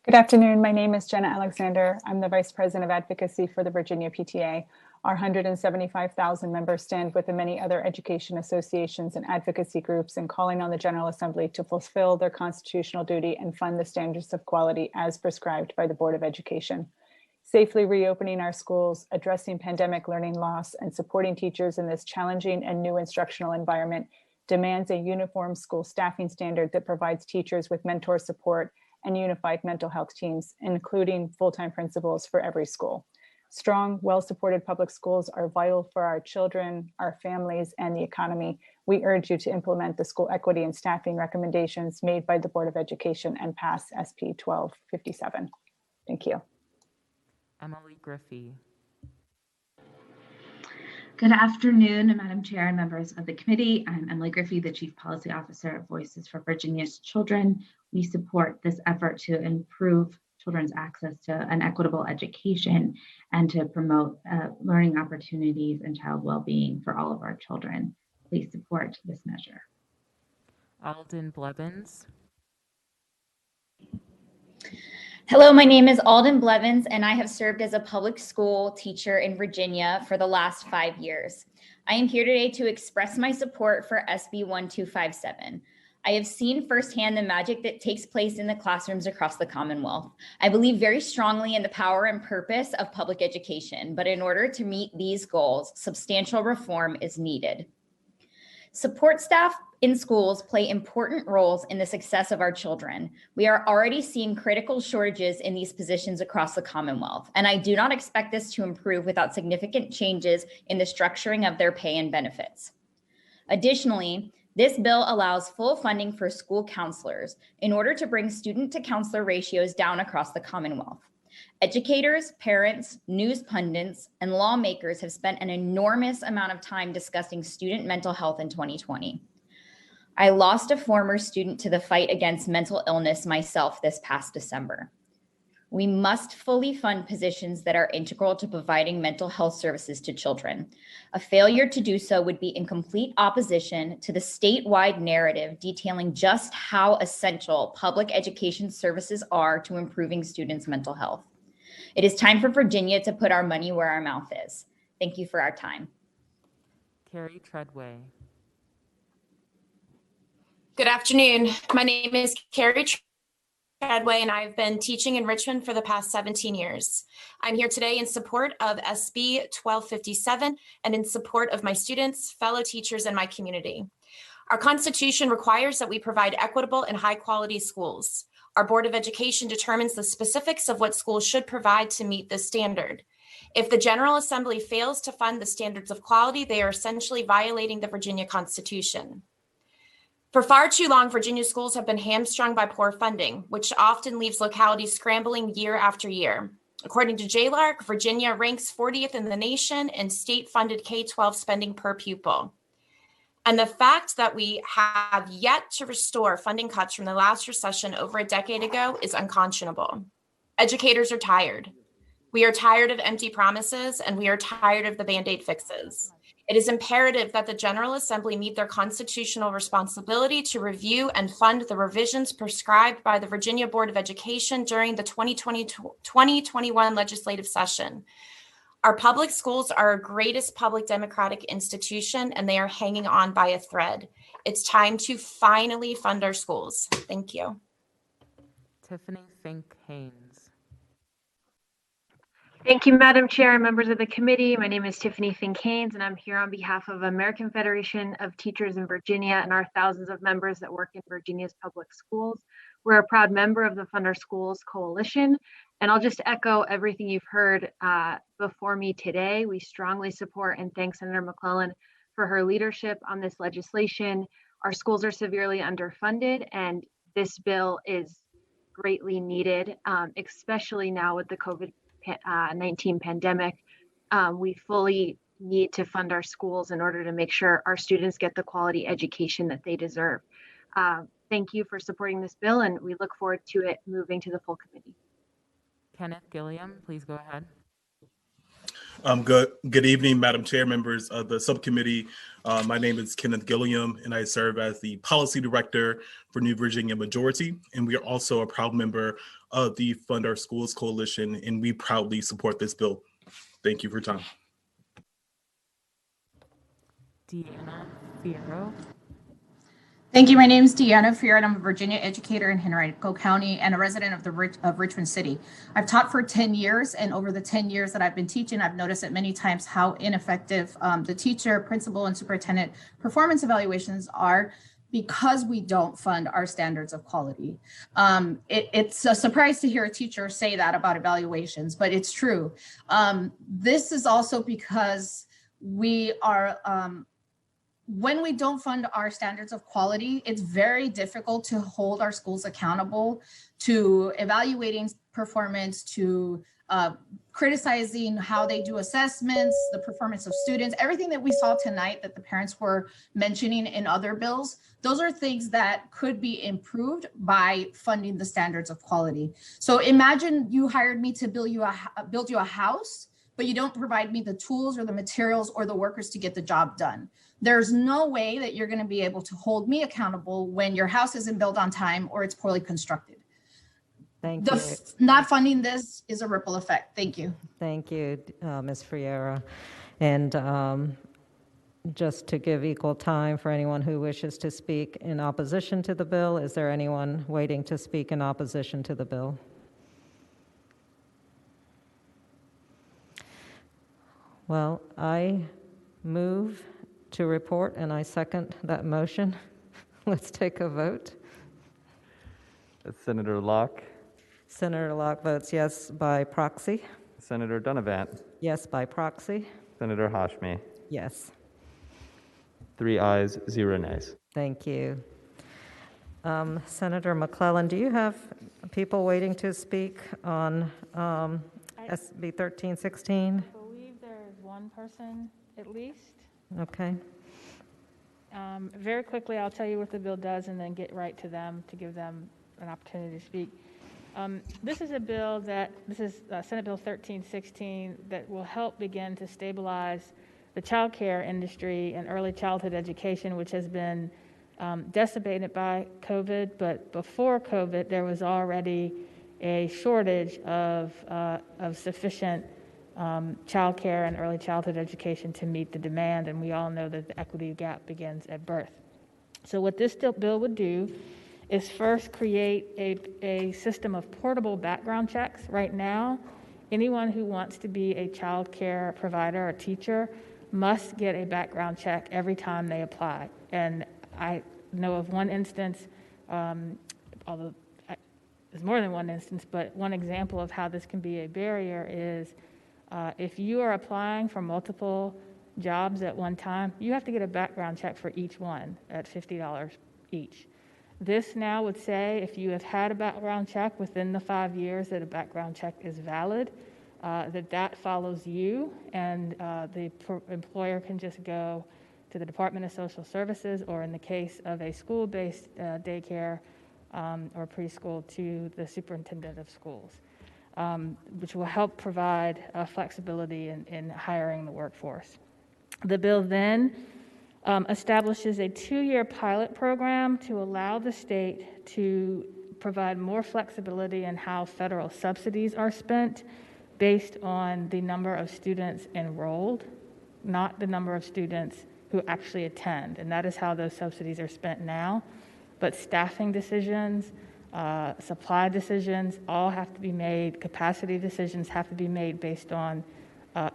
Good afternoon. My name is Jenna Alexander. I'm the Vice President of Advocacy for the Virginia PTA. Our 175,000 members stand with the many other education associations and advocacy groups in calling on the General Assembly to fulfill their constitutional duty and fund the standards of quality as prescribed by the Board of Education. Safely reopening our schools, addressing pandemic learning loss, and supporting teachers in this challenging and new instructional environment demands a uniform school staffing standard that provides teachers with mentor support and unified mental health teams, including full-time principals for every school. Strong, well-supported public schools are vital for our children, our families, and the economy. We urge you to implement the school equity and staffing recommendations made by the Board of Education and pass SP 1257. Thank you. Emily Griffey. Good afternoon, Madam Chair and members of the committee. I'm Emily Griffey, the Chief Policy Officer of Voices for Virginia's Children. We support this effort to improve children's access to an equitable education and to promote learning opportunities and child well-being for all of our children. Please support this measure. Alden Blevins. Hello, my name is Alden Blevins, and I have served as a public school teacher in Virginia for the last 5 years. I am here today to express my support for SB 1257. I have seen firsthand the magic that takes place in the classrooms across the Commonwealth. I believe very strongly in the power and purpose of public education, but in order to meet these goals, substantial reform is needed. Support staff in schools play important roles in the success of our children. We are already seeing critical shortages in these positions across the Commonwealth, and I do not expect this to improve without significant changes in the structuring of their pay and benefits. Additionally, this bill allows full funding for school counselors in order to bring student to counselor ratios down across the Commonwealth. Educators, parents, news pundits, and lawmakers have spent an enormous amount of time discussing student mental health in 2020. I lost a former student to the fight against mental illness myself this past December. We must fully fund positions that are integral to providing mental health services to children. A failure to do so would be in complete opposition to the statewide narrative detailing just how essential public education services are to improving students' mental health. It is time for Virginia to put our money where our mouth is. Thank you for our time. Carrie Treadway. Good afternoon. My name is Carrie Treadway, and I've been teaching in Richmond for the past 17 years. I'm here today in support of SB 1257 and in support of my students, fellow teachers, and my community. Our Constitution requires that we provide equitable and high-quality schools. Our Board of Education determines the specifics of what schools should provide to meet this standard. If the General Assembly fails to fund the standards of quality, they are essentially violating the Virginia Constitution. For far too long, Virginia schools have been hamstrung by poor funding, which often leaves localities scrambling year after year. According to JLARC, Virginia ranks 40th in the nation in state-funded K-12 spending per pupil. And the fact that we have yet to restore funding cuts from the last recession over a decade ago is unconscionable. Educators are tired. We are tired of empty promises, and we are tired of the Band-Aid fixes. It is imperative that the General Assembly meet their constitutional responsibility to review and fund the revisions prescribed by the Virginia Board of Education during the 2020-2021 legislative session. Our public schools are our greatest public democratic institution, and they are hanging on by a thread. It's time to finally fund our schools. Thank you. Tiffany Fink Haynes. Thank you, Madam Chair and members of the committee. My name is Tiffany Fink Haynes, and I'm here on behalf of American Federation of Teachers in Virginia and our thousands of members that work in Virginia's public schools. We're a proud member of the Fund Our Schools Coalition, and I'll just echo everything you've heard before me today. We strongly support and thank Senator McClellan for her leadership on this legislation. Our schools are severely underfunded, and this bill is greatly needed, especially now with the COVID-19 pandemic. We fully need to fund our schools in order to make sure our students get the quality education that they deserve. Thank you for supporting this bill, and we look forward to it moving to the full committee. Kenneth Gilliam, please go ahead. Good evening, Madam Chair, members of the subcommittee. My name is Kenneth Gilliam, and I serve as the Policy Director for New Virginia Majority, and we are also a proud member of the Fund Our Schools Coalition, and we proudly support this bill. Thank you for your time. Deanna Fierro. Thank you. My name is Deanna Fierro, and I'm a Virginia educator in Henrico County and a resident of Richmond City. I've taught for 10 years, and over the 10 years that I've been teaching, I've noticed it many times how ineffective the teacher, principal, and superintendent performance evaluations are because we don't fund our standards of quality. It's a surprise to hear a teacher say that about evaluations, but it's true. This is also because we are, when we don't fund our standards of quality, it's very difficult to hold our schools accountable to evaluating performance, to criticizing how they do assessments, the performance of students, everything that we saw tonight that the parents were mentioning in other bills. Those are things that could be improved by funding the standards of quality. So imagine you hired me to build you a house, but you don't provide me the tools or the materials or the workers to get the job done. There's no way that you're going to be able to hold me accountable when your house isn't built on time or it's poorly constructed. Thank you. Not funding this is a ripple effect. Thank you. Thank you, Ms. Friera. And just to give equal time for anyone who wishes to speak in opposition to the bill, is there anyone waiting to speak in opposition to the bill? Well, I move to report and I second that motion. Let's take a vote. Senator Locke. Senator Locke votes yes by proxy. Senator Donovan. Yes by proxy. Senator Hashmi. Yes. 3 ayes, 0 nays. Thank you. Senator McClellan, do you have people waiting to speak on SB 1316? I believe there's one person at least. Okay. Very quickly, I'll tell you what the bill does and then get right to them to give them an opportunity to speak. This is a bill this is Senate Bill 1316 that will help begin to stabilize the child care industry and early childhood education, which has been decimated by COVID. But before COVID, there was already a shortage of sufficient child care and early childhood education to meet the demand, and we all know that the equity gap begins at birth. So what this bill would do is first create a system of portable background checks. Right now, anyone who wants to be a child care provider or teacher must get a background check every time they apply. And I know of one instance, although there's more than one instance, but one example of how this can be a barrier is if you are applying for multiple jobs at one time, you have to get a background check for each one at $50 each. This now would say if you have had a background check within the 5 years that a background check is valid, that follows you, and the employer can just go to the Department of Social Services, or in the case of a school-based daycare or preschool, to the superintendent of schools, which will help provide flexibility in hiring the workforce. The bill then establishes a 2-year pilot program to allow the state to provide more flexibility in how federal subsidies are spent based on the number of students enrolled, not the number of students who actually attend. And that is how those subsidies are spent now. But staffing decisions, supply decisions, all have to be made, capacity decisions have to be made based on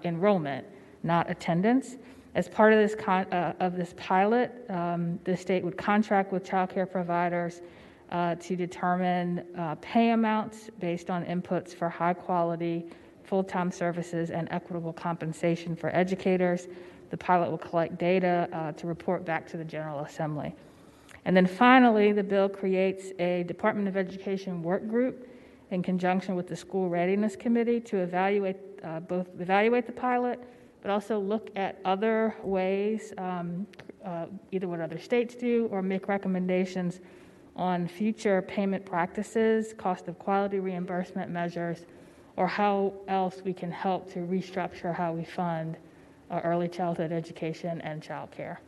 enrollment, not attendance. As part of this pilot, the state would contract with child care providers to determine pay amounts based on inputs for high quality, full-time services and equitable compensation for educators. The pilot will collect data to report back to the General Assembly. And then finally, the bill creates a Department of Education work group in conjunction with the School Readiness Committee to evaluate the pilot, but also look at other ways, either what other states do or make recommendations on future payment practices, cost of quality reimbursement measures, or how else we can help to restructure how we fund early childhood education and child care.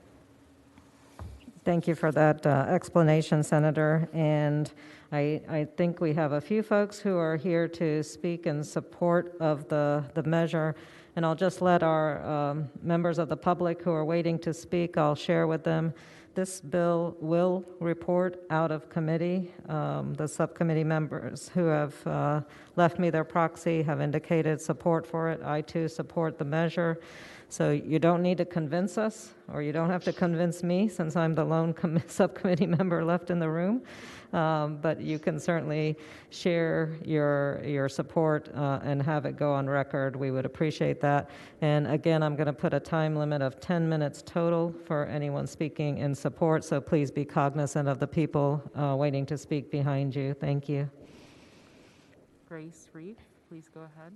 Thank you for that explanation, Senator. And I think we have a few folks who are here to speak in support of the measure. And I'll just let our members of the public who are waiting to speak, I'll share with them. This bill will report out of committee. The subcommittee members who have left me their proxy have indicated support for it. I too support the measure. So you don't need to convince us, or you don't have to convince me since I'm the lone subcommittee member left in the room. But you can certainly share your support and have it go on record. We would appreciate that. And again, I'm going to put a time limit of 10 minutes total for anyone speaking in support. So please be cognizant of the people waiting to speak behind you. Thank you. Grace Reeve, please go ahead.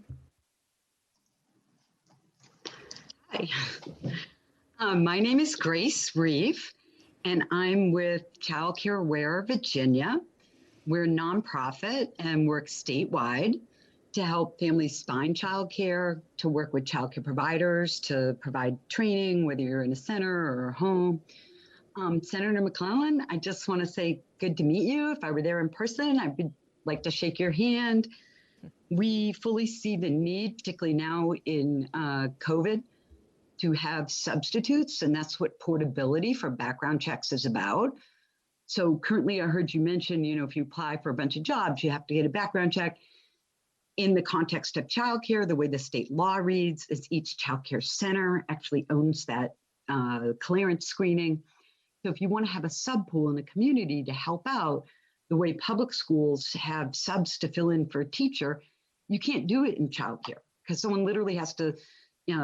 Hi, my name is Grace Reeve, and I'm with Child Care Aware Virginia. We're a nonprofit and work statewide to help families find child care, to work with child care providers, to provide training, whether you're in a center or a home. Senator McClellan, I just want to say good to meet you. If I were there in person, I would like to shake your hand. We fully see the need, particularly now in COVID, to have substitutes, and that's what portability for background checks is about. So currently I heard you mention, if you apply for a bunch of jobs, you have to get a background check. In the context of childcare, the way the state law reads is each childcare center actually owns that clearance screening. So if you want to have a sub pool in the community to help out, the way public schools have subs to fill in for a teacher, you can't do it in childcare because someone literally has to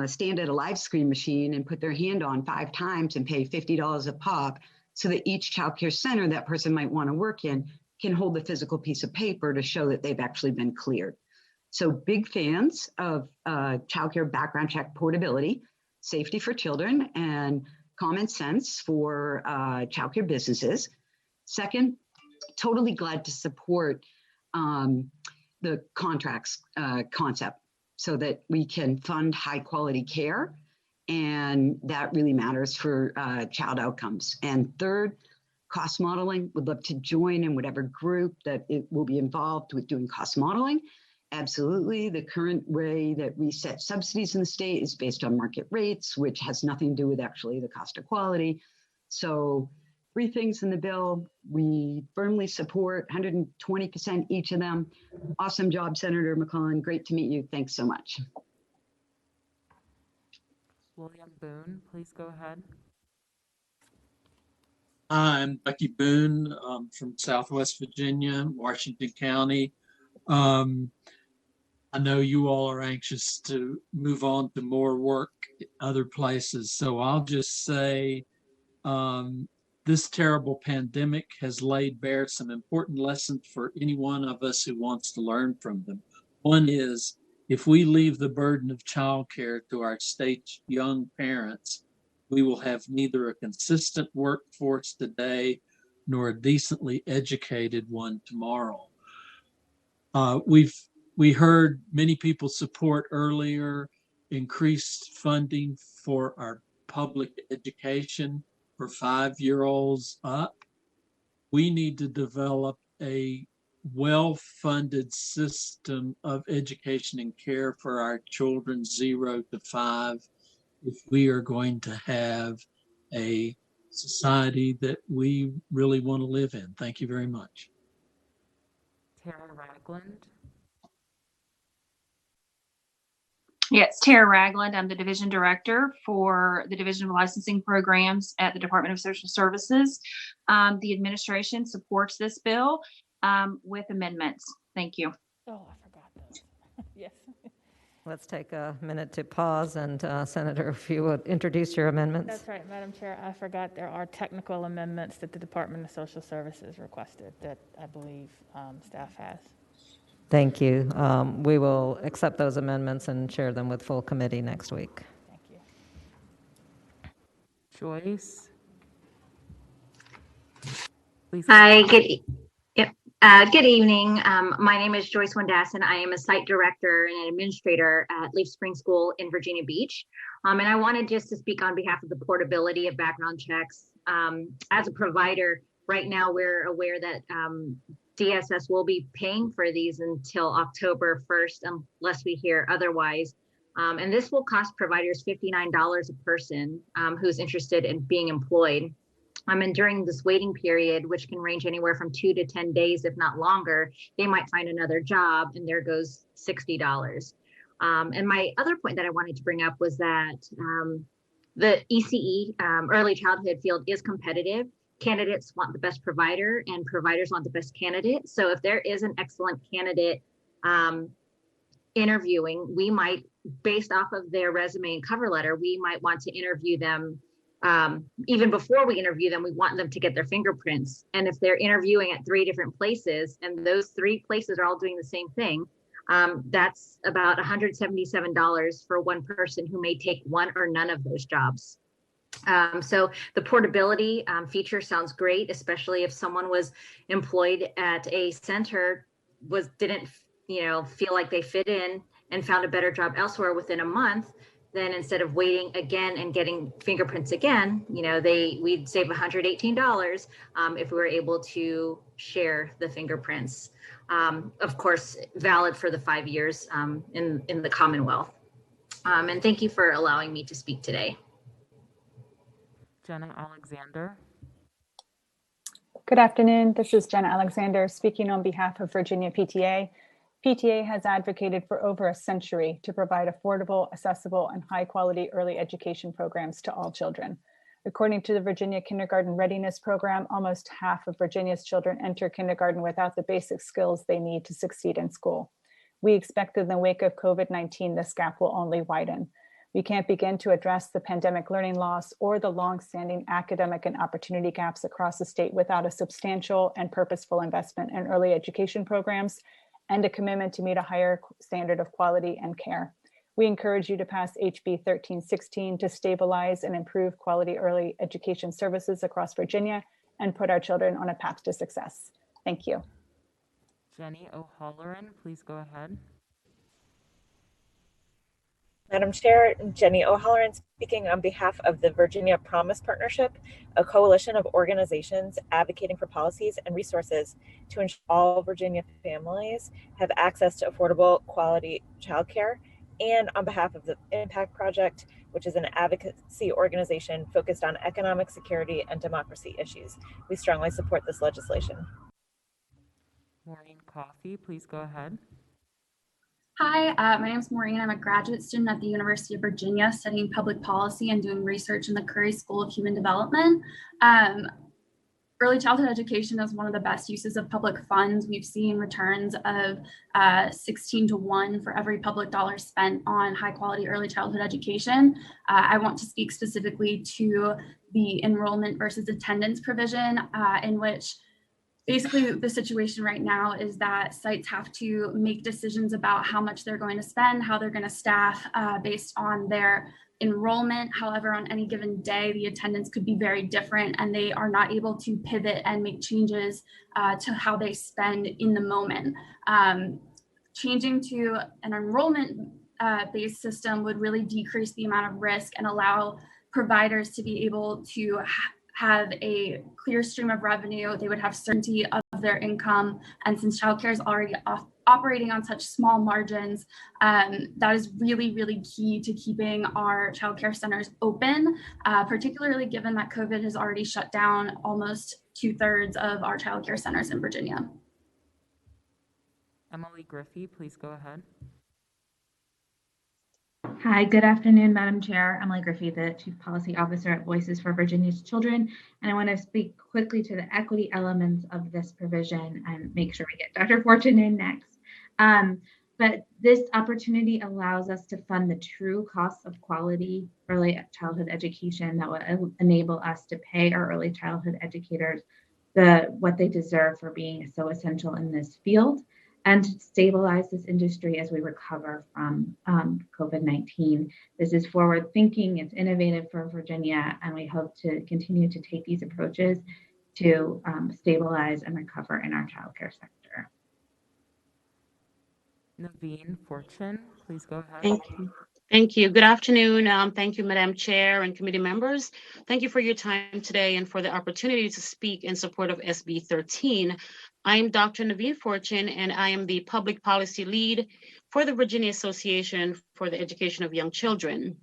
stand at a live screen machine and put their hand on 5 times and pay $50 a pop so that each childcare center that person might want to work in can hold the physical piece of paper to show that they've actually been cleared. So big fans of childcare background check portability, safety for children, and common sense for childcare businesses. Second, totally glad to support the contracts concept, so that we can fund high quality care. And that really matters for child outcomes. And third, cost modeling. Would love to join in whatever group that it will be involved with doing cost modeling. Absolutely. The current way that we set subsidies in the state is based on market rates, which has nothing to do with actually the cost of quality. So 3 things in the bill we firmly support, 120% each of them. Awesome job, Senator McClellan. Great to meet you. Thanks so much. William Boone, please go ahead. Hi, I'm Bucky Boone from Southwest Virginia, Washington County. I know you all are anxious to move on to more work other places. So I'll just say, this terrible pandemic has laid bare some important lessons for any one of us who wants to learn from them. One is, if we leave the burden of childcare to our state's young parents, we will have neither a consistent workforce today nor a decently educated one tomorrow. We heard many people support earlier increased funding for our public education for 5-year-olds up. We need to develop a well-funded system of education and care for our children 0 to 5 if we are going to have a society that we really want to live in. Thank you very much. Tara Ragland. Yes, Tara Ragland. I'm the Division Director for the Division of Licensing Programs at the Department of Social Services. The administration supports this bill with amendments. Thank you. Oh, I forgot those. Yes. Let's take a minute to pause, and Senator, if you would introduce your amendments. That's right, Madam Chair. I forgot there are technical amendments that the Department of Social Services requested that I believe staff has. Thank you. We will accept those amendments and share them with full committee next week. Thank you. Joyce. Please. Hi, good evening. My name is Joyce Wendasson. I am a site director and an administrator at Leaf Spring School in Virginia Beach. And I wanted just to speak on behalf of the portability of background checks as a provider, right now we're aware that DSS will be paying for these until October 1st, unless we hear otherwise. And this will cost providers $59 a person who's interested in being employed. And during this waiting period, which can range anywhere from 2 to 10 days, if not longer, they might find another job, and there goes $60. And my other point that I wanted to bring up was that the ECE, early childhood field, is competitive. Candidates want the best provider, and providers want the best candidate. So if there is an excellent candidate interviewing, we might, based off of their resume and cover letter, we might want to interview them. Even before we interview them, we want them to get their fingerprints. And if they're interviewing at 3 different places, and those 3 places are all doing the same thing, that's about $177 for one person who may take one or none of those jobs. So the portability feature sounds great, especially if someone was employed at a center, didn't feel like they fit in and found a better job elsewhere within a month. Then instead of waiting again and getting fingerprints again, we'd save $118 if we were able to share the fingerprints. Of course, valid for the 5 years in the Commonwealth. And thank you for allowing me to speak today. Jenna Alexander. Good afternoon. This is Jenna Alexander speaking on behalf of Virginia PTA. PTA has advocated for over a century to provide affordable, accessible, and high-quality early education programs to all children. According to the Virginia Kindergarten Readiness Program, almost half of Virginia's children enter kindergarten without the basic skills they need to succeed in school. We expect that in the wake of COVID-19, this gap will only widen. We can't begin to address the pandemic learning loss or the long-standing academic and opportunity gaps across the state without a substantial and purposeful investment in early education programs and a commitment to meet a higher standard of quality and care. We encourage you to pass HB 1316 to stabilize and improve quality early education services across Virginia and put our children on a path to success. Thank you. Jenny O'Halloran, please go ahead. Madam Chair, Jenny O'Halloran speaking on behalf of the Virginia Promise Partnership, a coalition of organizations advocating for policies and resources to ensure all Virginia families have access to affordable, quality childcare, and on behalf of the Impact Project, which is an advocacy organization focused on economic security and democracy issues. We strongly support this legislation. Maureen Coffey, please go ahead. Hi, my name is Maureen. I'm a graduate student at the University of Virginia studying public policy and doing research in the Curry School of Human Development. Early childhood education is one of the best uses of public funds. We've seen returns of 16 to 1 for every public dollar spent on high quality early childhood education. I want to speak specifically to the enrollment versus attendance provision in which basically the situation right now is that sites have to make decisions about how much they're going to spend, how they're going to staff based on their enrollment. However, on any given day, the attendance could be very different and they are not able to pivot and make changes to how they spend in the moment. Changing to an enrollment based system would really decrease the amount of risk and allow providers to be able to have a clear stream of revenue. They would have certainty of their income. And since childcare is already operating on such small margins, that is really, really key to keeping our childcare centers open, particularly given that COVID has already shut down almost 2/3 of our childcare centers in Virginia. Emily Griffey, please go ahead. Hi, good afternoon, Madam Chair. Emily Griffey, the Chief Policy Officer at Voices for Virginia's Children. And I want to speak quickly to the equity elements of this provision and make sure we get Dr. Fortune in next. But this opportunity allows us to fund the true costs of quality early childhood education that will enable us to pay our early childhood educators what they deserve for being so essential in this field, and to stabilize this industry as we recover from COVID-19. This is forward thinking, it's innovative for Virginia, and we hope to continue to take these approaches to stabilize and recover in our childcare sector. Naveen Fortune, please go ahead. Thank you. Thank you. Good afternoon. Thank you, Madam Chair and committee members. Thank you for your time today and for the opportunity to speak in support of SB 13. I am Dr. Naveen Fortune, and I am the public policy lead for the Virginia Association for the Education of Young Children.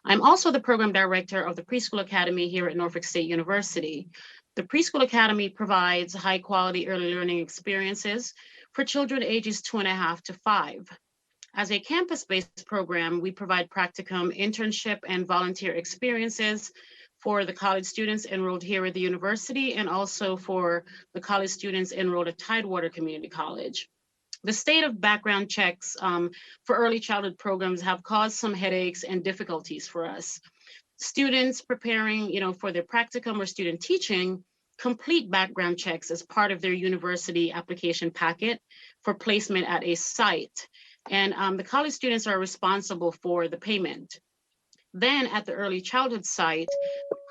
I'm also the program director of the Preschool Academy here at Norfolk State University. The Preschool Academy provides high quality early learning experiences for children ages 2.5 to 5. As a campus-based program, we provide practicum, internship, and volunteer experiences for the college students enrolled here at the university and also for the college students enrolled at Tidewater Community College. The state of background checks for early childhood programs have caused some headaches and difficulties for us. Students preparing, for their practicum or student teaching complete background checks as part of their university application packet for placement at a site. And the college students are responsible for the payment. Then at the early childhood site,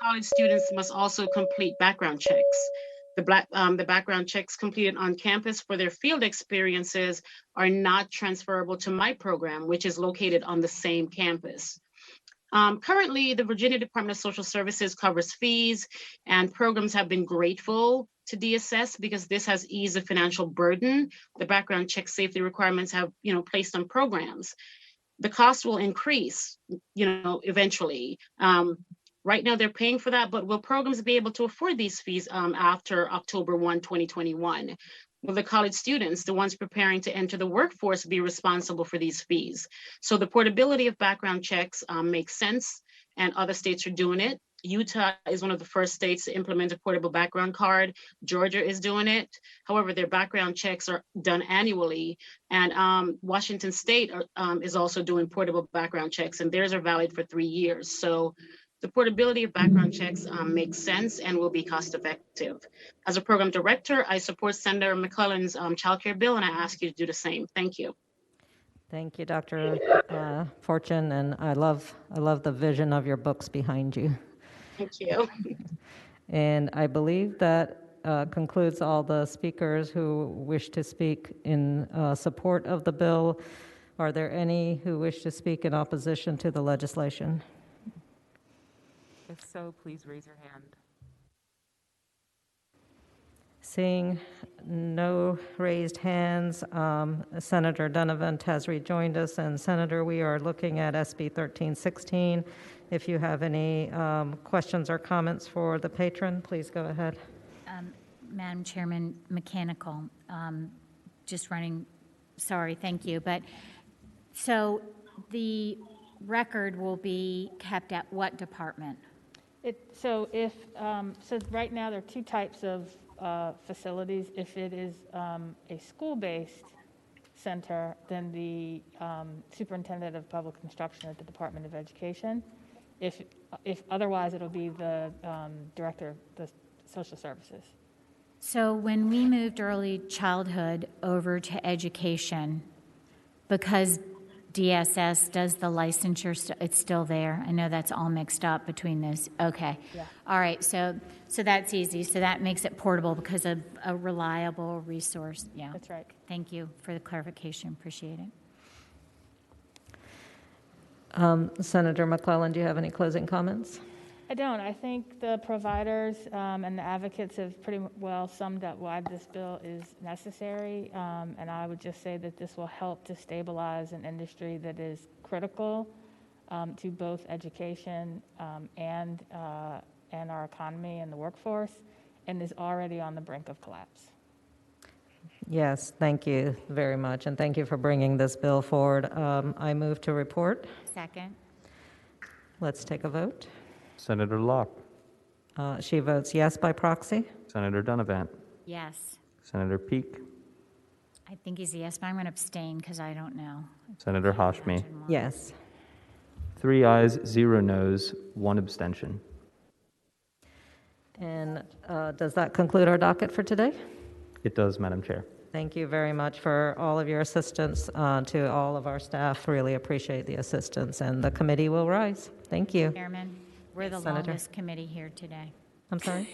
college students must also complete background checks. The background checks completed on campus for their field experiences are not transferable to my program, which is located on the same campus. Currently, the Virginia Department of Social Services covers fees, and programs have been grateful to DSS because this has eased the financial burden the background check safety requirements have, placed on programs. The cost will increase, eventually. Right now they're paying for that, but will programs be able to afford these fees after October 1, 2021? Will the college students, the ones preparing to enter the workforce, be responsible for these fees? So the portability of background checks makes sense, and other states are doing it. Utah is one of the first states to implement a portable background card. Georgia is doing it. However, their background checks are done annually. And Washington State is also doing portable background checks, and theirs are valid for 3 years. So the portability of background checks makes sense and will be cost effective. As a program director, I support Senator McClellan's child care bill, and I ask you to do the same. Thank you. Thank you, Dr. Fortune, and I love the vision of your books behind you. Thank you. And I believe that concludes all the speakers who wish to speak in support of the bill. Are there any who wish to speak in opposition to the legislation? If so, please raise your hand. Seeing no raised hands, Senator Donovan has rejoined us. And Senator, we are looking at SB 1316. If you have any questions or comments for the patron, please go ahead. Madam Chairman, mechanical, just running, sorry, thank you. But so the record will be kept at what department? So right now there are two types of facilities. If it is a school-based center, then the superintendent of public instruction at the Department of Education. If otherwise, it'll be the director of the social services. So when we moved early childhood over to education, because DSS does the licensure, it's still there. I know that's all mixed up between those. Okay. Yeah. All right. So that's easy. So that makes it portable because of a reliable resource. Yeah. That's right. Thank you for the clarification. Appreciate it. Senator McClellan, do you have any closing comments? I don't. I think the providers and the advocates have pretty well summed up why this bill is necessary. And I would just say that this will help to stabilize an industry that is critical to both education and our economy and the workforce, and is already on the brink of collapse. Yes, thank you very much. And thank you for bringing this bill forward. I move to report. Second. Let's take a vote. Senator Locke. She votes yes by proxy. Senator Donovan. Yes. Senator Peak. I think he's a yes, but I'm going to abstain because I don't know. Senator Hashmi. Yes. 3 ayes, 0 noes, 1 abstention. And does that conclude our docket for today? It does, Madam Chair. Thank you very much for all of your assistance to all of our staff. Really appreciate the assistance, and the committee will rise. Thank you. Chairman, we're the Senator. longest committee here today. I'm sorry?